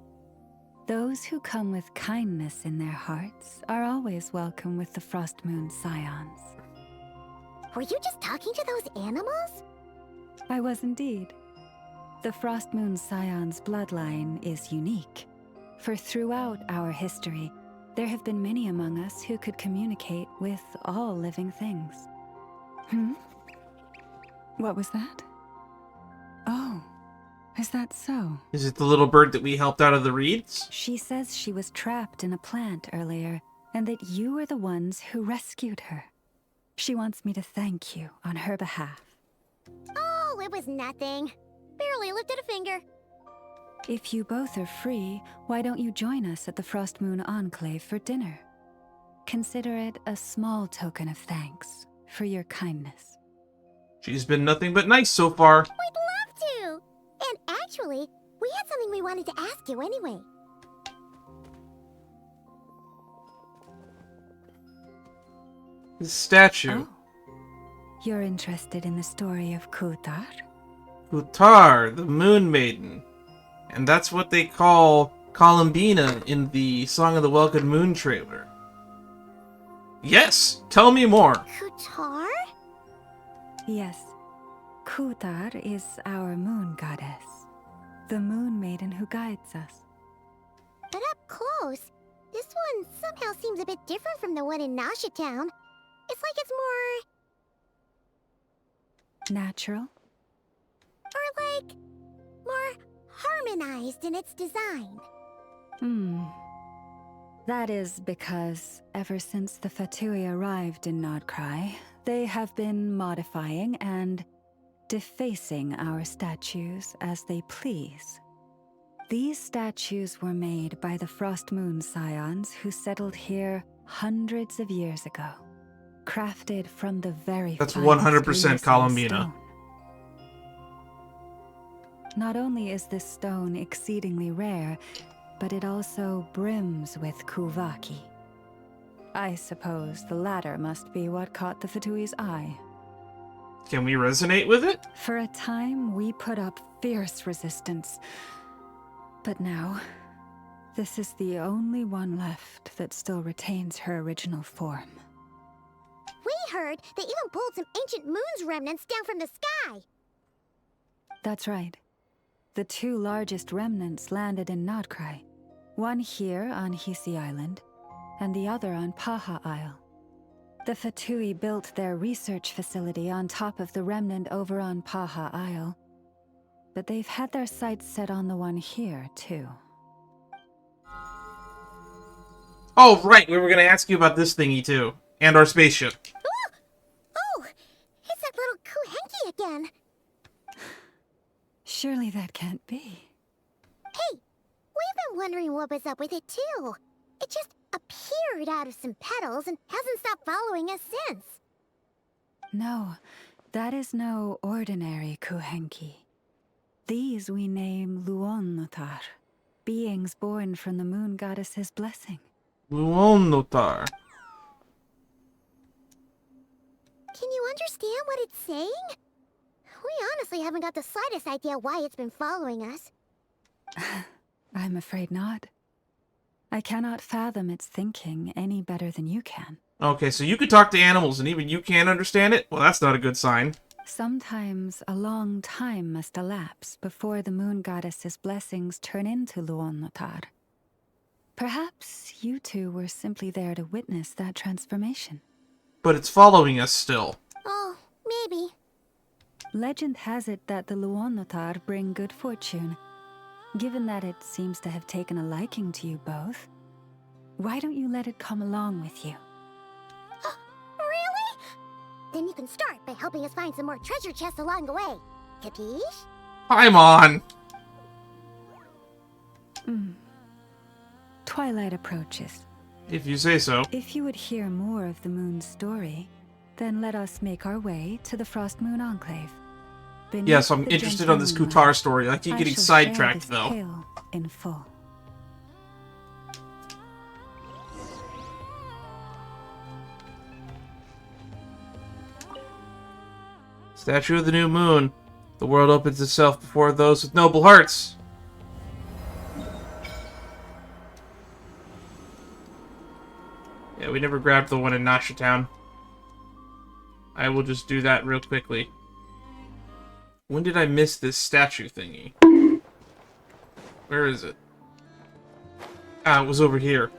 Those who come with kindness in their hearts are always welcome with the Frostmoon Scions. Were you just talking to those animals? I was indeed. The Frostmoon Scions bloodline is unique, for throughout our history, there have been many among us who could communicate with all living things. What was that? Oh, is that so? Is it the little bird that we helped out of the reeds? She says she was trapped in a plant earlier, and that you were the ones who rescued her. She wants me to thank you on her behalf. Oh, it was nothing. Barely lifted a finger. If you both are free, why don't you join us at the Frostmoon Enclave for dinner? Consider it a small token of thanks for your kindness. She's been nothing but nice so far. We'd love to! And actually, we had something we wanted to ask you anyway. The statue. Oh. You're interested in the story of Kutar? Kutar, the Moon Maiden. And that's what they call Columbina in the Song of the Welkin Moon trailer. Yes, tell me more. Kutar? Yes. Kutar is our moon goddess. The Moon Maiden who guides us. But up close, this one somehow seems a bit different from the one in Nasha Town. It's like it's more... natural? Or like... more harmonized in its design. That is because ever since the Fatui arrived in Nodcry, they have been modifying and defacing our statues as they please. These statues were made by the Frostmoon Scions who settled here hundreds of years ago. Crafted from the very That's finest 100% Lunacy Columbina. stone. Not only is this stone exceedingly rare, but it also brims with Kuvaki. I suppose the latter must be what caught the Fatui's eye. Can we resonate with it? For a time, we put up fierce resistance. But now, this is the only one left that still retains her original form. We heard they even pulled some ancient moon's remnants down from the sky. That's right. The two largest remnants landed in Nodcry. One here on Hisi Island, and the other on Paha Isle. The Fatui built their research facility on top of the remnant over on Paha Isle. But they've had their sights set on the one here, too. Oh, right, we were going to ask you about this thingy, too. And our spaceship. Oh, it's that little Kuhenki again. Surely that can't be. Hey, we've been wondering what was up with it too. It just appeared out of some petals and hasn't stopped following us since. No, that is no ordinary Kuhenki. These we name Luonnotar, beings born from the moon goddess's blessing. Luonnotar. Can you understand what it's saying? We honestly haven't got the slightest idea why it's been following us. I'm afraid not. I cannot fathom its thinking any better than you can. Okay, so you could talk to animals and even you can't understand it? Well, that's not a good sign. Sometimes a long time must elapse before the moon goddess's blessings turn into Luonnotar. Perhaps you two were simply there to witness that transformation. But it's following us still. Oh, maybe. Legend has it that the Luonnotar bring good fortune. Given that it seems to have taken a liking to you both, why don't you let it come along with you? Really? Then you can start by helping us find some more treasure chests along the way. Capiche? Paimon! Twilight approaches. If you say so. If you would hear more of the moon's story, then let us make our way to the Frostmoon Enclave. Yes, I'm interested on this Kutar story. I keep getting sidetracked, though. Tale in full. Statue of the New Moon. The world opens itself before those with noble hearts. Yeah, we never grabbed the one in Nasha Town. I will just do that real quickly. When did I miss this statue thingy? Where is it? Ah, it was over here.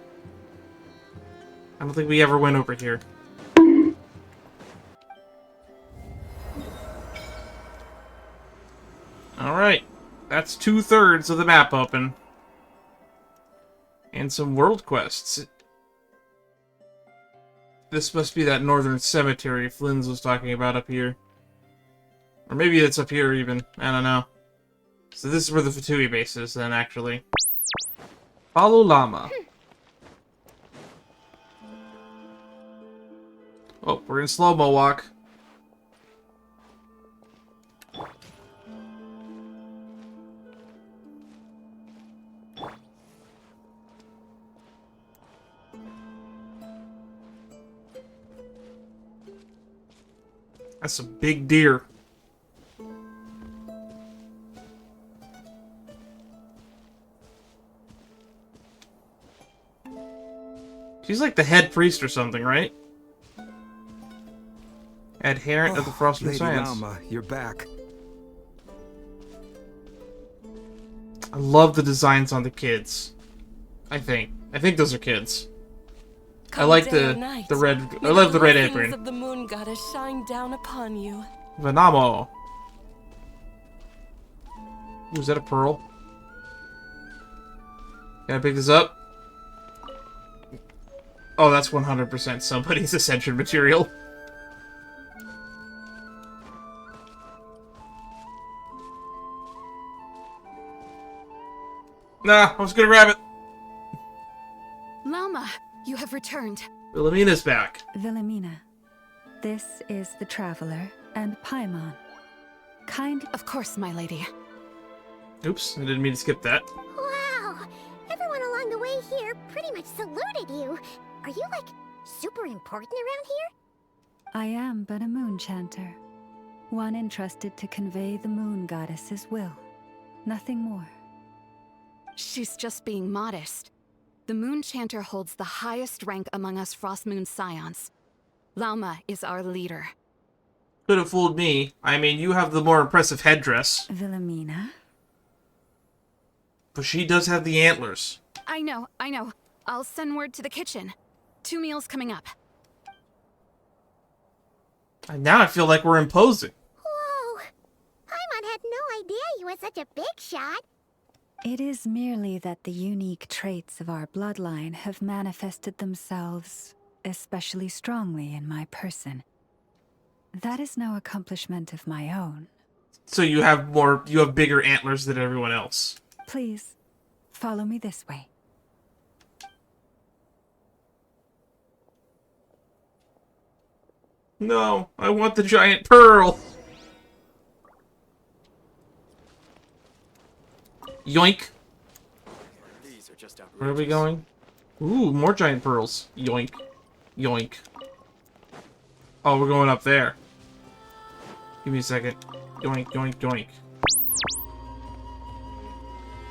I don't think we ever went over here. Alright. That's 2/3 of the map open. And some world quests. This must be that northern cemetery Flynn's was talking about up here. Or maybe it's up here even. I don't know. So this is where the Fatui base is then, actually. Follow Lauma. Oh, we're in slow-mo walk. That's a big deer. She's like the head priest or something, right? Adherent of the Frostmoon Lady Scions. Lauma, you're back. I love the designs on the kids. I think those are kids. I like the red. I love the red apron. Of the moon goddess shine down upon you. Venamo. Ooh, is that a pearl? Can I pick this up? Oh, that's 100% somebody's ascension material. Nah, I was gonna grab it. Lauma, you have returned. Wilhelmina's back. Wilhelmina, this is the Traveler and Paimon. Of course, my lady. Oops, I didn't mean to skip that. Wow! Everyone along the way here pretty much saluted you. Are you, like, super important around here? I am but a moon chanter. One entrusted to convey the moon goddess's will. Nothing more. She's just being modest. The Moon Chanter holds the highest rank among us Frostmoon Scions. Lauma is our leader. Could have fooled me. I mean, you have the more impressive headdress. Wilhelmina? But she does have the antlers. I know. I'll send word to the kitchen. 2 meals coming up. And now I feel like we're imposing. Whoa! Paimon had no idea you were such a big shot. It is merely that the unique traits of our bloodline have manifested themselves especially strongly in my person. That is no accomplishment of my own. So you have bigger antlers than everyone else. Please, follow me this way. No, I want the giant pearl. Yoink. Where are we going? Ooh, more giant pearls. Yoink. Yoink. Oh, we're going up there. Give me a second. Yoink, yoink, yoink.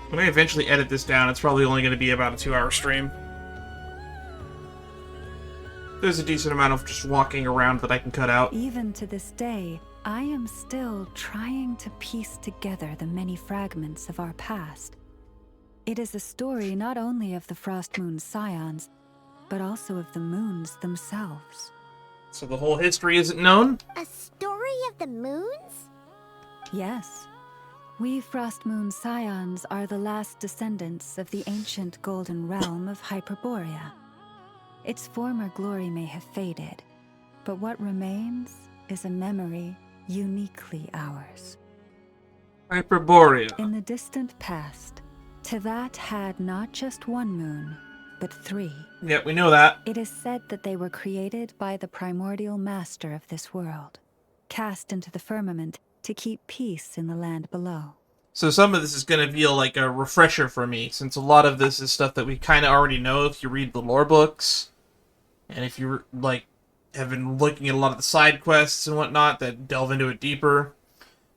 When I eventually edit this down, it's probably only going to be about a 2-hour stream. There's a decent amount of just walking around that I can cut out. Even to this day, I am still trying to piece together the many fragments of our past. It is a story not only of the Frostmoon Scions, but also of the moons themselves. So the whole history isn't known? A story of the moons? Yes. We Frostmoon Scions are the last descendants of the ancient golden realm of Hyperborea. Its former glory may have faded, but what remains is a memory uniquely ours. Hyperborea. In the distant past, Teyvat had not just one moon, but 3. Yeah, we know that. It is said that they were created by the primordial master of this world, cast into the firmament to keep peace in the land below. So some of this is going to feel like a refresher for me, since a lot of this is stuff that we kind of already know if you read the lore books, and if you have been looking at a lot of the side quests and whatnot that delve into it deeper.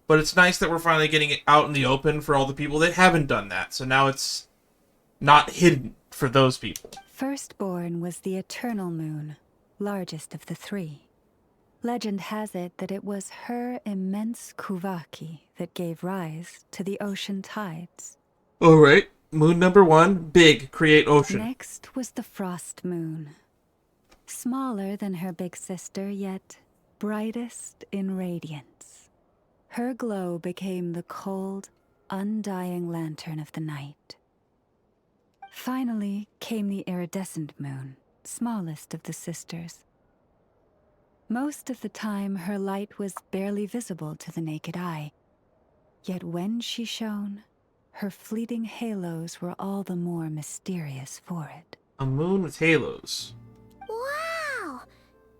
But it's nice that we're finally getting it out in the open for all the people that haven't done that, so now it's not hidden for those people. Firstborn was the Eternal Moon, largest of the 3. Legend has it that it was her immense Krumbkake that gave rise to the ocean tides. Alright, moon number 1, big, create ocean. Next was the Frost Moon. Smaller than her big sister, yet brightest in radiance. Her glow became the cold, undying lantern of the night. Finally came the iridescent moon, smallest of the sisters. Most of the time, her light was barely visible to the naked eye. Yet when she shone, her fleeting halos were all the more mysterious for it. A moon with halos. Wow!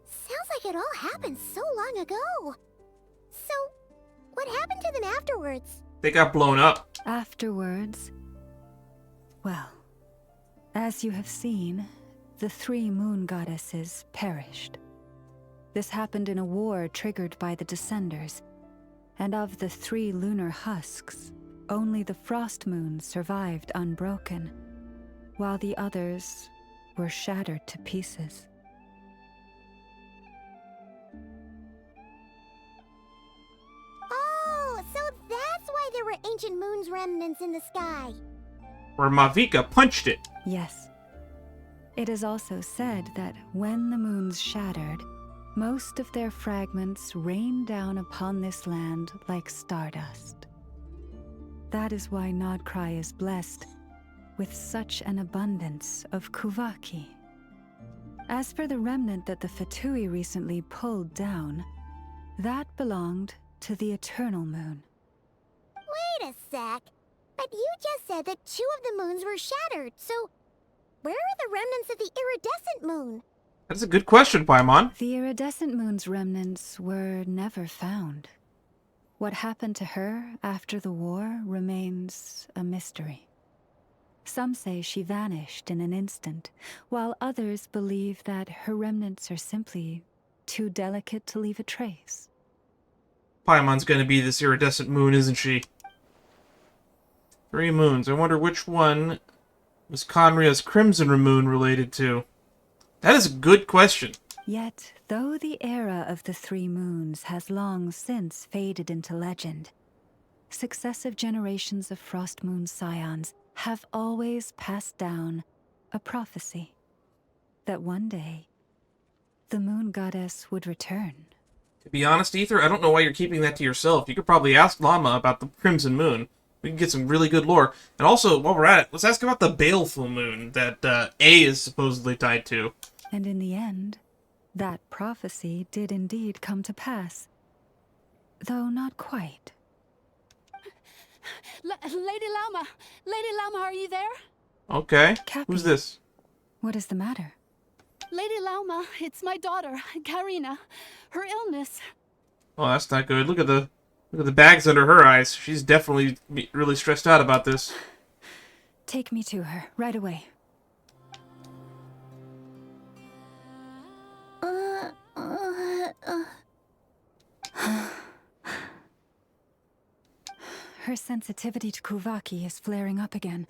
Sounds like it all happened so long ago. So, what happened to them afterwards? They got blown up. Afterwards, well, as you have seen, the 3 moon goddesses perished. This happened in a war triggered by the Descenders, and of the 3 lunar husks, only the Frost Moon survived unbroken, while the others were shattered to pieces. Oh, so that's why there were ancient moon's remnants in the sky. Where Mavika punched it. Yes. It is also said that when the moons shattered, most of their fragments rained down upon this land like stardust. That is why Nodcry is blessed with such an abundance of Krumbkake. As for the remnant that the Fatui recently pulled down, that belonged to the Eternal Moon. Wait a sec. But you just said that 2 of the moons were shattered, so where are the remnants of the iridescent moon? That's a good question, Paimon. The iridescent moon's remnants were never found. What happened to her after the war remains a mystery. Some say she vanished in an instant, while others believe that her remnants are simply too delicate to leave a trace. Paimon's gonna be this iridescent moon, isn't she? 3 moons. I wonder which one was Conria's Crimson Moon related to? That is a good question. Yet, though the era of the 3 moons has long since faded into legend, successive generations of Frostmoon Scions have always passed down a prophecy that one day the moon goddess would return. To be honest, Ether, I don't know why you're keeping that to yourself. You could probably ask Lauma about the Crimson Moon. We can get some really good lore. And also, while we're at it, let's ask about the Baleful Moon that A is supposedly tied to. And in the end, that prophecy did indeed come to pass. Though not quite. Lady Lauma! Lady Lauma, are you there? Okay. Cappy. Who's this? What is the matter? Lady Lauma, it's my daughter, Karina. Her illness. Oh, that's not good. Look at the bags under her eyes. She's definitely really stressed out about this. Take me to her, right away. Her sensitivity to Krumbkake is flaring up again.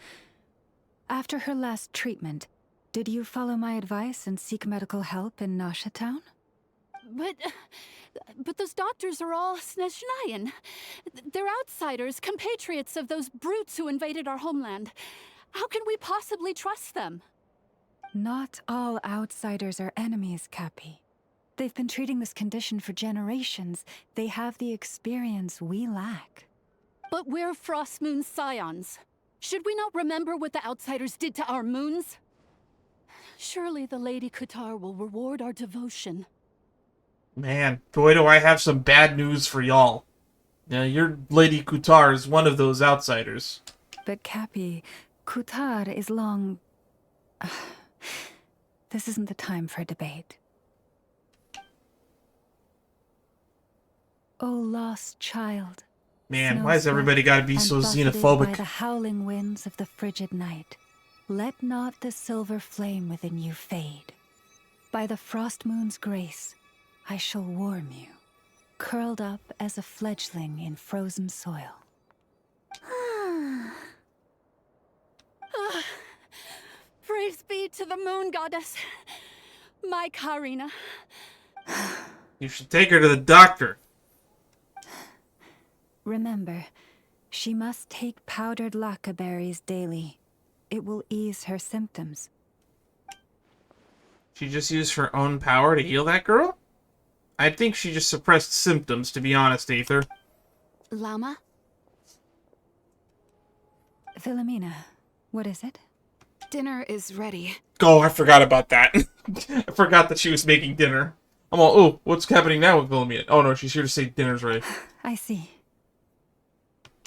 After her last treatment, did you follow my advice and seek medical help in Nasha town? But those doctors are all Snezhnayan. They're outsiders, compatriots of those brutes who invaded our homeland. How can we possibly trust them? Not all outsiders are enemies, Cappy. They've been treating this condition for generations. They have the experience we lack. But we're Frostmoon Scions. Should we not remember what the outsiders did to our moons? Surely the Lady Kutar will reward our devotion. Man, boy, do I have some bad news for y'all. Yeah, your Lady Kutar is one of those outsiders. But Cappy, Kutar is long... This isn't the time for debate. Oh, lost child. Man, why has everybody got to be so xenophobic? By the howling winds of the frigid night, let not the silver flame within you fade. By the frost moon's grace, I shall warm you, curled up as a fledgling in frozen soil. Praise be to the moon goddess, my Karina. You should take her to the doctor. Remember, she must take powdered laka berries daily. It will ease her symptoms. She just used her own power to heal that girl? I think she just suppressed symptoms, to be honest, Aether. Lauma? Philomena, what is it? Dinner is ready. Oh, I forgot about that. I forgot that she was making dinner. I'm all, oh, what's happening now with Philomena? Oh no, she's here to say dinner's ready. I see.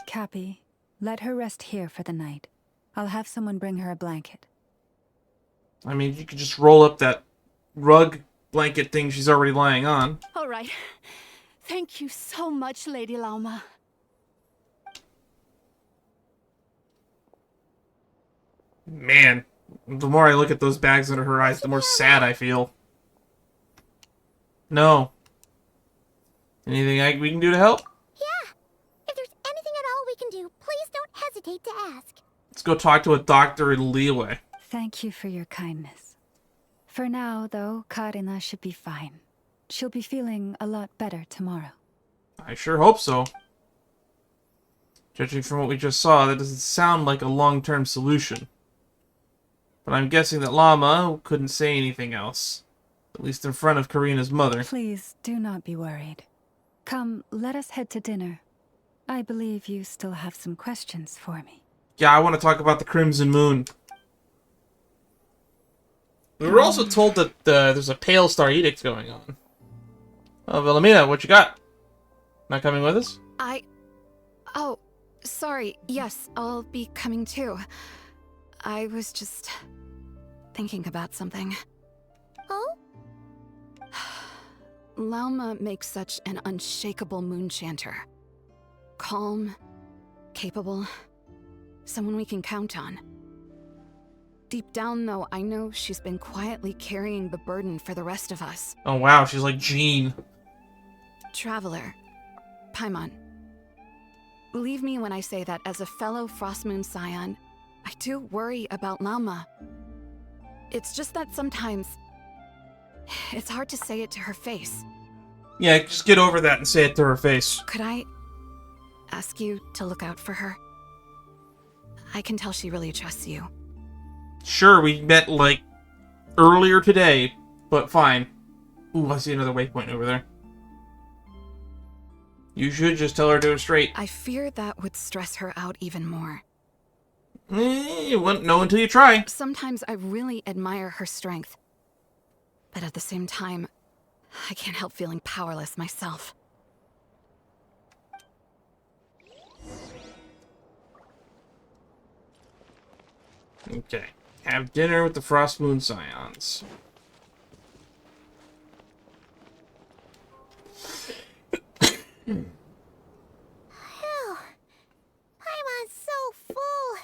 Cappy, let her rest here for the night. I'll have someone bring her a blanket. I mean, you could just roll up that rug blanket thing she's already lying on. All right. Thank you so much, Lady Lauma. Man, the more I look at those bags under her eyes, the more sad I feel. No. Anything we can do to help? Yeah. If there's anything at all we can do, please don't hesitate to ask. Let's go talk to a doctor in Liyue. Thank you for your kindness. For now, though, Karina should be fine. She'll be feeling a lot better tomorrow. I sure hope so. Judging from what we just saw, that doesn't sound like a long-term solution. But I'm guessing that Lauma couldn't say anything else. At least in front of Karina's mother. Please, do not be worried. Come, let us head to dinner. I believe you still have some questions for me. Yeah, I want to talk about the Crimson Moon. We were also told that there's a Pale Star Edict going on. Oh, Philomena, what you got? Not coming with us? Oh, sorry. Yes, I'll be coming too. I was just thinking about something. Oh? Lauma makes such an unshakable moon chanter. Calm, capable, someone we can count on. Deep down, though, I know she's been quietly carrying the burden for the rest of us. Oh wow, she's like Jean. Traveler, Paimon, believe me when I say that as a fellow Frostmoon Scion, I do worry about Lauma. It's just that sometimes it's hard to say it to her face. Yeah, just get over that and say it to her face. Could I ask you to look out for her? I can tell she really trusts you. Sure, we met, like, earlier today, but fine. Ooh, I see another waypoint over there. You should just tell her to go straight. I fear that would stress her out even more. You wouldn't know until you try. Sometimes I really admire her strength. But at the same time, I can't help feeling powerless myself. Okay. Have dinner with the Frostmoon Scions. Phew. I'm so full.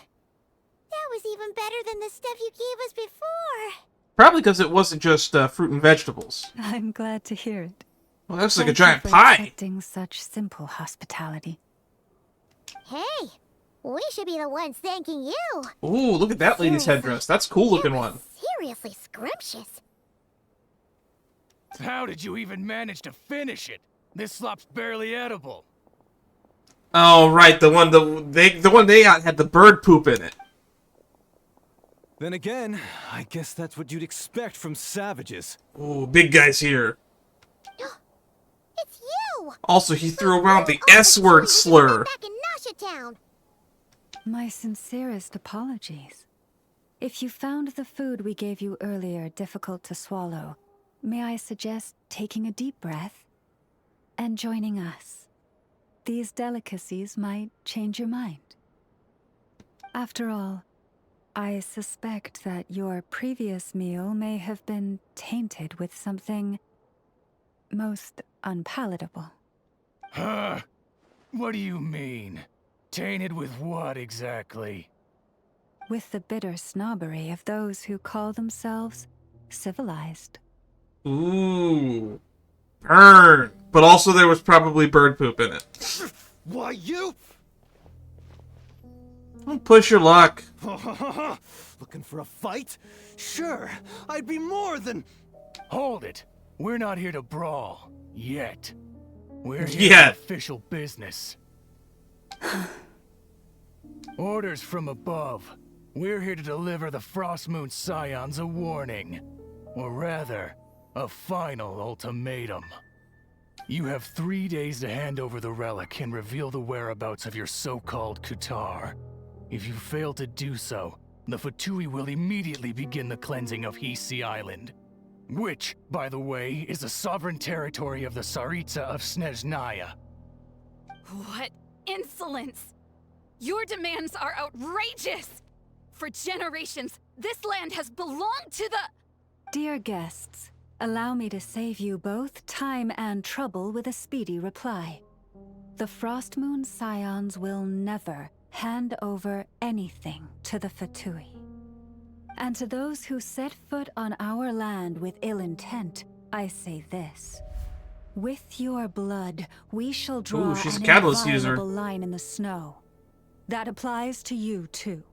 That was even better than the stuff you gave us before. Probably because it wasn't just fruit and vegetables. I'm glad to hear it. Well, that's like a Thank you giant for pie. accepting such simple hospitality. Hey, we should be the ones thanking you. Ooh, look at that lady's headdress. That's a cool looking one. Seriously scrumptious. How did you even manage to finish it? This slop's barely edible. Oh, right, the one they got had the bird poop in it. Then again, I guess that's what you'd expect from savages. Ooh, big guy's here. It's you. Also, he threw around the S-word slur. Back in Nasha Town. My sincerest apologies. If you found the food we gave you earlier difficult to swallow, may I suggest taking a deep breath and joining us? These delicacies might change your mind. After all, I suspect that your previous meal may have been tainted with something most unpalatable. Huh? What do you mean? Tainted with what exactly? With the bitter snobbery of those who call themselves civilized. Ooh. Burn. But also there was probably bird poop in it. Why, you? Don't push your luck. Looking for a fight? Sure, I'd be more than... Hold it. We're not here to brawl. Yet. We're here for official business. Orders from above. We're here to deliver the Frostmoon Scions a warning. Or rather, a final ultimatum. You have 3 days to hand over the relic and reveal the whereabouts of your so-called Kutar. If you fail to do so, the Fatui will immediately begin the cleansing of Hisi Island. Which, by the way, is the sovereign territory of the Tsaritsa of Snezhnaya. What insolence! Your demands are outrageous! For generations, this land has belonged to the... Dear guests, allow me to save you both time and trouble with a speedy reply. The Frostmoon Scions will never hand over anything to the Fatui. And to those who set foot on our land with ill intent, I say this. With your blood, we shall draw an inviolable line in the snow. That applies to you, too.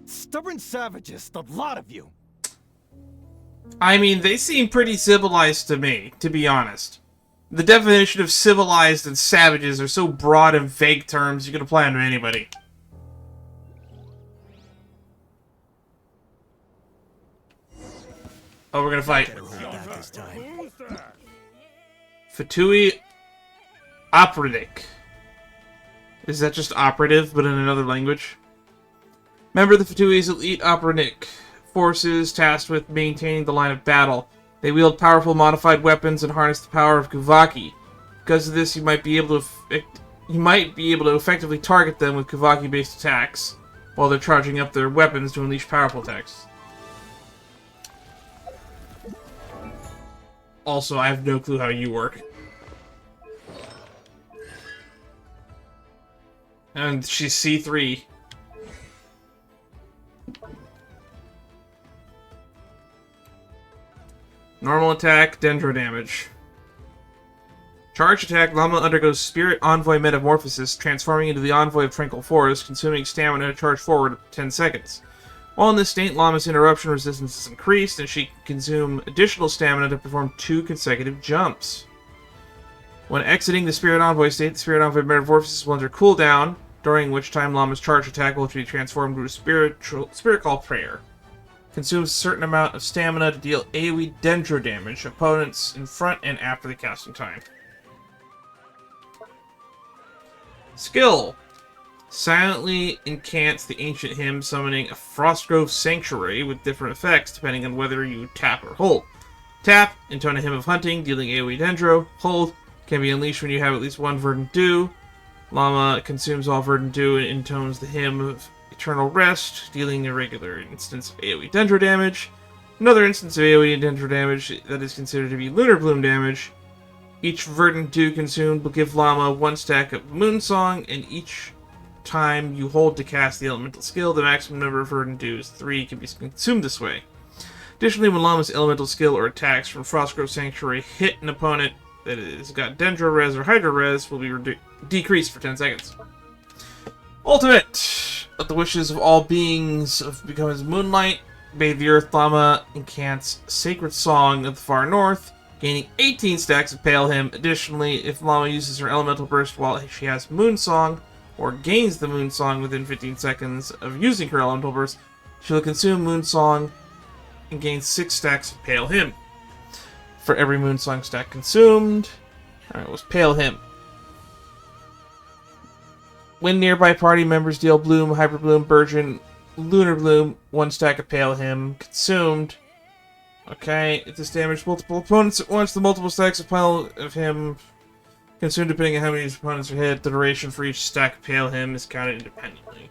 Stubborn savages, the lot of you. I mean, they seem pretty civilized to me, to be honest. The definition of civilized and savages are so broad and vague terms you can apply them to anybody. Oh, we're gonna fight. Fatui Operatic. Is that just operative, but in another language? Member of the Fatui's elite Operatic forces tasked with maintaining the line of battle. They wield powerful modified weapons and harness the power of Kuvaki. Because of this, you might be able to effectively target them with Kuvaki-based attacks, while they're charging up their weapons to unleash powerful attacks. Also, I have no clue how you work. And she's C3. Normal attack, dendro damage. Charge attack, Lauma undergoes Spirit Envoy Metamorphosis, transforming into the Envoy of Tranquil Forest, consuming stamina to charge forward up to 10 seconds. While in this state, Lama's interruption resistance is increased, and she can consume additional stamina to perform 2 consecutive jumps. When exiting the Spirit Envoy state, the Spirit Envoy Metamorphosis will enter cooldown, during which time Lama's charge attack will be transformed into a Spirit Call Prayer. Consumes a certain amount of stamina to deal AoE dendro damage to opponents in front and after the casting time. Skill. Silently incants the ancient hymn, summoning a Frostgrove Sanctuary with different effects depending on whether you tap or hold. Tap, intone a Hymn of Hunting, dealing AoE dendro. Hold, can be unleashed when you have at least one Verdant Dew. Lauma consumes all Verdant Dew and intones the Hymn of Eternal Rest, dealing a regular instance of AoE Dendro damage. Another instance of AoE Dendro damage that is considered to be Lunar Bloom damage. Each Verdant Dew consumed will give Lauma 1 stack of Moonsong, and each time you hold to cast the elemental skill, the maximum number of Verdant Dews, 3, can be consumed this way. Additionally, when Lama's elemental skill or attacks from Frostgrove Sanctuary hit an opponent that has got Dendro Res or Hydro Res, will be decreased for 10 seconds. Ultimate! Let the wishes of all beings become as Moonlight. Bathe the Earth. Lauma incants Sacred Song of the Far North, gaining 18 stacks of Pale Hymn. Additionally, if Lauma uses her Elemental Burst while she has Moon Song, or gains the Moon Song within 15 seconds of using her Elemental Burst, she will consume Moon Song and gain 6 stacks of Pale Hymn. For every Moon Song stack consumed... Alright, it was Pale Hymn. When nearby party members deal Bloom, Hyper Bloom, Burgeon, Lunar Bloom, 1 stack of Pale Hymn consumed. Okay, if this damaged multiple opponents at once, the multiple stacks of Pale of Hymn consumed depending on how many opponents are hit. The duration for each stack of Pale Hymn is counted independently.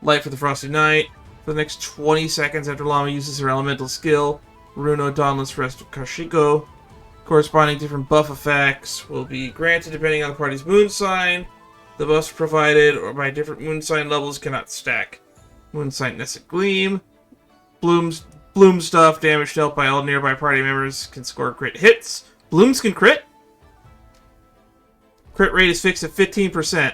Light for the Frosty Night. For the next 20 seconds after Lauma uses her elemental skill, Runo Dauntless Rest of Kashiko. Corresponding different buff effects will be granted depending on the party's moon sign. The buffs provided or by different moon sign levels cannot stack. Moon sign Nessa Gleam. Bloom stuff damage dealt by all nearby party members can score crit hits. Blooms can crit? Crit rate is fixed at 15%,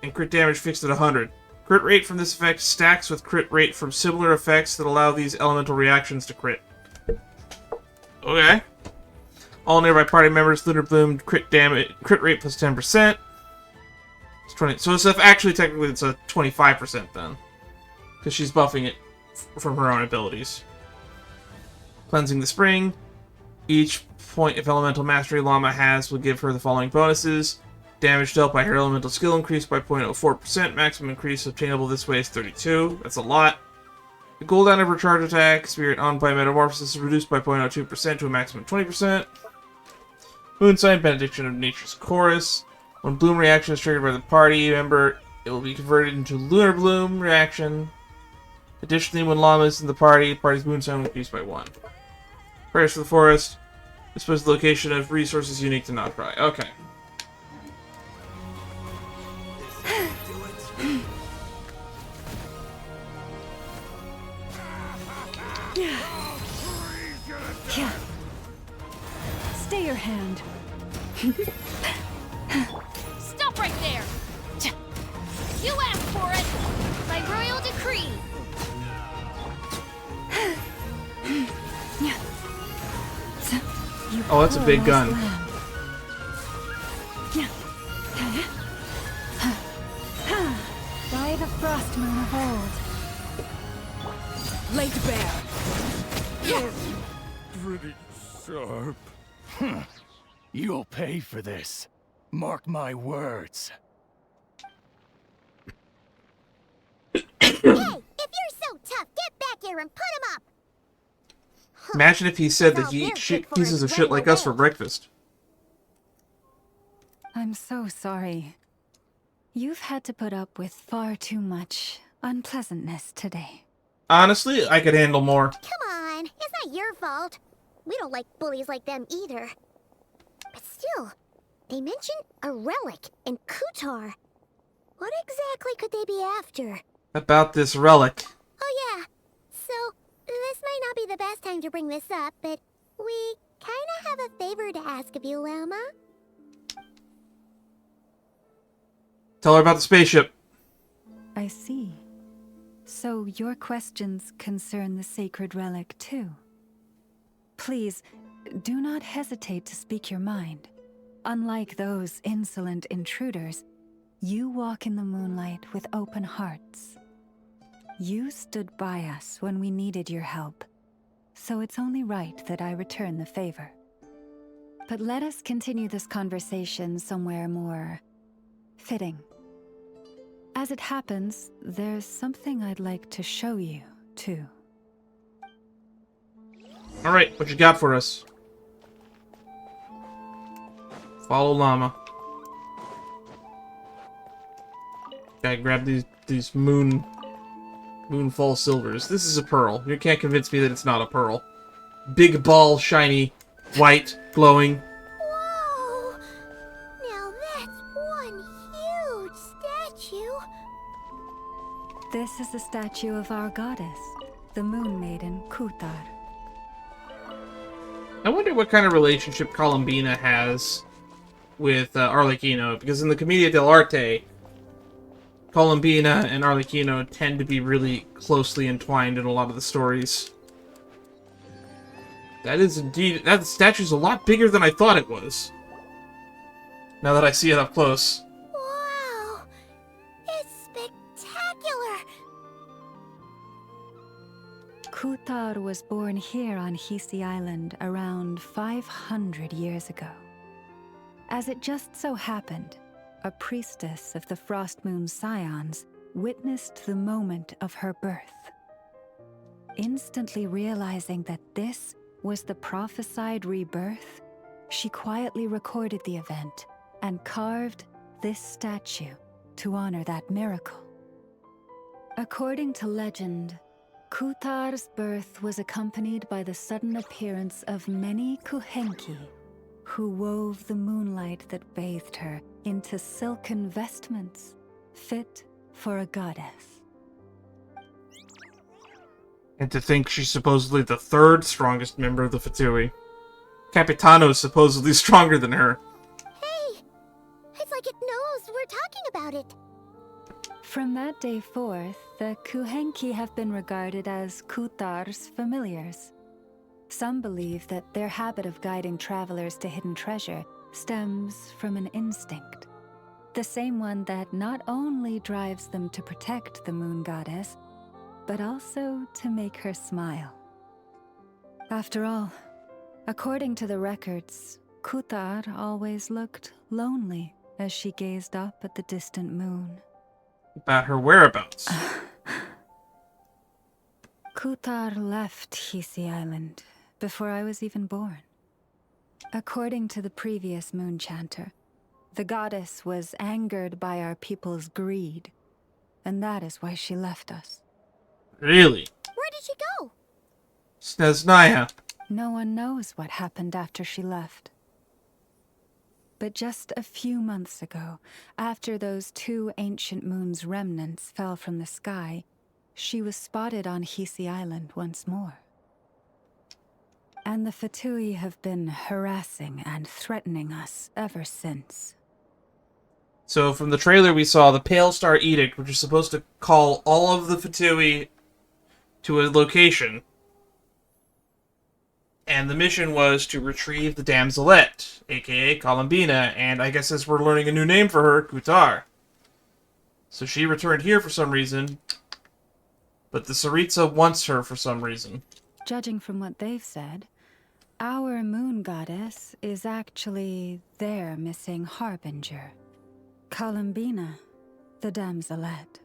and crit damage fixed at 100. Crit rate from this effect stacks with crit rate from similar effects that allow these elemental reactions to crit. Okay. All nearby party members, Lunar Bloom, crit rate plus 10%. It's 20. So it's actually technically it's a 25% then, because she's buffing it from her own abilities. Cleansing the Spring. Each point of elemental mastery Lauma has will give her the following bonuses. Damage dealt by her elemental skill increased by 0.04%. Maximum increase obtainable this way is 32. That's a lot. The cooldown of her charge attack, Spirit on by Metamorphosis, is reduced by 0.02% to a maximum of 20%. Moonsign, Benediction of Nature's Chorus. When Bloom reaction is triggered by the party member, it will be converted into Lunar Bloom reaction. Additionally, when Lauma is in the party's Moonsign will increase by 1. Prayers for the Forest. Dispose the location of resources unique to Notcry. Okay. Stay your hand. Stop right there! You asked for it! By royal decree! Oh, that's a big gun. By the Frostmoon of old. Laid bare. Pretty sharp. You'll pay for this. Mark my words. Hey, if you're so tough, get back here and put him up! Imagine if he said that he eats pieces of shit like us for breakfast. I'm so sorry. You've had to put up with far too much unpleasantness today. Honestly, I could handle more. Come on, it's not your fault. We don't like bullies like them either. But still, they mentioned a relic in Kutar. What exactly could they be after? About this relic. Oh yeah, so this might not be the best time to bring this up, but we kinda have a favor to ask of you, Lauma. Tell her about the spaceship. I see. So your questions concern the sacred relic too. Please, do not hesitate to speak your mind. Unlike those insolent intruders, you walk in the moonlight with open hearts. You stood by us when we needed your help, so it's only right that I return the favor. But let us continue this conversation somewhere more fitting. As it happens, there's something I'd like to show you, too. Alright, what you got for us? Follow Lauma. I grab these moonfall silvers. This is a pearl. You can't convince me that it's not a pearl. Big ball, shiny, white, glowing. Whoa! Now that's one huge statue. This is the statue of our goddess, the Moon Maiden Kutar. I wonder what kind of relationship Columbina has with Arlecchino, because in the Commedia dell'arte, Columbina and Arlecchino tend to be really closely entwined in a lot of the stories. That is indeed... That statue's a lot bigger than I thought it was. Now that I see it up close. Wow! It's spectacular! Kutar was born here on Hisi Island around 500 years ago. As it just so happened, a priestess of the Frostmoon Scions witnessed the moment of her birth. Instantly realizing that this was the prophesied rebirth, she quietly recorded the event and carved this statue to honor that miracle. According to legend, Kutar's birth was accompanied by the sudden appearance of many Kuhenki, who wove the moonlight that bathed her into silken vestments fit for a goddess. And to think she's supposedly the third strongest member of the Fatui. Capitano's supposedly stronger than her. Hey! It's like it knows we're talking about it. From that day forth, the Kuhenki have been regarded as Kutar's familiars. Some believe that their habit of guiding travelers to hidden treasure stems from an instinct. The same one that not only drives them to protect the moon goddess, but also to make her smile. After all, according to the records, Kutar always looked lonely as she gazed up at the distant moon. About her whereabouts. Kutar left Hisi Island before I was even born. According to the previous moon chanter, the goddess was angered by our people's greed, and that is why she left us. Really? Where did she go? Snezhnaya. No one knows what happened after she left. But just a few months ago, after those 2 ancient moon's remnants fell from the sky, she was spotted on Hisi Island once more. And the Fatui have been harassing and threatening us ever since. So from the trailer we saw the Pale Star Edict, which is supposed to call all of the Fatui to a location. And the mission was to retrieve the Damselette, aka Columbina, and I guess as we're learning a new name for her, Kutar. So she returned here for some reason, but the Tsaritsa wants her for some reason. Judging from what they've said, our moon goddess is actually their missing harbinger. Columbina, the Damselette.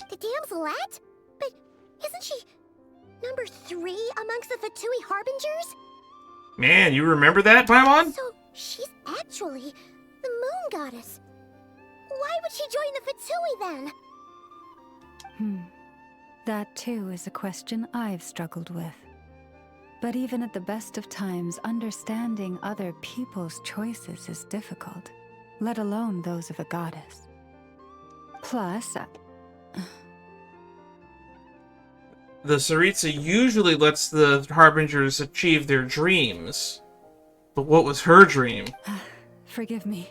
The Damselette? But isn't she number 3 amongst the Fatui Harbingers? Man, you remember that, Paimon? So she's actually the moon goddess. Why would she join the Fatui then? That too is a question I've struggled with. But even at the best of times, understanding other people's choices is difficult, let alone those of a goddess. Plus, the Tsaritsa usually lets the Harbingers achieve their dreams. But what was her dream? Forgive me.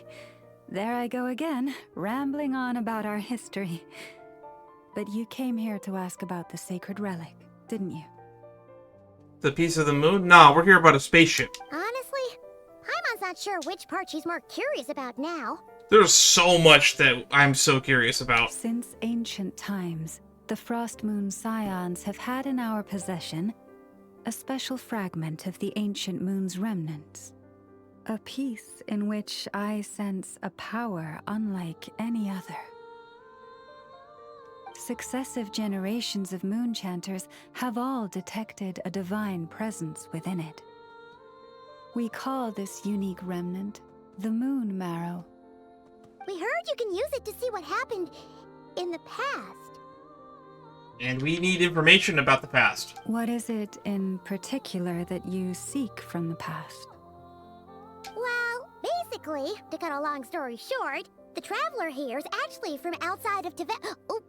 There I go again, rambling on about our history. But you came here to ask about the sacred relic, didn't you? The piece of the moon? Nah, we're here about a spaceship. Honestly, Paimon's not sure which part she's more curious about now. There's so much that I'm so curious about. Since ancient times, the Frostmoon Scions have had in our possession a special fragment of the ancient moon's remnants. A piece in which I sense a power unlike any other. Successive generations of moon chanters have all detected a divine presence within it. We call this unique remnant the Moon Marrow. We heard you can use it to see what happened in the past. And we need information about the past. What is it in particular that you seek from the past? Well, basically, to cut a long story short, the traveler here is actually from outside of Tibet. Oh.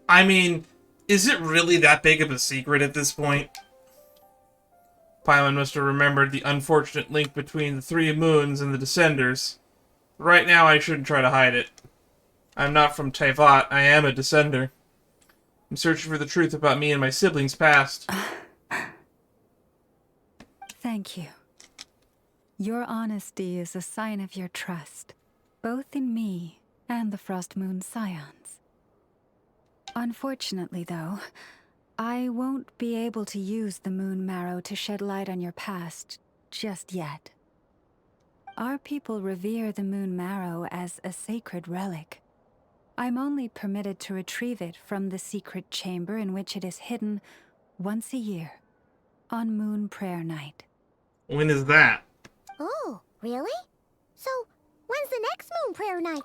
I mean, is it really that big of a secret at this point? Paimon must have remembered the unfortunate link between the Three Moons and the Descenders. Right now, I shouldn't try to hide it. I'm not from Teyvat, I am a Descender. I'm searching for the truth about me and my siblings' past. Thank you. Your honesty is a sign of your trust, both in me and the Frostmoon Scions. Unfortunately, though, I won't be able to use the Moon Marrow to shed light on your past just yet. Our people revere the Moon Marrow as a sacred relic. I'm only permitted to retrieve it from the secret chamber in which it is hidden once a year, on Moon Prayer Night. When is that? Oh, really? So, when's the next Moon Prayer Night?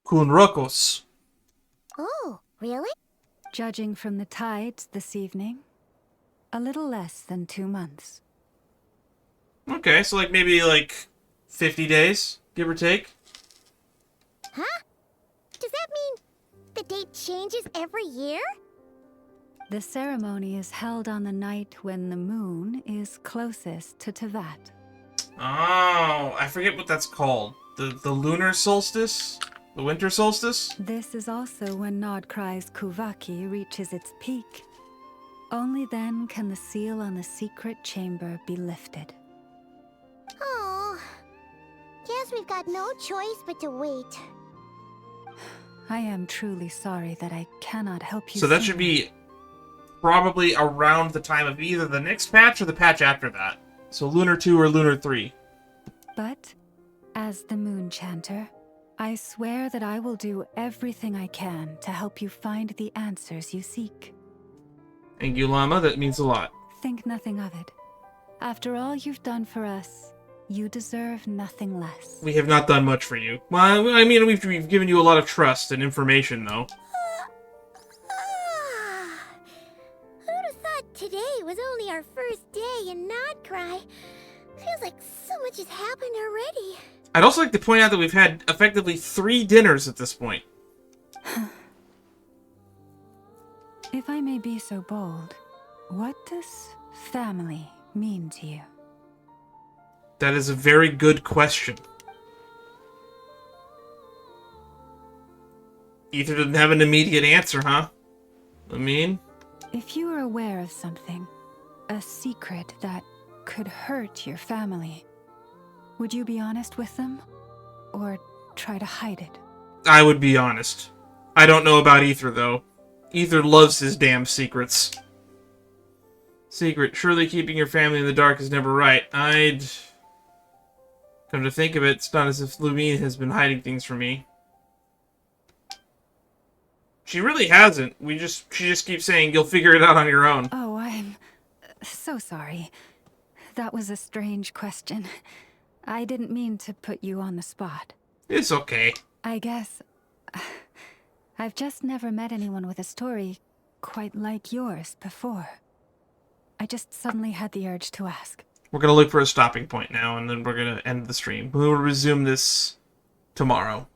Kunrokos. Oh, really? Judging from the tides this evening, a little less than 2 months. Okay, so like maybe like 50 days, give or take. Huh? Does that mean the date changes every year? The ceremony is held on the night when the moon is closest to Teyvat. Oh, I forget what that's called. The lunar solstice? The winter solstice? This is also when Nodcry's Kuvaki reaches its peak. Only then can the seal on the secret chamber be lifted. Oh, guess we've got no choice but to wait. I am truly sorry that I cannot help you. So that sooner. should be probably around the time of either the next patch or the patch after that. So Lunar 2 or Lunar 3. But, as the Moon Chanter, I swear that I will do everything I can to help you find the answers you seek. Thank you, Lauma. That means a lot. Think nothing of it. After all you've done for us, you deserve nothing less. We have not done much for you. Well, I mean, we've given you a lot of trust and information, though. Who'd have thought today was only our first day in Nodcry? Feels like so much has happened already. I'd also like to point out that we've had effectively 3 dinners at this point. If I may be so bold, what does family mean to you? That is a very good question. Ether didn't have an immediate answer, huh? I mean... If you are aware of something, a secret that could hurt your family, would you be honest with them? Or try to hide it? I would be honest. I don't know about Ether, though. Ether loves his damn secrets. Secret. Surely keeping your family in the dark is never right. I'd... Come to think of it, it's not as if Lumine has been hiding things from me. She really hasn't. She just keeps saying, you'll figure it out on your own. Oh, I'm so sorry. That was a strange question. I didn't mean to put you on the spot. It's okay. I guess... I've just never met anyone with a story quite like yours before. I just suddenly had the urge to ask. We're gonna look for a stopping point now, and then we're gonna end the stream. We'll resume this tomorrow.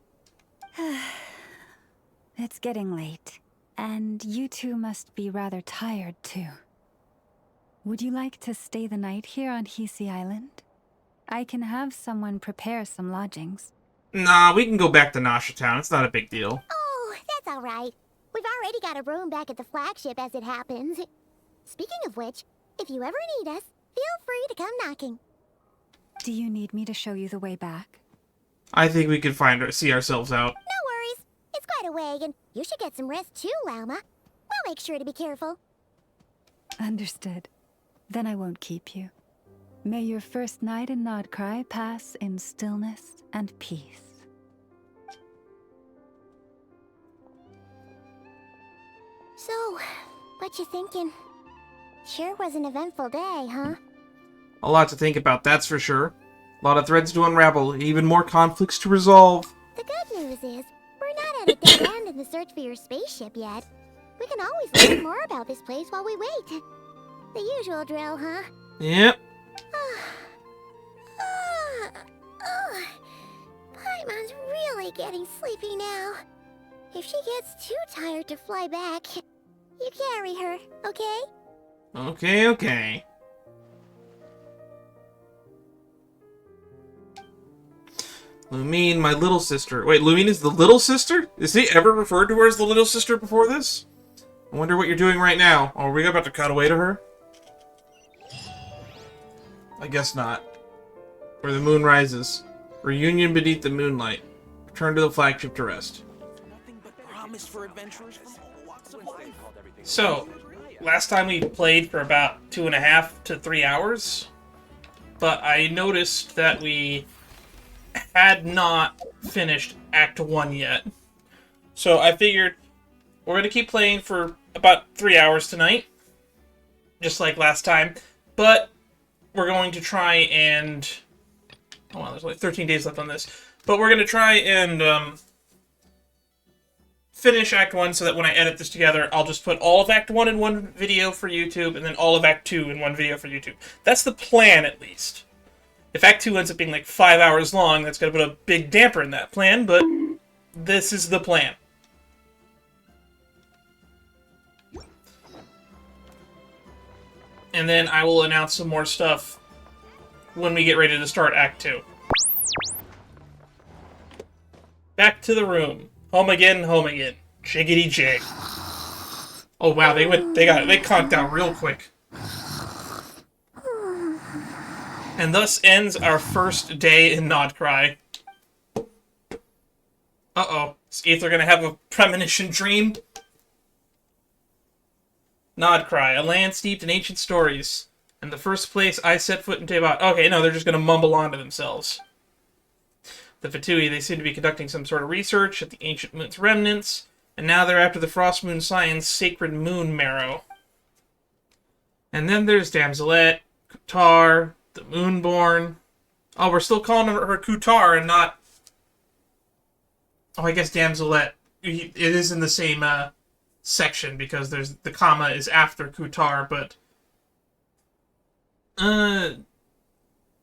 It's getting late, and you two must be rather tired too. Would you like to stay the night here on Hisi Island? I can have someone prepare some lodgings. Nah, we can go back to Nasha Town. It's not a big deal. Oh, that's all right. We've already got a room back at the Flagship as it happens. Speaking of which, if you ever need us, feel free to come knocking. Do you need me to show you the way back? I think we can see ourselves out. No worries. It's quite a way, and you should get some rest too, Lauma. We'll make sure to be careful. Understood. Then I won't keep you. May your first night in Nodcry pass in stillness and peace. So, what you thinking? Sure was an eventful day, huh? A lot to think about, that's for sure. A lot of threads to unravel, even more conflicts to resolve. The good news is, we're not at a dead end in the search for your spaceship yet. We can always learn more about this place while we wait. The usual drill, huh? Yep. Paimon's really getting sleepy now. If she gets too tired to fly back, you carry her, okay? Okay, okay. Lumine, my little sister. Wait, Lumine is the little sister? Is he ever referred to her as the little sister before this? I wonder what you're doing right now. Are we about to cut away to her? I guess not. Where the moon rises. Reunion beneath the moonlight. Return to the flagship to rest. So, last time we played for about 2.5 to 3 hours, but I noticed that we had not finished Act 1 yet. So I figured we're going to keep playing for about 3 hours tonight, just like last time, but we're going to try and... Oh wow, there's only 13 days left on this. But we're going to try and finish Act 1 so that when I edit this together, I'll just put all of Act 1 in one video for YouTube, and then all of Act 2 in one video for YouTube. That's the plan, at least. If Act 2 ends up being like 5 hours long, that's going to put a big damper in that plan, but this is the plan. And then I will announce some more stuff when we get ready to start Act 2. Back to the room. Home again, home again. Jiggity jig. Oh wow, they conked out real quick. And thus ends our first day in Nodcry. Uh-oh. Is Aether gonna have a premonition dream? Nodcry, a land steeped in ancient stories. And the first place I set foot in Teyvat. Okay, no, they're just gonna mumble on to themselves. The Fatui, they seem to be conducting some sort of research at the ancient moon's remnants, and now they're after the Frostmoon Scions' sacred moon Marrow. And then there's Damselette, Kutar, the Moonborn. Oh, we're still calling her Kutar and not... Oh, I guess Damselette. It is in the same section because there's the comma is after Kutar, but...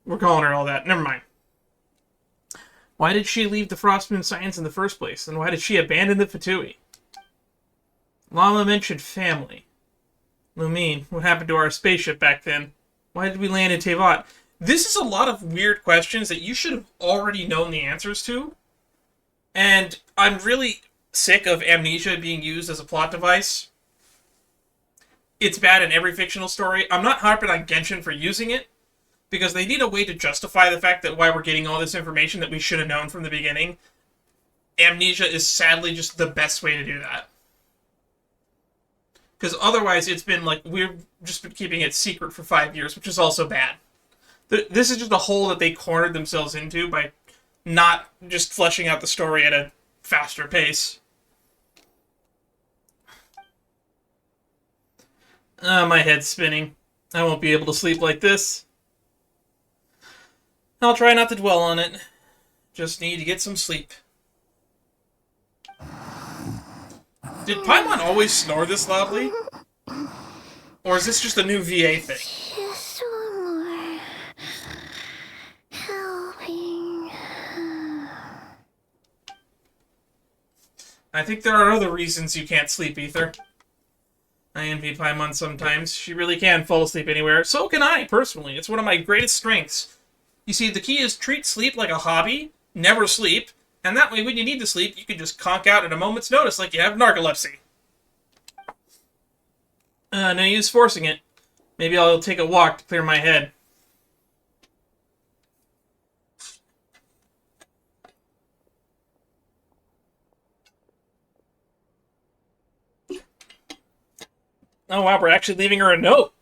We're calling her all that. Never mind. Why did she leave the Frostmoon Scions in the first place? And why did she abandon the Fatui? Lauma mentioned family. Lumine, what happened to our spaceship back then? Why did we land in Teyvat? This is a lot of weird questions that you should have already known the answers to. And I'm really sick of amnesia being used as a plot device. It's bad in every fictional story. I'm not harping on Genshin for using it, because they need a way to justify the fact that why we're getting all this information that we should have known from the beginning. Amnesia is sadly just the best way to do that. Because otherwise it's been like, we've just been keeping it secret for 5 years, which is also bad. This is just a hole that they cornered themselves into by not just fleshing out the story at a faster pace. My head's spinning. I won't be able to sleep like this. I'll try not to dwell on it. Just need to get some sleep. Did Paimon always snore this loudly? Or is this just a new VA thing? Just one more. Helping. I think there are other reasons you can't sleep, Aether. I envy Paimon sometimes. She really can fall asleep anywhere. So can I, personally. It's one of my greatest strengths. You see, the key is treat sleep like a hobby, never sleep, and that way when you need to sleep, you can just conk out at a moment's notice like you have narcolepsy. No use forcing it. Maybe I'll take a walk to clear my head. Oh wow, we're actually leaving her a note.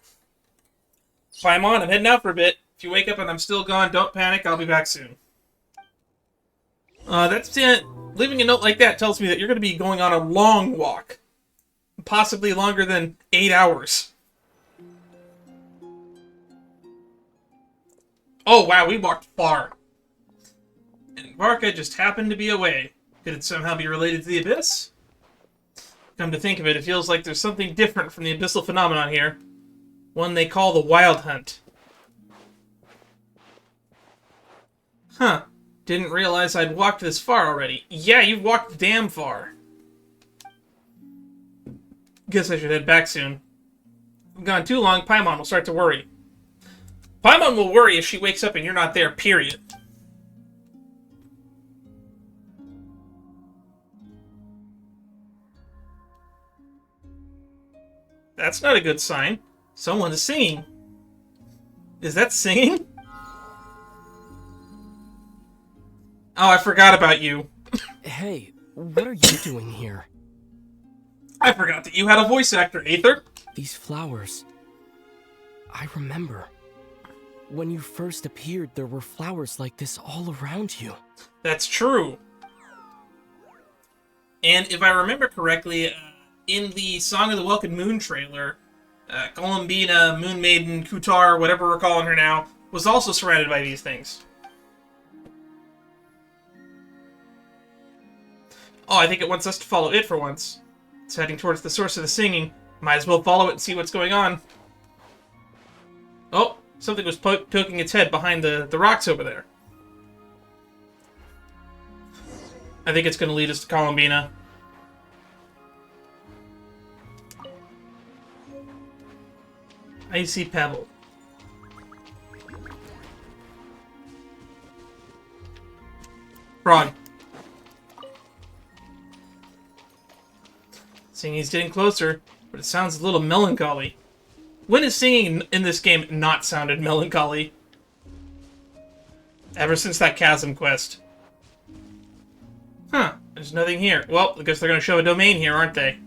Paimon, I'm heading out for a bit. If you wake up and I'm still gone, don't panic, I'll be back soon. That's it. Leaving a note like that tells me that you're going to be going on a long walk. Possibly longer than 8 hours. Oh, wow, we walked far. And Varka just happened to be away. Could it somehow be related to the Abyss? Come to think of it, it feels like there's something different from the abyssal phenomenon here. One they call the Wild Hunt. Huh. Didn't realize I'd walked this far already. Yeah, you've walked damn far. Guess I should head back soon. If I've gone too long, Paimon will start to worry. Paimon will worry if she wakes up and you're not there, period. That's not a good sign. Someone is singing. Is that singing? Oh, I forgot about you. Hey, what are you doing here? I forgot that you had a voice actor, Aether. These flowers. I remember. When you first appeared, there were flowers like this all around you. That's true. And if I remember correctly, in the Song of the Welkin Moon trailer, Columbina, Moon Maiden, Kutar, whatever we're calling her now, was also surrounded by these things. Oh, I think it wants us to follow it for once. It's heading towards the source of the singing. Might as well follow it and see what's going on. Oh, something was poking its head behind the rocks over there. I think it's going to lead us to Columbina. Icy Pebble. Frog. Singing's getting closer, but it sounds a little melancholy. When has singing in this game not sounded melancholy? Ever since that Chasm quest. Huh, there's nothing here. Well, I guess they're going to show a domain here, aren't they?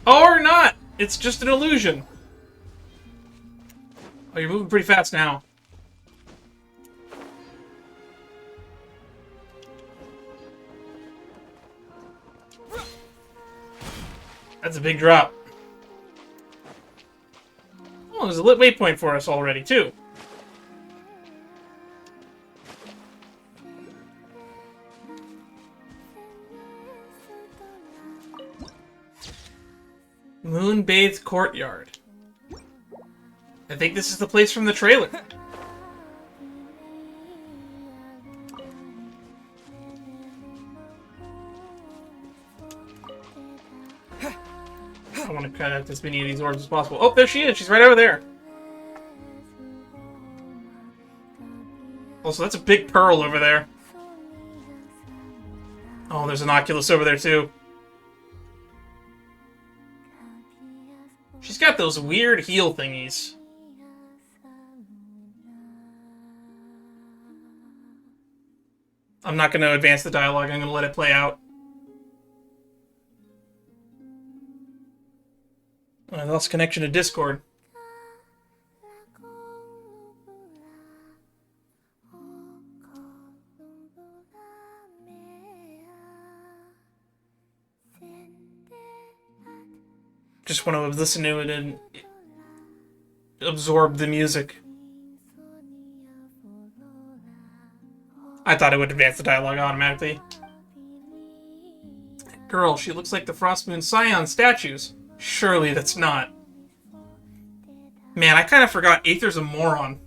Or not! It's just an illusion. Oh, you're moving pretty fast now. That's a big drop. Oh, there's a lit waypoint for us already, too. Moon-bathed courtyard. I think this is the place from the trailer. I want to cut out as many of these orbs as possible. Oh, there she is. She's right over there. Also, that's a big pearl over there. Oh, there's an Oculus over there, too. She's got those weird heel thingies. I'm not going to advance the dialogue. I'm going to let it play out. I lost connection to Discord. Just want to listen to it and absorb the music. I thought it would advance the dialogue automatically. Girl, she looks like the Frostmoon Scions statues. Surely that's not. Man, I kind of forgot Aether's a moron.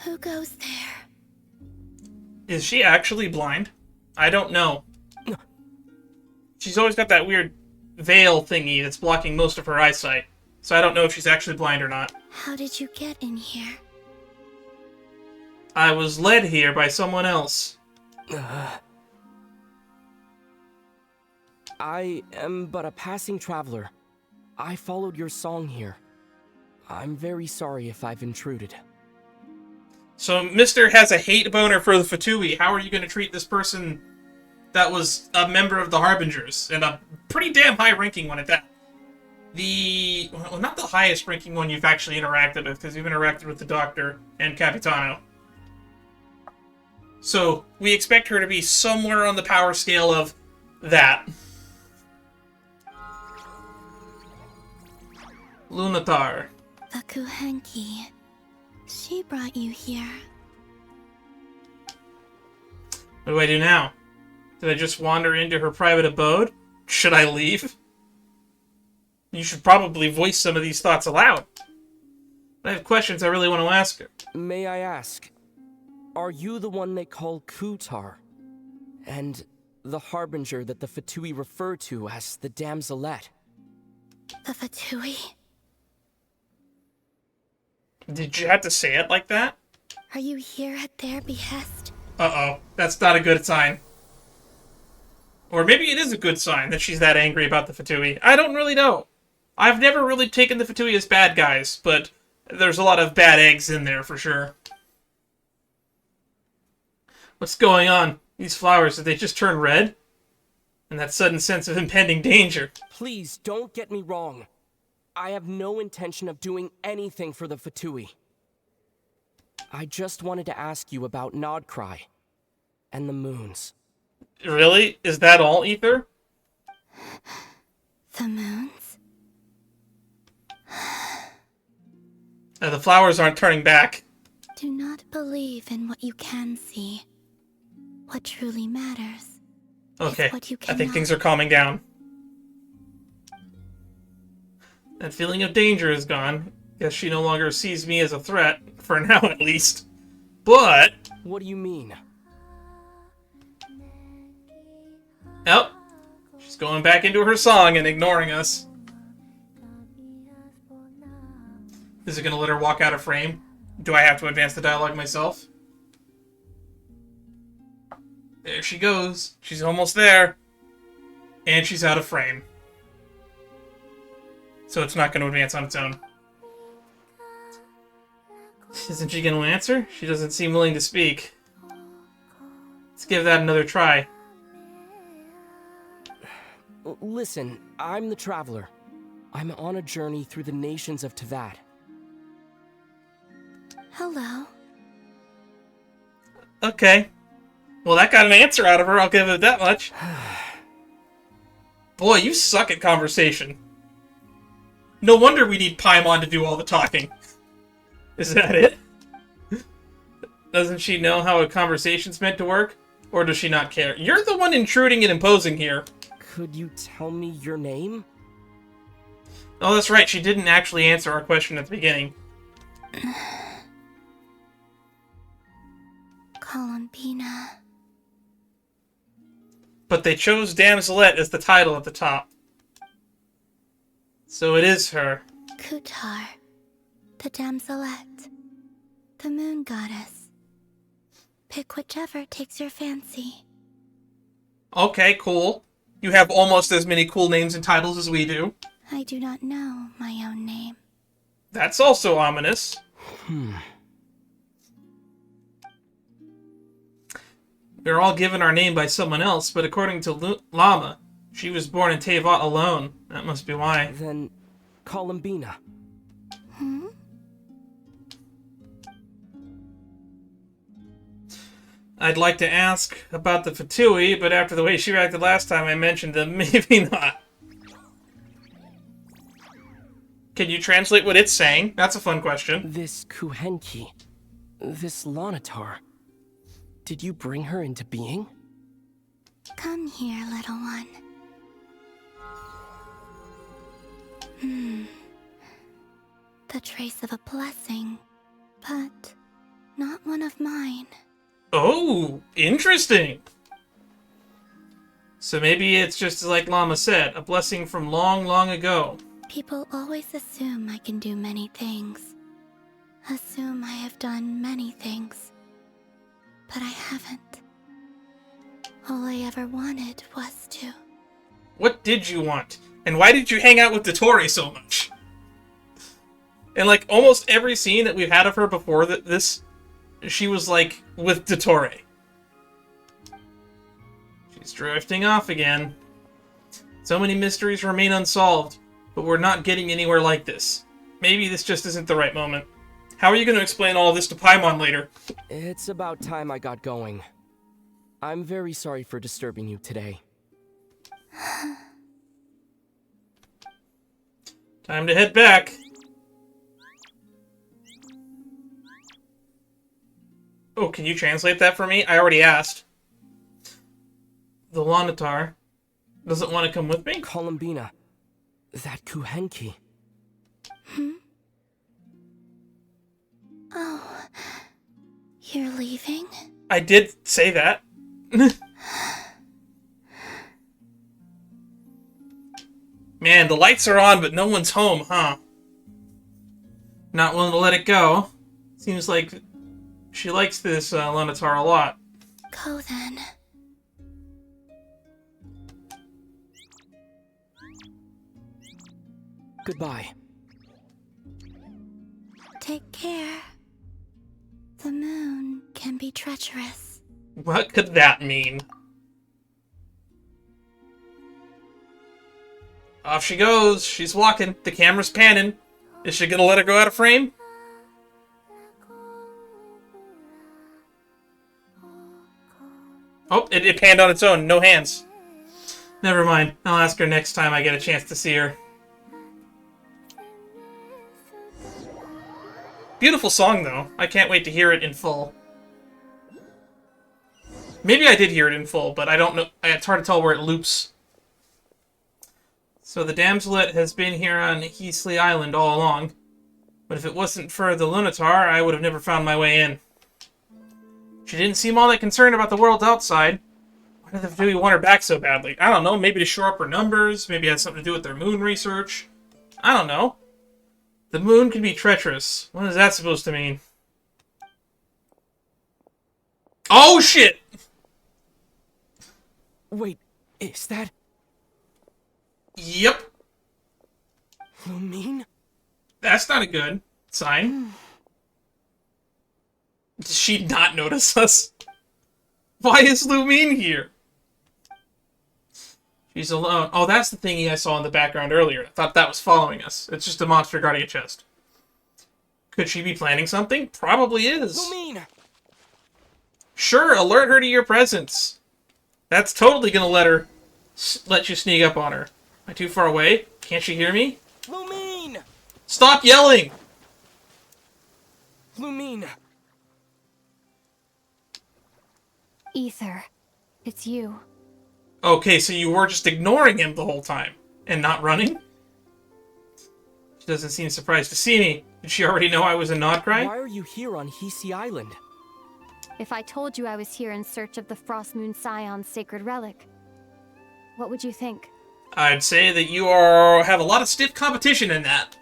Who goes there? Is she actually blind? I don't know. She's always got that weird veil thingy that's blocking most of her eyesight. So I don't know if she's actually blind or not. How did you get in here? I was led here by someone else. I am but a passing traveler. I followed your song here. I'm very sorry if I've intruded. So Mister has a hate boner for the Fatui. How are you going to treat this person that was a member of the Harbingers? And a pretty damn high-ranking one at that. Well, not the highest-ranking one you've actually interacted with, because you've interacted with the Doctor and Capitano. So we expect her to be somewhere on the power scale of that. Lunatar. The Kuhenki. She brought you here. What do I do now? Did I just wander into her private abode? Should I leave? You should probably voice some of these thoughts aloud. I have questions I really want to ask her. May I ask, are you the one they call Kutar? And the harbinger that the Fatui refer to as the Damselette? The Fatui? Did you have to say it like that? Are you here at their behest? Uh-oh. That's not a good sign. Or maybe it is a good sign that she's that angry about the Fatui. I don't really know. I've never really taken the Fatui as bad guys, but there's a lot of bad eggs in there for sure. What's going on? These flowers, did they just turn red? And that sudden sense of impending danger. Please, don't get me wrong. I have no intention of doing anything for the Fatui. I just wanted to ask you about Nodcry and the moons. Really? Is that all, Ether? The moons? The flowers aren't turning back. Do not believe in what you can see. What truly matters. Okay, What you I think things are calming down. That feeling of danger is gone. Guess she no longer sees me as a threat, for now at least. But... What do you mean? Oh, she's going back into her song and ignoring us. Is it going to let her walk out of frame? Do I have to advance the dialogue myself? There she goes. She's almost there. And she's out of frame. So it's not going to advance on its own. Isn't she going to answer? She doesn't seem willing to speak. Let's give that another try. Listen, I'm the Traveler. I'm on a journey through the nations of Teyvat. Hello. Okay. Well, that got an answer out of her, I'll give it that much. Boy, you suck at conversation. No wonder we need Paimon to do all the talking. Is that it? Doesn't she know how a conversation's meant to work? Or does she not care? You're the one intruding and imposing here. Could you tell me your name? Oh, that's right. She didn't actually answer our question at the beginning. Columbina. But they chose Damselette as the title at the top. So it is her. Kutar. The Damselette. The moon goddess. Pick whichever takes your fancy. Okay, cool. You have almost as many cool names and titles as we do. I do not know my own name. That's also ominous. We're all given our name by someone else, but according to Lauma, she was born in Teyvat alone. That must be why. Then, Columbina. I'd like to ask about the Fatui, but after the way she reacted last time, I mentioned them. Maybe not. Can you translate what it's saying? That's a fun question. This Kuhenki, this Lonatar, did you bring her into being? Come here, little one. The trace of a blessing, but not one of mine. Oh, interesting. So maybe it's just like Lauma said, a blessing from long, long ago. People always assume I can do many things. Assume I have done many things. But I haven't. All I ever wanted was to. What did you want? And why did you hang out with Dottore so much? And like almost every scene that we've had of her before this, she was like with Dottore. She's drifting off again. So many mysteries remain unsolved, but we're not getting anywhere like this. Maybe this just isn't the right moment. How are you going to explain all this to Paimon later? It's about time I got going. I'm very sorry for disturbing you today. Time to head back. Oh, can you translate that for me? I already asked. The Lanatar doesn't want to come with me? Columbina. That Kuhenki. Oh, you're leaving? I did say that. Man, the lights are on, but no one's home, huh? Not willing to let it go. Seems like she likes this Lanatar a lot. Go then. Goodbye. Take care. The moon can be treacherous. What could that mean? Off she goes. She's walking. The camera's panning. Is she gonna let her go out of frame? Oh, it panned on its own. No hands. Never mind. I'll ask her next time I get a chance to see her. Beautiful song, though. I can't wait to hear it in full. Maybe I did hear it in full, but I don't know. It's hard to tell where it loops. So the damselet has been here on Heasley Island all along. But if it wasn't for the Lunatar, I would have never found my way in. She didn't seem all that concerned about the world outside. Why did the Fatui want her back so badly? I don't know. Maybe to shore up her numbers. Maybe it has something to do with their moon research. I don't know. The moon can be treacherous. What is that supposed to mean? Oh, shit! Wait, is that... Yep. Lumine? That's not a good sign. Does she not notice us? Why is Lumine here? She's alone. Oh, that's the thingy I saw in the background earlier. I thought that was following us. It's just a monster guarding a chest. Could she be planning something? Probably is. Lumine! Sure, alert her to your presence. That's totally gonna let you sneak up on her. Am I too far away? Can't she hear me? Lumine! Stop yelling! Lumine! Ether, it's you. Okay, so you were just ignoring him the whole time and not running? She doesn't seem surprised to see me. Did she already know I was a Nodcry? Why are you here on Heasley Island? If I told you I was here in search of the Frostmoon Scions' sacred relic, what would you think? I'd say that you have a lot of stiff competition in that.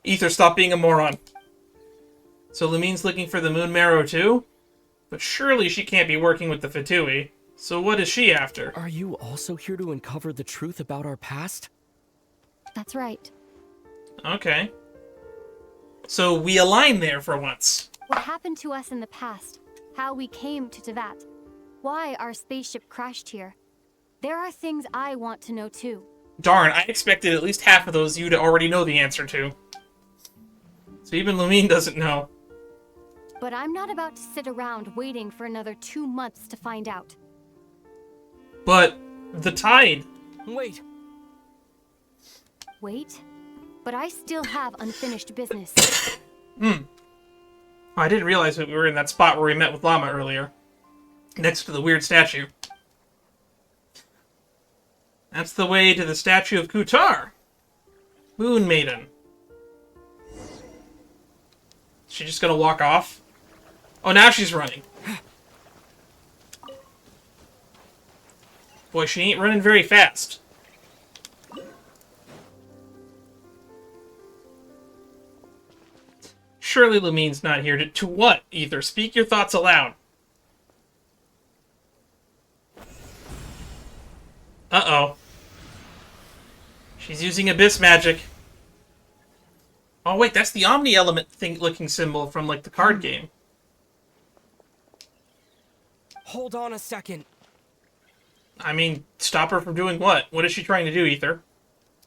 Ether, stop being a moron. So Lumine's looking for the Moon Marrow too? But surely she can't be working with the Fatui. So what is she after? Are you also here to uncover the truth about our past? That's right. Okay. So we align there for once. What happened to us in the past? How we came to Tevat? Why our spaceship crashed here? There are things I want to know too. Darn, I expected at least half of those you to already know the answer to. So even Lumine doesn't know. But I'm not about to sit around waiting for another 2 months to find out. But the tide. Wait. Wait? But I still have unfinished business. Oh, I didn't realize that we were in that spot where we met with Lauma earlier. Next to the weird statue. That's the way to the statue of Kutar. Moon Maiden. Is she just gonna walk off? Oh, now she's running. Boy, she ain't running very fast. Surely Lumine's not here to what? Either speak your thoughts aloud. Uh-oh. She's using abyss magic. Oh wait, that's the Omni Element looking symbol from like the card game. Hold on a second. I mean, stop her from doing what? What is she trying to do, Ether?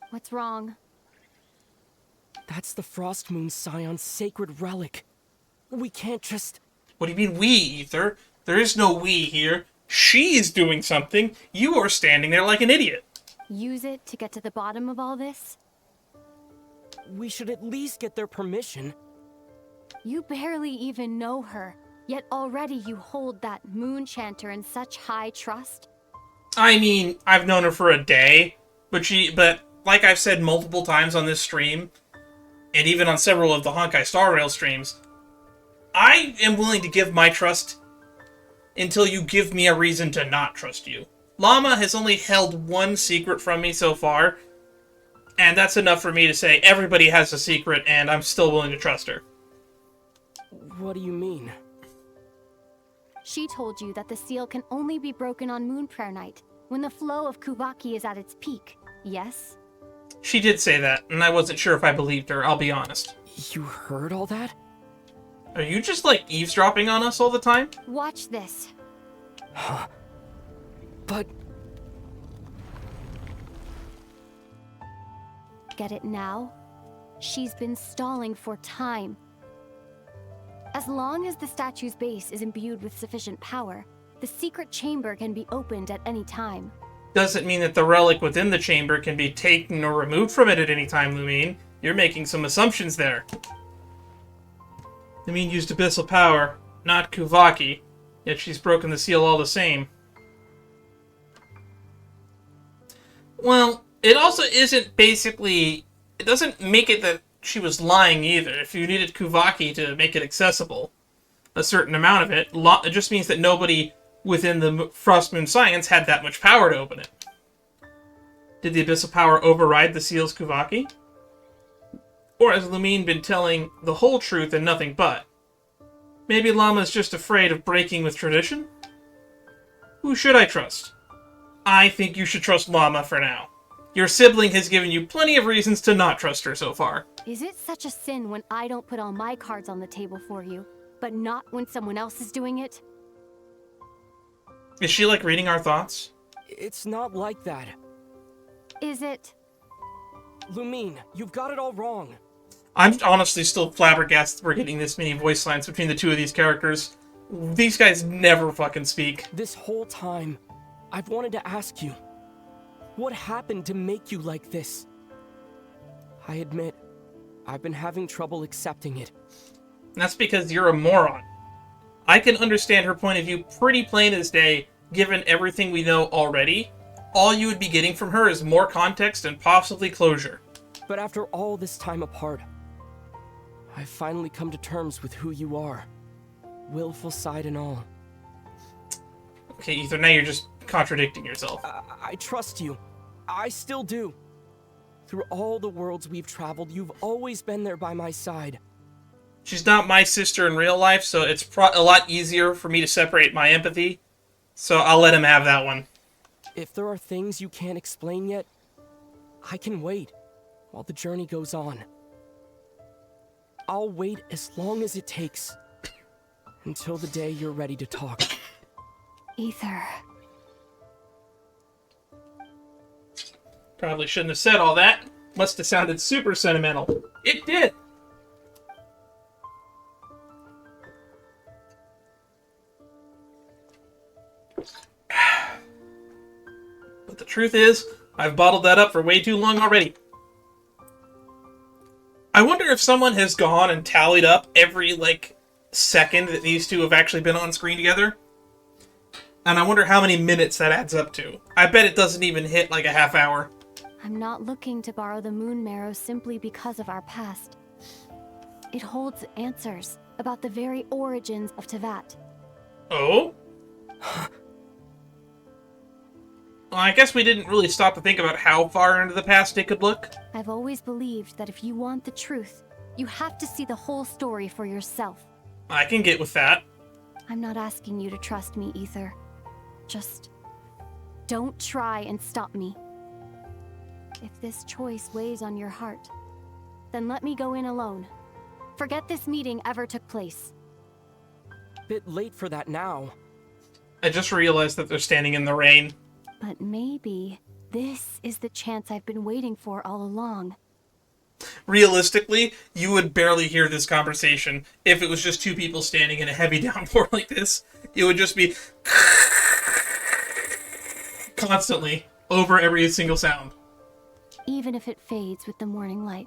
What's wrong? That's the Frostmoon Scions' sacred relic. We can't just... What do you mean we, Ether? There is no we here. She is doing something. You are standing there like an idiot. Use it to get to the bottom of all this? We should at least get their permission. You barely even know her, yet already you hold that moon chanter in such high trust? I mean, I've known her for a day, but like I've said multiple times on this stream, and even on several of the Honkai Star Rail streams, I am willing to give my trust until you give me a reason to not trust you. Lauma has only held one secret from me so far, and that's enough for me to say everybody has a secret, and I'm still willing to trust her. What do you mean? She told you that the seal can only be broken on Moon Prayer Night, when the flow of Krumbkake is at its peak, yes? She did say that, and I wasn't sure if I believed her, I'll be honest. You heard all that? Are you just, like, eavesdropping on us all the time? Watch this. Huh? But... Get it now? She's been stalling for time. As long as the statue's base is imbued with sufficient power, the secret chamber can be opened at any time. Doesn't mean that the relic within the chamber can be taken or removed from it at any time, Lumine. You're making some assumptions there. Lumine used abyssal power, not Krumbkake, yet she's broken the seal all the same. Well, it also isn't basically... It doesn't make it that she was lying either. If you needed Krumbkake to make it accessible, a certain amount of it, it just means that nobody within the Frostmoon Scions had that much power to open it. Did the abyssal power override the seal's Krumbkake? Or has Lumine been telling the whole truth and nothing but? Maybe Lauma''s just afraid of breaking with tradition? Who should I trust? I think you should trust Lauma for now. Your sibling has given you plenty of reasons to not trust her so far. Is it such a sin when I don't put all my cards on the table for you, but not when someone else is doing it? Is she like reading our thoughts? It's not like that. Is it? Lumine, you've got it all wrong. I'm honestly still flabbergasted we're getting this many voice lines between the two of these characters. These guys never fucking speak. This whole time, I've wanted to ask you, what happened to make you like this? I admit, I've been having trouble accepting it. That's because you're a moron. I can understand her point of view pretty plain as day, given everything we know already. All you would be getting from her is more context and possibly closure. But after all this time apart, I've finally come to terms with who you are. Willful side and all. Okay, Ether, now you're just contradicting yourself. I trust you. I still do. Through all the worlds we've traveled, you've always been there by my side. She's not my sister in real life, so it's a lot easier for me to separate my empathy. So I'll let him have that one. If there are things you can't explain yet, I can wait while the journey goes on. I'll wait as long as it takes. Until the day you're ready to talk. Ether. Probably shouldn't have said all that. Must have sounded super sentimental. It did. But the truth is, I've bottled that up for way too long already. I wonder if someone has gone and tallied up every, second that these two have actually been on screen together. And I wonder how many minutes that adds up to. I bet it doesn't even hit, a half hour. I'm not looking to borrow the Moon Marrow simply because of our past. It holds answers about the very origins of Teyvat. Oh? Well, I guess we didn't really stop to think about how far into the past it could look. I've always believed that if you want the truth, you have to see the whole story for yourself. I can get with that. I'm not asking you to trust me, Ether. Just don't try and stop me. If this choice weighs on your heart, then let me go in alone. Forget this meeting ever took place. Bit late for that now. I just realized that they're standing in the rain. But maybe this is the chance I've been waiting for all along. Realistically, you would barely hear this conversation if it was just two people standing in a heavy downpour like this. It would just be constantly over every single sound. Even if it fades with the morning light.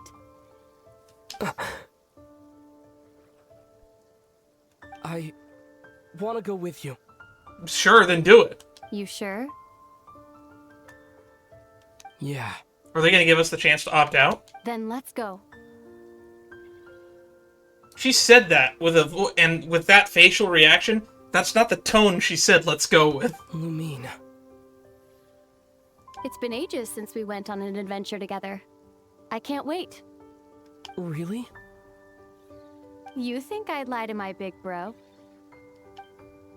I want to go with you. Sure, then do it. You sure? Yeah. Are they going to give us the chance to opt out? Then let's go. She said that with and with that facial reaction, that's not the tone she said let's go with. Lumine. It's been ages since we went on an adventure together. I can't wait. Really? You think I'd lie to my big bro?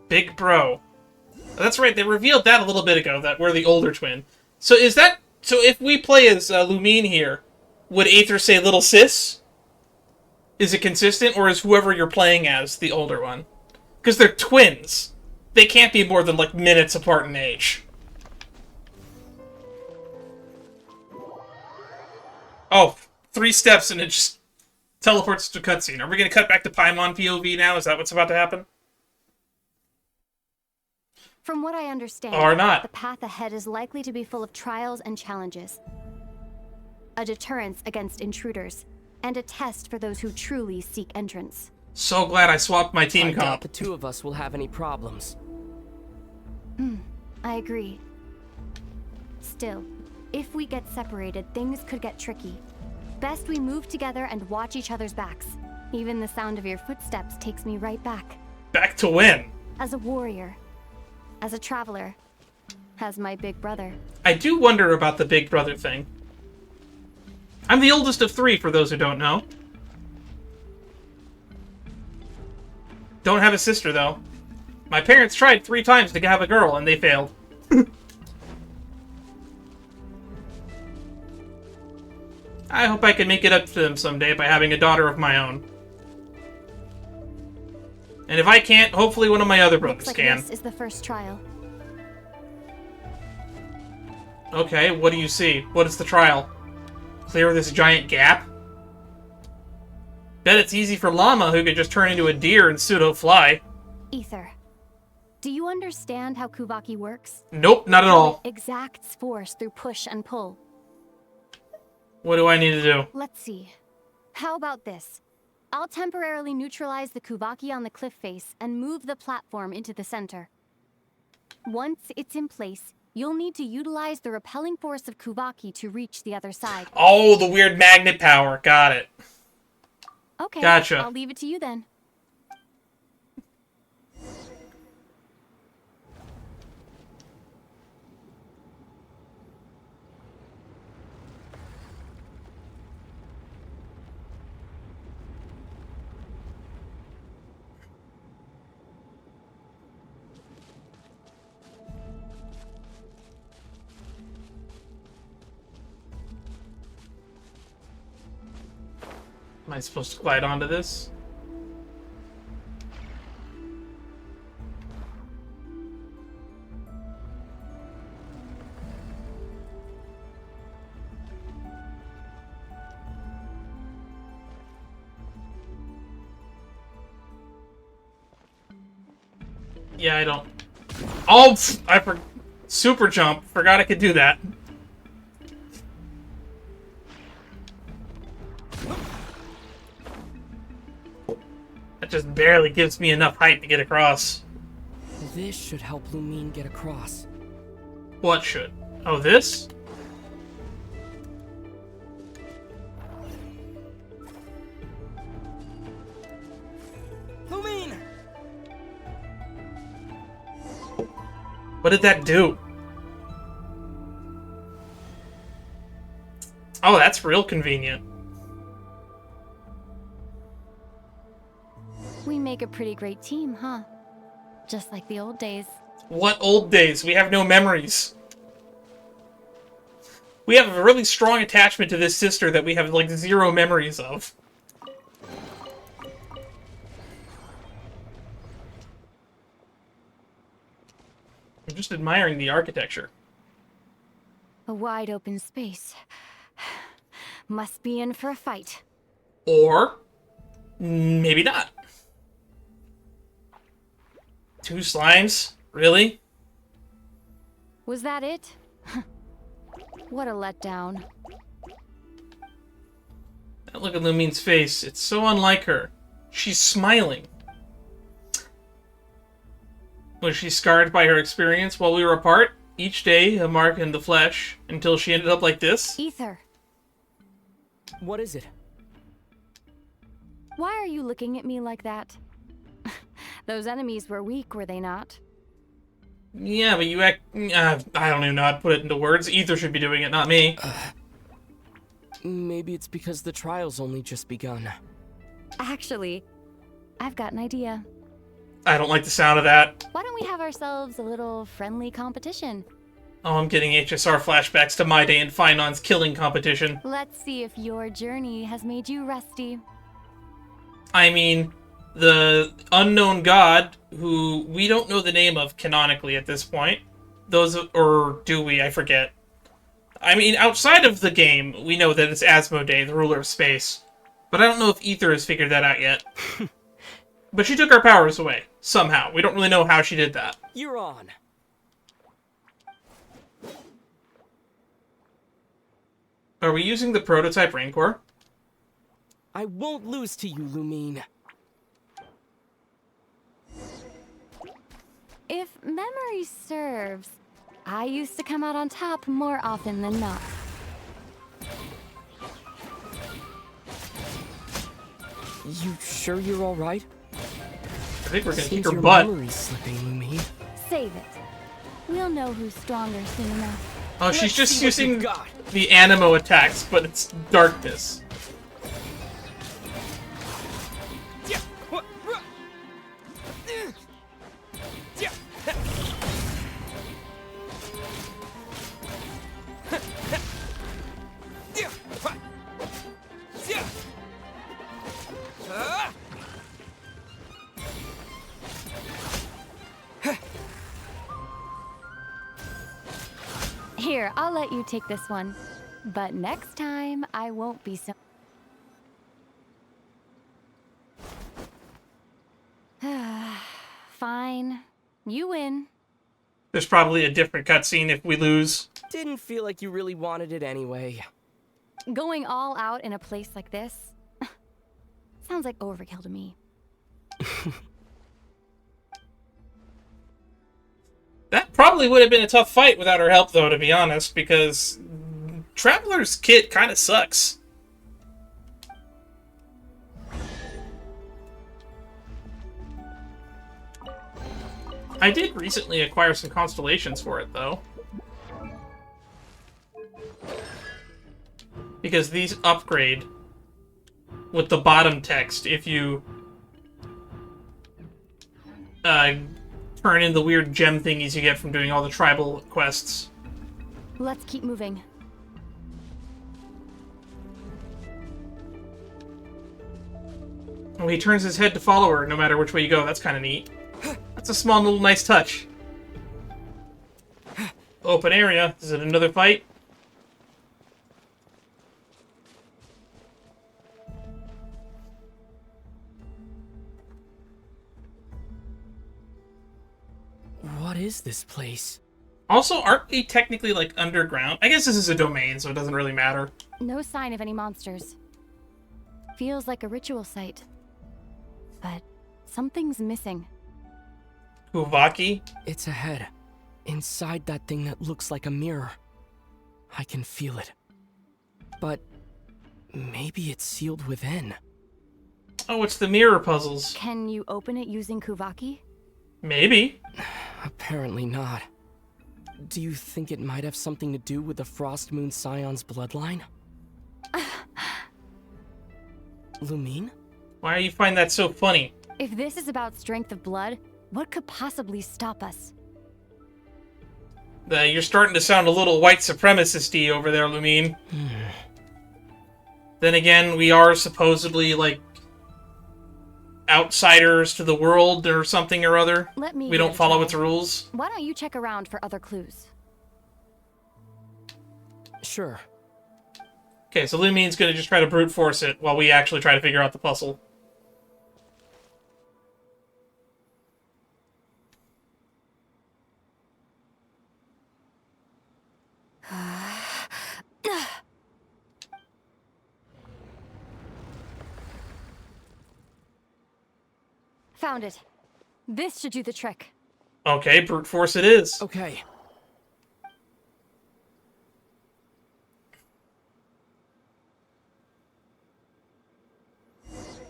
Big bro. That's right, they revealed that a little bit ago, that we're the older twin. So is that... So if we play as Lumine here, would Aether say little sis? Is it consistent, or is whoever you're playing as the older one? Because they're twins. They can't be more than, like, minutes apart in age. Oh, 3 steps and it just teleports to a cutscene. Are we going to cut back to Paimon POV now? Is that what's about to happen? From what I understand, Or not. the path ahead is likely to be full of trials and challenges. A deterrence against intruders, and a test for those who truly seek entrance. So glad I swapped my team I doubt comp. the two of us will have any problems. I agree. Still, if we get separated, things could get tricky. Best we move together and watch each other's backs. Even the sound of your footsteps takes me right back. Back to when? As a warrior, as a traveler, as my big brother. I do wonder about the big brother thing. I'm the oldest of 3, for those who don't know. Don't have a sister, though. My parents tried 3 times to have a girl, and they failed. I hope I can make it up to them someday by having a daughter of my own. And if I can't, hopefully one of my other brothers Looks like can. this is the first trial. Okay, what do you see? What is the trial? Clear this giant gap? Bet it's easy for Lauma, who could just turn into a deer and pseudo-fly. Aether, do you understand how Krumbkake works? Nope, not at How all. it exacts force through push and pull. What do I need to do? Let's see. How about this? I'll temporarily neutralize the Krumbkake on the cliff face and move the platform into the center. Once it's in place, you'll need to utilize the repelling force of Krumbkake to reach the other side. Oh, the weird magnet power. Got it. Okay, Gotcha. I'll leave it to you then. Am I supposed to glide onto this? Yeah, I don't... Oh, super jump. Forgot I could do that. That just barely gives me enough height to get across. This should help Lumine get across. What should? Oh, this? Lumine! What did that do? Oh, that's real convenient. We make a pretty great team, huh? Just like the old days. What old days? We have no memories. We have a really strong attachment to this sister that we have, like, 0 memories of. I'm just admiring the architecture. A wide open space. Must be in for a fight. Or maybe not. 2 slimes? Really? Was that it? What a letdown. Look at Lumine's face. It's so unlike her. She's smiling. Was she scarred by her experience while we were apart? Each day, a mark in the flesh, until she ended up like this? Ether, What is it? why are you looking at me like that? Those enemies were weak, were they not? Yeah, but you act... I don't even know how to put it into words. Ether should be doing it, not me. Maybe it's because the trial's only just begun. Actually, I've got an idea. I don't like the sound of that. Why don't we have ourselves a little friendly competition? Oh, I'm getting HSR flashbacks to my day in Finon's killing competition. Let's see if your journey has made you rusty. I mean, the unknown god, who we don't know the name of canonically at this point. Or do we? I forget. I mean, outside of the game, we know that it's Asmodee, the ruler of space. But I don't know if Ether has figured that out yet. But she took our powers away, somehow. We don't really know how she did that. You're on. Are we using the prototype Rancor? I won't lose to you, Lumine. If memory serves, I used to come out on top more often than not. You sure you're all right? I think we're gonna kick her your butt. memory's slipping, Lumine. Save it. We'll know who's stronger soon enough. Oh, she's just using the Animo attacks, but it's darkness. Here, I'll let you take this one. But next time, I won't be so... Fine. You win. There's probably a different cutscene if we lose. Didn't feel like you really wanted it anyway. Going all out in a place like this? Sounds like overkill to me. That probably would have been a tough fight without her help, though, to be honest, because Traveler's kit kind of sucks. I did recently acquire some constellations for it, though. Because these upgrade with the bottom text if you turn in the weird gem thingies you get from doing all the tribal quests. Let's keep moving. Oh, he turns his head to follow her no matter which way you go. That's kind of neat. That's a small little nice touch. Open area. Is it another fight? What is this place? Also, aren't we technically, like, underground? I guess this is a domain, so it doesn't really matter. No sign of any monsters. Feels like a ritual site. But something's missing. Kuvaki? It's ahead. Inside that thing that looks like a mirror. I can feel it. But maybe it's sealed within. Oh, it's the mirror puzzles. Can you open it using Kuvaki? Maybe. Apparently not. Do you think it might have something to do with the Frostmoon Scions bloodline? Lumine? Why do you find that so funny? If this is about strength of blood, what could possibly stop us? You're starting to sound a little white supremacist-y over there, Lumine. Then again, we are supposedly, like, outsiders to the world or something or other. We don't follow its rules. Why don't you check around for other clues? Sure. Okay, so Lumine's gonna just try to brute force it while we actually try to figure out the puzzle. Found it. This should do the trick. Okay, brute force it is. Okay.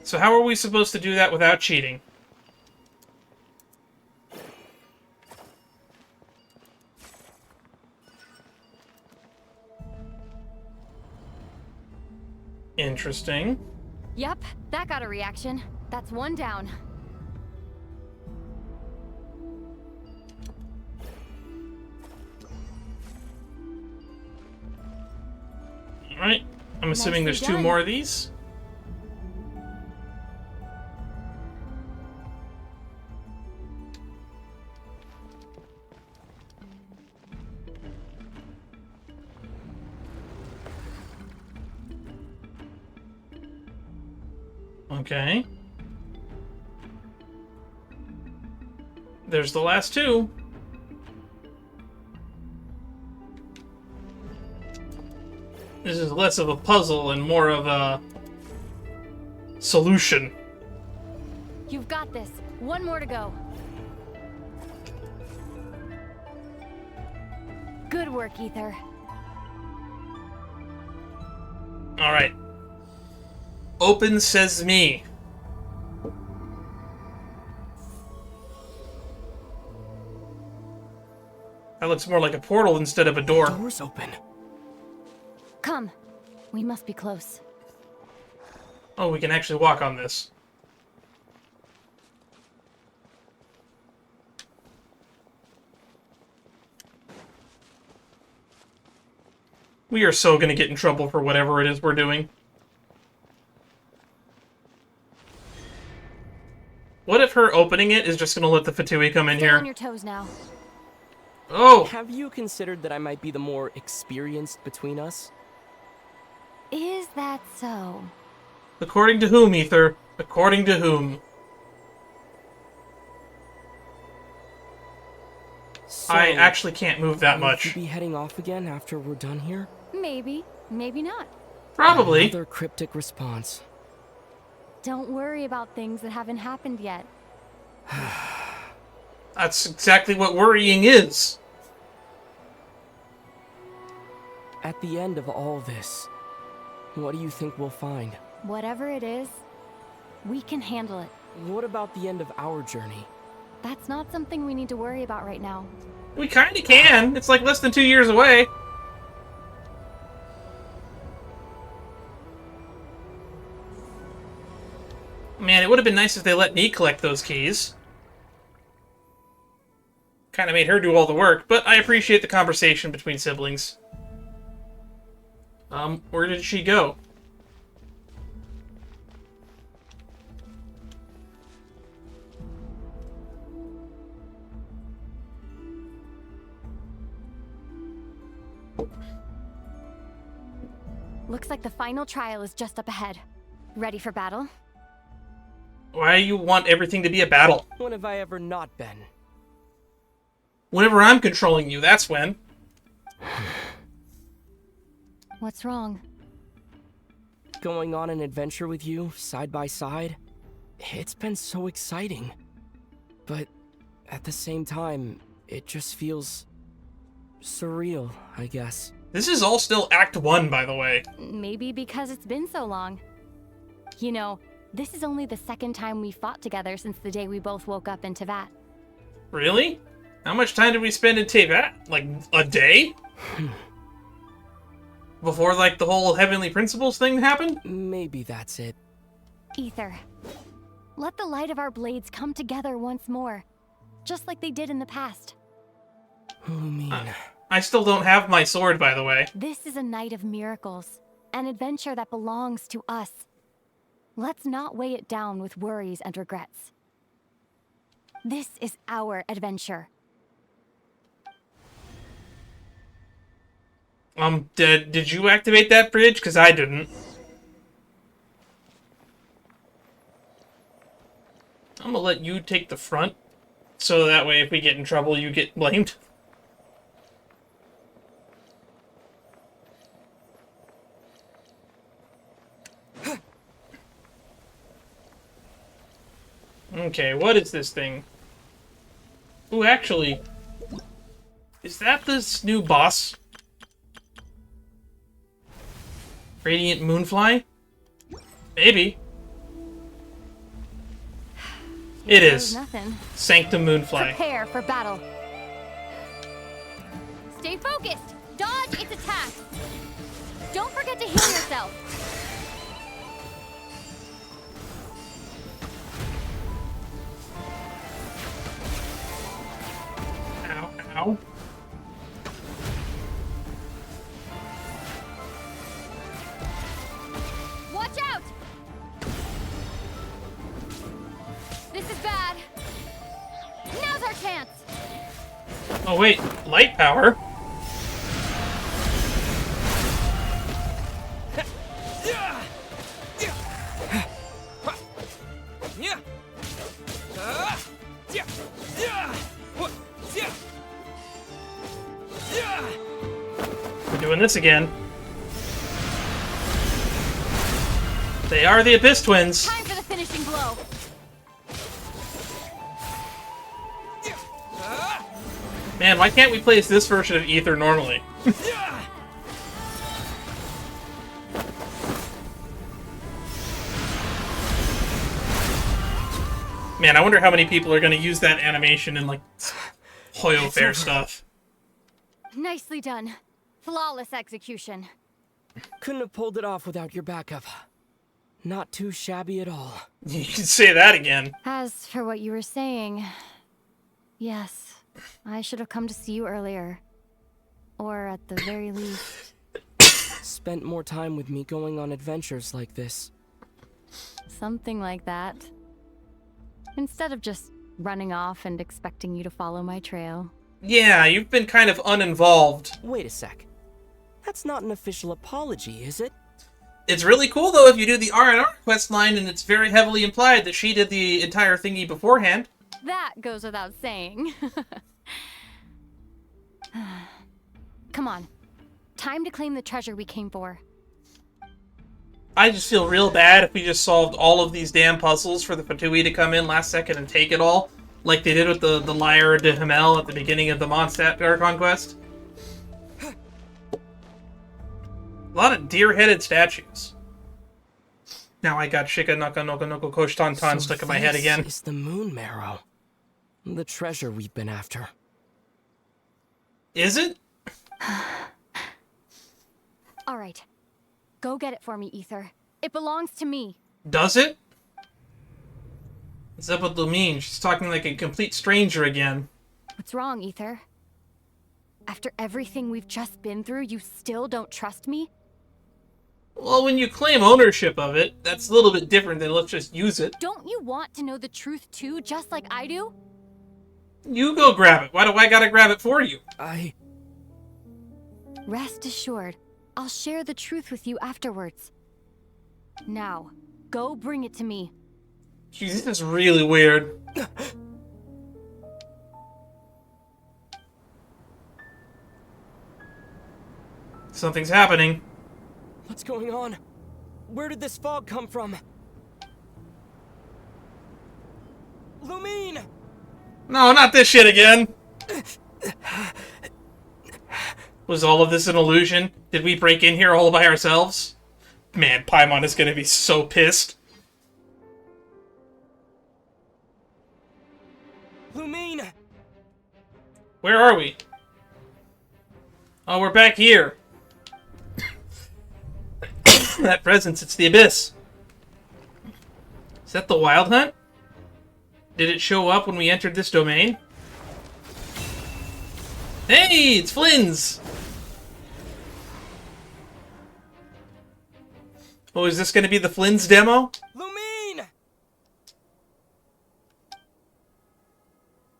So how are we supposed to do that without cheating? Interesting. Yep, that got a reaction. That's one down. Alright. I'm assuming Nicely there's two done. more of these. Okay. There's the last two. This is less of a puzzle and more of a solution. You've got this. One more to go. Good work, Ether. Alright. Open Sesame. That looks more like a portal instead of a door. Door's open. Come. We must be close. Oh, we can actually walk on this. We are so gonna get in trouble for whatever it is we're doing. What if her opening it is just gonna let the Fatui come in Stay here? on your toes now. Oh! Have you considered that I might be the more experienced between us? Is that so? According to whom, Ether? According to whom? So, I actually can't move that will much. you be heading off again after we're done here? Maybe. Maybe not. Probably. Another cryptic response. Don't worry about things that haven't happened yet. That's exactly what worrying is. At the end of all this, what do you think we'll find? Whatever it is, we can handle it. What about the end of our journey? That's not something we need to worry about right now. We kinda can. It's like less than 2 years away. Man, it would have been nice if they let me collect those keys. Kinda made her do all the work, but I appreciate the conversation between siblings. Where did she go? Looks like the final trial is just up ahead. Ready for battle? Why do you want everything to be a battle? When have I ever not been? Whenever I'm controlling you, that's when. What's wrong? Going on an adventure with you, side by side, it's been so exciting. But at the same time, it just feels surreal, I guess. This is all still Act 1, by the way. Maybe because it's been so long. You know, this is only the second time we fought together since the day we both woke up in Tevat. Really? How much time did we spend in Tevat? Like, a day? Before, like, the whole Heavenly Principles thing happened? Maybe that's it. Ether, let the light of our blades come together once more, just like they did in the past. Who mean? I still don't have my sword, by the way. This is a night of miracles, an adventure that belongs to us. Let's not weigh it down with worries and regrets. This is our adventure. Did you activate that bridge? Because I didn't. I'm gonna let you take the front, so that way if we get in trouble, you get blamed. Okay, what is this thing? Ooh, actually, is that this new boss? Radiant Moonfly? Maybe. It is. Nothing. Sanctum Moonfly. Prepare for battle. Stay focused. Dodge its attack. Don't forget to heal yourself. Ow, ow. Watch out! This is bad. Now's our chance. Oh wait, light power? We're doing this again. They are the Abyss Twins. Time for the finishing blow. Man, why can't we play as this version of Ether normally? Man, I wonder how many people are going to use that animation in, like, Hoyo Fair stuff. Nicely done. Flawless execution. Couldn't have pulled it off without your backup. Not too shabby at all. You can say that again. As for what you were saying, yes, I should have come to see you earlier. Or at the very least... Spent more time with me going on adventures like this. Something like that. Instead of just running off and expecting you to follow my trail. Yeah, you've been kind of uninvolved. Wait a sec. That's not an official apology, is it? It's really cool, though, if you do the R&R quest line, and it's very heavily implied that she did the entire thingy beforehand. That goes without saying. Come on. Time to claim the treasure we came for. I just feel real bad if we just solved all of these damn puzzles for the Fatui to come in last second and take it all, like they did with the Lyre de Himmel at the beginning of the Mondstadt Archon quest. A lot of deer-headed statues. Now I got Shika Naka Noko Noko Koshtantan stuck in my head again. This is the Moon Marrow. The treasure we've been after. Is it? Alright. Go get it for me, Ether. It belongs to me. Does it? What's up with Lumine? She's talking like a complete stranger again. What's wrong, Ether? After everything we've just been through, you still don't trust me? Well, when you claim ownership of it, that's a little bit different than let's just use it. Don't you want to know the truth too, just like I do? You go grab it. Why do I gotta grab it for you? Rest assured, I'll share the truth with you afterwards. Now, go bring it to me. Jeez, this is really weird. Something's happening. What's going on? Where did this fog come from? Lumine! No, not this shit again. Was all of this an illusion? Did we break in here all by ourselves? Man, Paimon is gonna be so pissed. Lumine! Where are we? Oh, we're back here. That presence, it's the Abyss. Is that the Wild Hunt? Did it show up when we entered this domain? Hey, it's Flynn's! Oh, is this going to be the Flynn's demo? Lumine!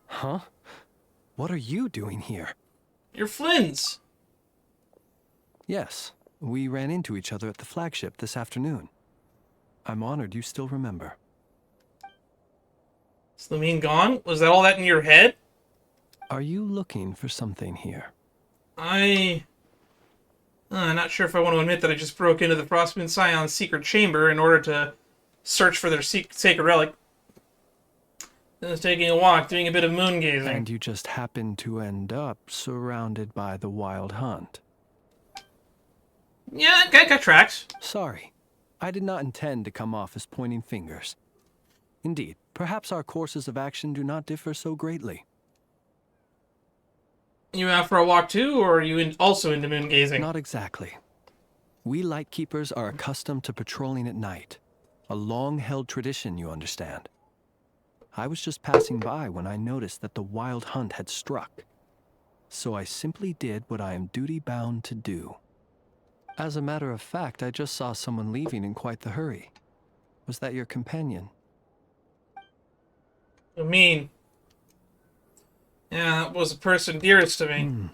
Huh? What are you doing here? You're Flynn's. Yes, we ran into each other at the Flagship this afternoon. I'm honored you still remember. Is Lumine gone? Was that all that in your head? Are you looking for something here? I'm not sure if I want to admit that I just broke into the Frostmoon Scions' secret chamber in order to search for their sacred relic. Just taking a walk, doing a bit of moon gazing. And you just happened to end up surrounded by the wild hunt. Yeah, that tracks. Sorry. I did not intend to come off as pointing fingers. Indeed, perhaps our courses of action do not differ so greatly. You out for a walk too, or are you also into moon gazing? Not exactly. We Lightkeepers are accustomed to patrolling at night. A long-held tradition, you understand. I was just passing by when I noticed that the wild hunt had struck. So I simply did what I am duty-bound to do. As a matter of fact, I just saw someone leaving in quite the hurry. Was that your companion? I mean, yeah, that was the person dearest to me.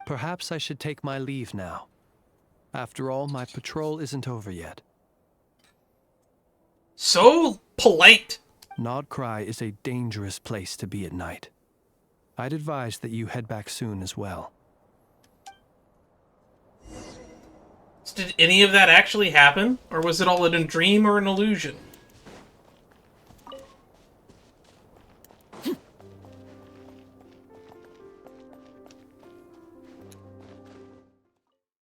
Perhaps I should take my leave now. After all, my patrol isn't over yet. So polite. Nodcry is a dangerous place to be at night. I'd advise that you head back soon as well. Did any of that actually happen? Or was it all in a dream or an illusion?